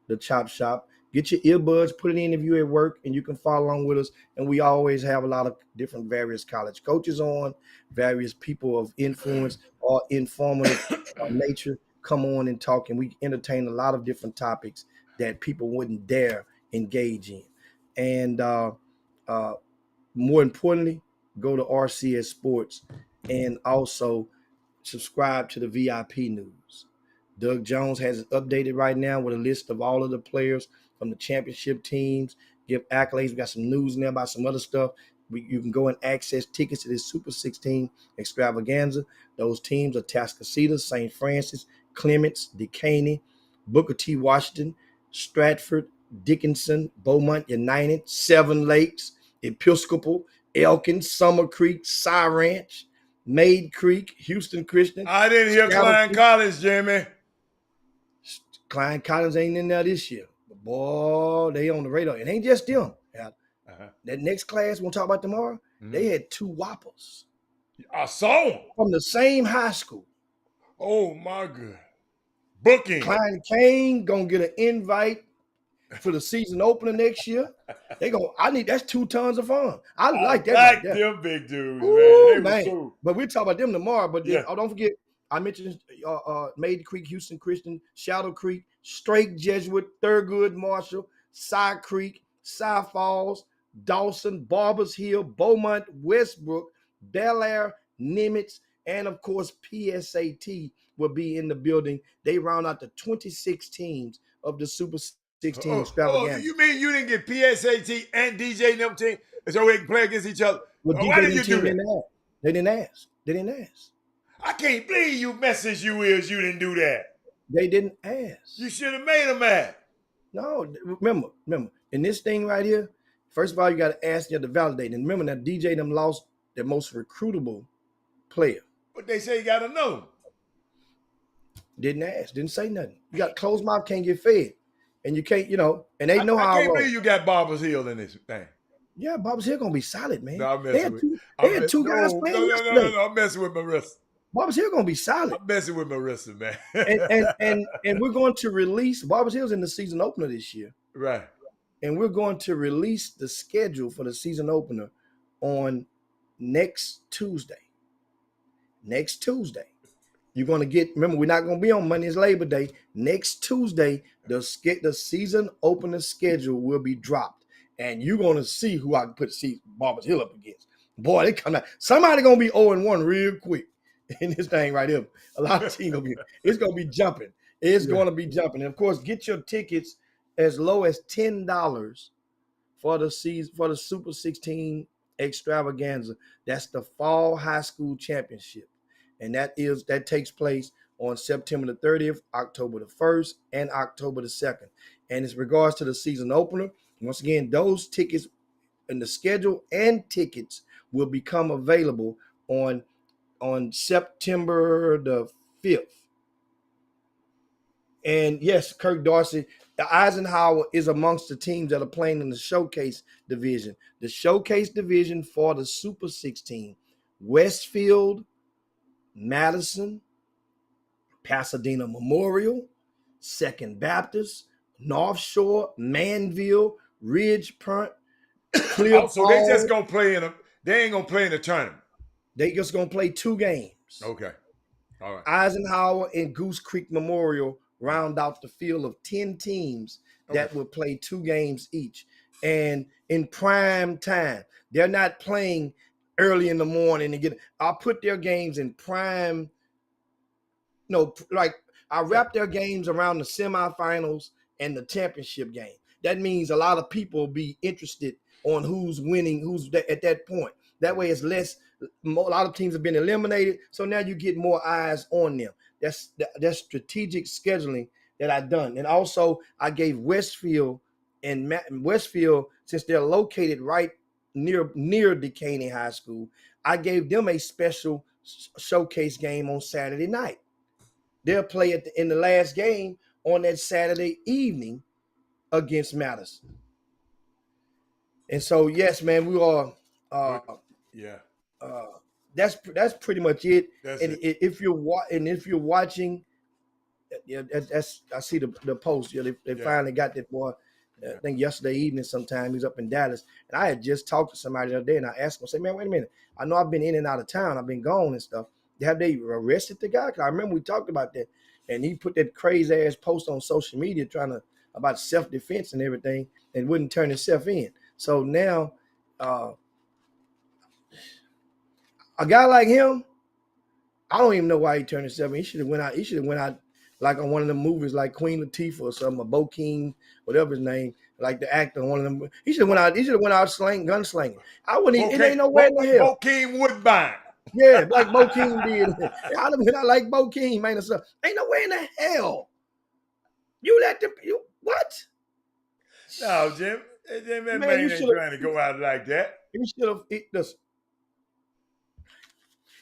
the Chop Shop. Get your earbuds, put it in if you're at work, and you can follow along with us. And we always have a lot of different various college coaches on, various people of influence or informative nature come on and talk, and we entertain a lot of different topics that people wouldn't dare engage in. And more importantly, go to RCS Sports and also subscribe to the VIP news. Doug Jones has it updated right now with a list of all of the players from the championship teams. Give accolades. We got some news in there about some other stuff. You can go and access tickets to this Super 16 extravaganza. Those teams are Tascasita, St. Francis, Clements, Decaney, Booker T. Washington, Stratford, Dickinson, Beaumont United, Seven Lakes, Episcopal, Elkin, Summer Creek, Cy Ranch, Maid Creek, Houston Christian. I didn't hear Klein College, Jimmy. Klein Collins ain't in there this year. But boy, they on the radar. It ain't just them. That next class we'll talk about tomorrow, they had 2 Whoppers. I saw them. From the same high school. Oh, my God. Booking. Klein Kane going to get an invite for the season opener next year. That's 2 tons of fun. I like that. I like them big dudes, Ooh, man. They were cool. But we'll talk about them tomorrow. But don't forget, I mentioned Maid Creek, Houston Christian, Shadow Creek, Strake Jesuit, Thurgood Marshall, Cy Creek, Cy Falls, Dawson, Barbers Hill, Beaumont, Westbrook, Bel Air, Nimitz, and of course PSAT will be in the building. They round out the 26 teams of the Super 16 extravaganza. You mean you didn't get PSAT and DJ and them team so we can play against each other? Well, why did you do that? They didn't ask. I can't believe you message you didn't do that. They didn't ask. You should have made them mad. No, remember, in this thing right here, first of all, you got to ask you to validate. And remember that DJ them lost their most recruitable player. But they say you got to know. Didn't ask, didn't say nothing. You got closed mouth, can't get fed. And you can't, and they know how I can't believe you got Barbers Hill in this thing. Yeah, Barbers Hill going to be solid, man. No, I'm they messing had with two, they had two guys playing yesterday. No, I'm messing with Marissa. Barbers Hill going to be solid. I'm messing with Marissa, man. and we're going to release, Barbers Hill's in the season opener this year. Right. And we're going to release the schedule for the season opener on next Tuesday. Next Tuesday. You're going to get, remember, we're not going to be on Monday, it's Labor Day. Next Tuesday, the season opener schedule will be dropped. And you're going to see who I can put Barbers Hill up against. Boy, they come out. Somebody going to be 0-1 real quick in this thing right here. A lot of teams it's going to be jumping. It's going to be jumping. And, of course, get your tickets as low as $10 for the Super 16 extravaganza. That's the Fall High School Championship. And that takes place on September the 30th, October the 1st, and October the 2nd. And as regards to the season opener, once again, those tickets and the schedule and tickets will become available on September the 5th. And yes, Kirk Dorsey, the Eisenhower is amongst the teams that are playing in the Showcase Division. The Showcase Division for the Super 16, Westfield, Madison, Pasadena Memorial, Second Baptist, North Shore, Manville, Ridge Punt, Clear. So they just gonna play they ain't gonna play in the tournament. They just gonna play 2 games. Okay. All right. Eisenhower and Goose Creek Memorial round out the field of 10 teams that will play 2 games each. And in prime time, they're not playing early in the morning I'll put their games in prime. I wrap their games around the semifinals and the championship game. That means a lot of people will be interested on who's winning, who's at that point. That way it's less, a lot of teams have been eliminated. So now you get more eyes on them. That's strategic scheduling that I've done. And also I gave Westfield, since they're located right near Decaney High School, I gave them a special showcase game on Saturday night. They'll play in the last game on that Saturday evening against Madison. And so, yes, man, we are. That's pretty much it. If you're watching, I see the post. They finally got that boy. I think yesterday evening sometime he was up in Dallas, and I had just talked to somebody the other day, and I asked him, I said, man, wait a minute. I know I've been in and out of town. I've been gone and stuff. Have they arrested the guy? Because I remember we talked about that, and he put that crazy ass post on social media about self-defense and everything, and wouldn't turn himself in. So now, a guy like him, I don't even know why he turned 7. He should have went out. He should have went out like on one of the movies, like Queen Latifah or something, or Bo King, whatever his name, like the actor on one of them. He should have went out. He should have went out gunslinging. I wouldn't. It ain't nowhere in the hell. Bo King Woodbine. Yeah, like Bo King did. I'd have been out like Bo King, man. Or something. Ain't nowhere in the hell. You let them. You what? No, Jim. That man ain't trying to go out like that. You should have.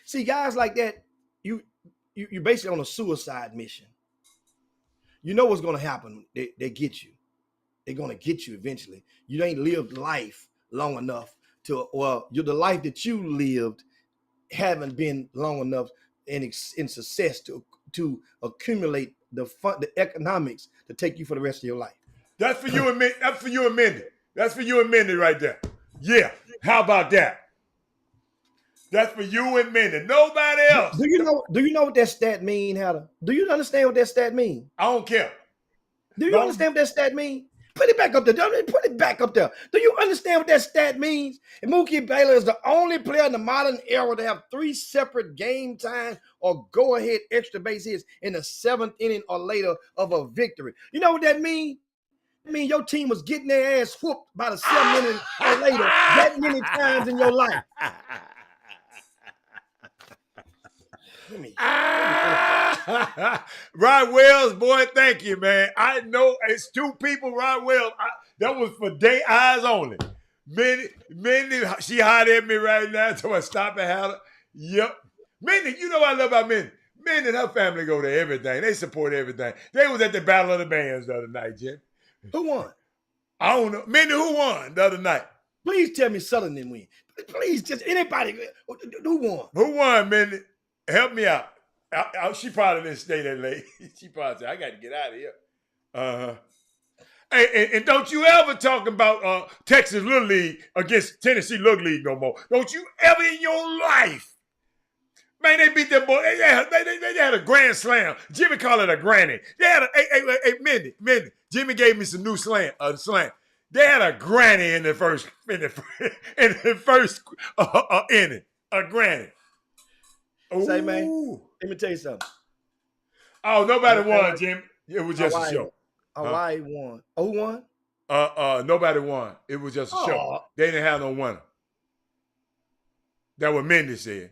See, guys like that, you're basically on a suicide mission. You know what's going to happen. They get you. They're going to get you eventually. You ain't lived life long enough the life that you lived haven't been long enough in success to accumulate the economics to take you for the rest of your life. That's for you and me. That's for you and Mindy. That's for you and Mindy right there. Yeah. How about that? That's for you and Mindy. Nobody else. Do you know what that stat mean, Hatter? Do you understand what that stat mean? I don't care. Do you understand what that stat mean? Put it back up there. Put it back up there. Do you understand what that stat means? And Mookie Baylor is the only player in the modern era to have 3 separate game time or go-ahead extra base hits in the 7th inning or later of a victory. You know what that means? It means your team was getting their ass whooped by the 7th inning or later that many times in your life. Rod Wells, boy, thank you, man. I know it's 2 people, Rod Wells. That was for day eyes only. Mindy, she hot at me right now, so I stop and have her. Yep. Mindy, you know what I love about Mindy? Mindy and her family go to everything. They support everything. They was at the Battle of the Bands the other night, Jim. Who won? I don't know. Mindy, who won the other night? Please tell me Southern didn't win. Please, just anybody. Who won? Who won, Mindy? Help me out. She probably didn't stay that late. She probably said, I got to get out of here. Uh-huh. Hey, and don't you ever talk about Texas Little League against Tennessee Little League no more. Don't you ever in your life. Man, they beat them boy. They had a grand slam. Jimmy called it a granny. They had Mindy. Jimmy gave me some new slang. They had a granny in the first inning. A granny. Say, man, let me tell you something. Oh, nobody won, Jim. It was just a show. Hawaii won. Oh, who won? Nobody won. It was just a show. They didn't have no winner. That's what Mindy said.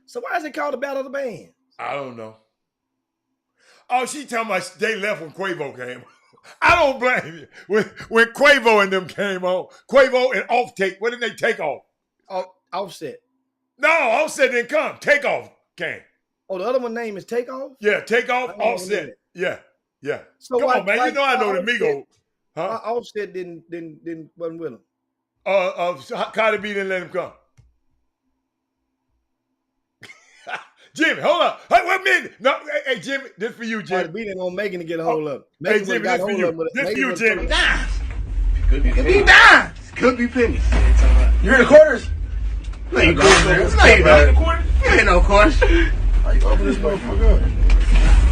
So why is it called the Battle of the Bands? I don't know. Oh, she talking about they left when Quavo came. I don't blame you. When Quavo and them came on, Quavo and Offtake, what did they take off? Offset. No, Offset didn't come. Takeoff came. Oh, the other one name is Takeoff? Yeah, Takeoff, Offset. Yeah. So come on, man. You know I know the Migos. Huh? Offset wasn't with him. Cardi B didn't let him come. Jimmy, hold up. Hey, wait a minute. No, hey, Jimmy, this for you, Jimmy. Cardi B didn't want Megan to get a hold of him. Hey, Jimmy, this for you. This for you, Jimmy. Could be dimes. Could be pennies. You're in the quarters? No, you don't. No, you don't. You ain't no quarters. How you open this motherfucker up?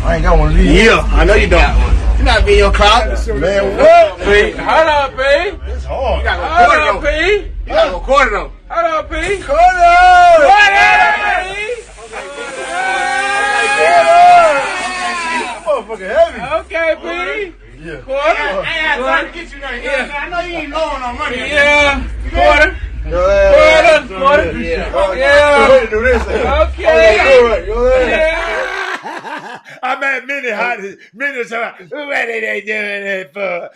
I ain't got one of these. Yeah, I know you don't. You're not being your crowd. Man, what? P, hold up, P. It's hard. You got to Hold go up, quarter, P. though. You got to go quarter, though. Hold up, P. Quarter! Motherfucker heavy. Okay, P. Yeah. Quarter. I ain't trying to get you there. Yeah. I know you ain't low on money. Yeah. Quarter. Quarter. Yeah. Yeah. Way to do this. Okay. Go ahead. Yeah. I'm at Mindy Hot. Mindy said, what are they doing it for?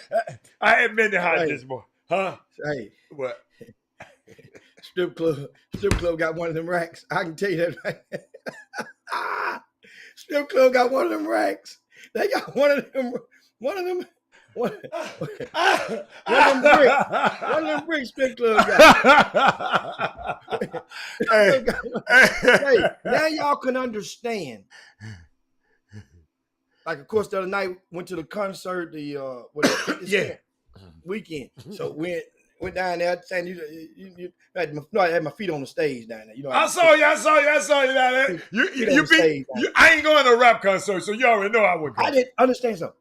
I had Mindy Hot this morning. Huh? Hey. What? Strip club got one of them racks. I can tell you that right. Strip club got one of them racks. They got one of them bricks strip club got. Hey, now y'all can understand. Like, of course, the other night went to the concert, weekend. So went down there, saying I had my feet on the stage down there. You know, I saw you down there. I ain't going to a rap concert, so you already know I would go. I didn't understand something.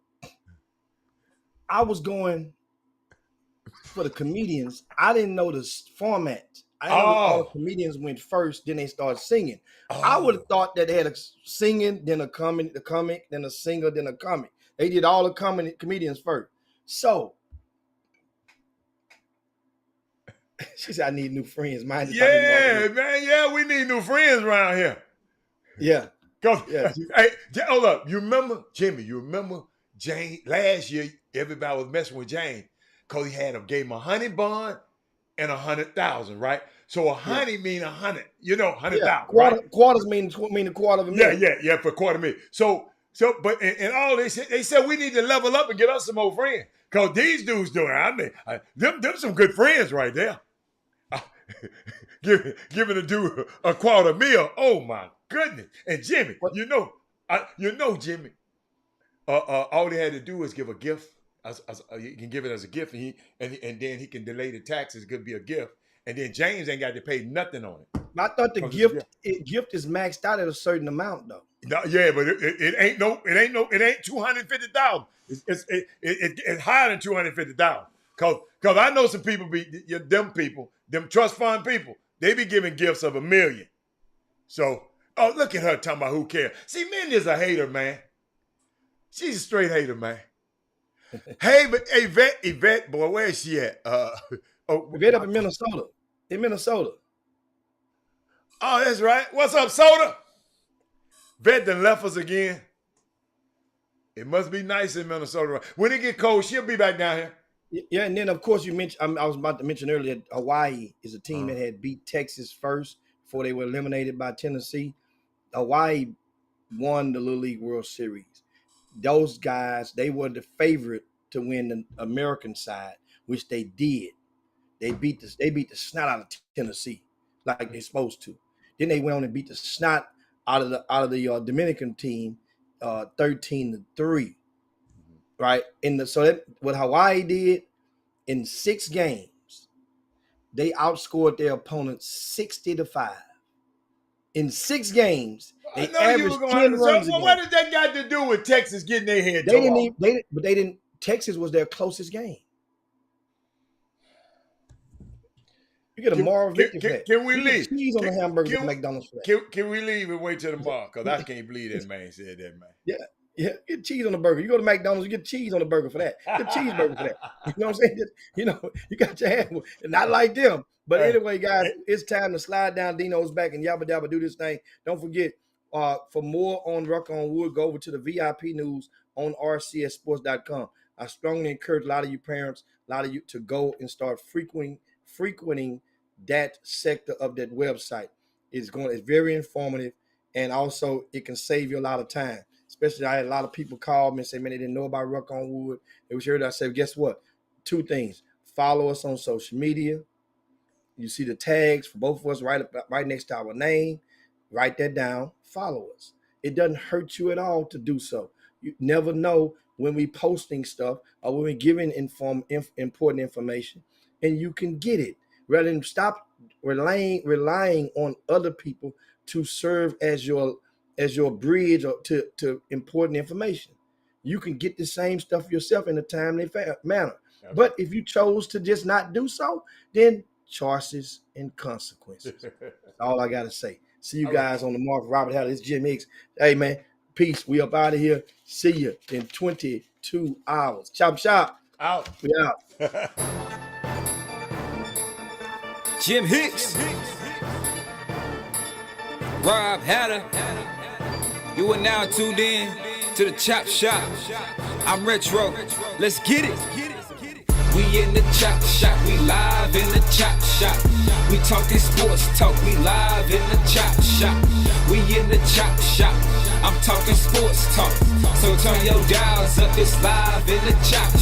I was going for the comedians. I didn't know the format I know all the comedians went first, then they started singing. I would have thought that they had a singing, then a comic, then a singer, then a comic. They did all the comedians first. So she said, "I need new friends." Mine is Yeah, man. Yeah, we need new friends around here. Yeah. Hey, hold up. You remember, Jimmy? You remember Jane last year? Everybody was messing with Jane because gave him a honey bun and 100,000, right? So a honey mean 100, 100,000. Yeah. Right? Quarters mean a quarter of a million. Yeah, for a quarter million. But all they said we need to level up and get us some more friends because these dudes doing. Them some good friends right there. Giving a dude a quarter meal. Oh my goodness! And Jimmy, Jimmy, all they had to do was give a gift. You can give it as a gift, and then he can delay the taxes. It could be a gift, and then James ain't got to pay nothing on it. I thought the gift is maxed out at a certain amount though. No, yeah, but it ain't 250,000. It's higher than 250,000. Cause I know some people them trust fund people. They be giving gifts of $1 million. So, look at her talking about who cares. See, Mindy's a hater, man. She's a straight hater, man. Hey, but Yvette, boy, where is she at? Yvette up in Minnesota. Oh, that's right. What's up, Soda? Yvette done left us again. It must be nice in Minnesota. When it get cold, she'll be back down here. Yeah, and then of course you mentioned. I was about to mention earlier. Hawaii is a team that had beat Texas first before they were eliminated by Tennessee. Hawaii won the Little League World Series. Those guys, they were the favorite to win the American side, which they did. They beat the snot out of Tennessee like they're supposed to. Then they went on and beat the snot out of the Dominican team, 13-3. Right. What Hawaii did in 6 games, they outscored their opponents 60-5. In 6 games, they averaged 10 runs. So what did that got to do with Texas getting their head? They didn't. Texas was their closest game. You get a moral victory pack. Can we leave? Cheese on the hamburger at McDonald's for that. Can we leave and wait till tomorrow? Because I can't believe that man said that, man. Yeah, get cheese on the burger. You go to McDonald's, you get cheese on the burger for that. Get a cheeseburger for that. You know what I'm saying? You got your hand. Not like them. But anyway, guys, it's time to slide down Dino's back and yabba dabba do this thing. Don't forget, for more on Ruck on Wood, go over to the VIP news on rcsports.com. I strongly encourage a lot of you parents, a lot of you to go and start frequenting that sector of that website. It's very informative, and also it can save you a lot of time. Especially, I had a lot of people call me and say, man, they didn't know about Ruck on Wood. They was here. I said, guess what? 2 things. Follow us on social media. You see the tags for both of us right next to our name. Write that down. Follow us. It doesn't hurt you at all to do so. You never know when we posting stuff or when we're giving important information, and you can get it rather than stop relying on other people to serve as your bridge to important information. You can get the same stuff yourself in a timely manner. Okay. But if you chose to just not do so, then choices and consequences. That's all I got to say. See you guys on the Mark Robert Haller. It's Jim Hicks. Hey, man, peace. We up out of here. See you in 22 hours. Chop, chop. Out. We out. Jim Hicks. Rob Hatter. You are now tuned in to the Chop Shop. I'm Retro. Let's get it. We in the Chop Shop. We live in the Chop Shop. We talking sports talk. We live in the Chop Shop. We in the Chop Shop. I'm talking sports talk. So turn your dials up. It's live in the Chop Shop.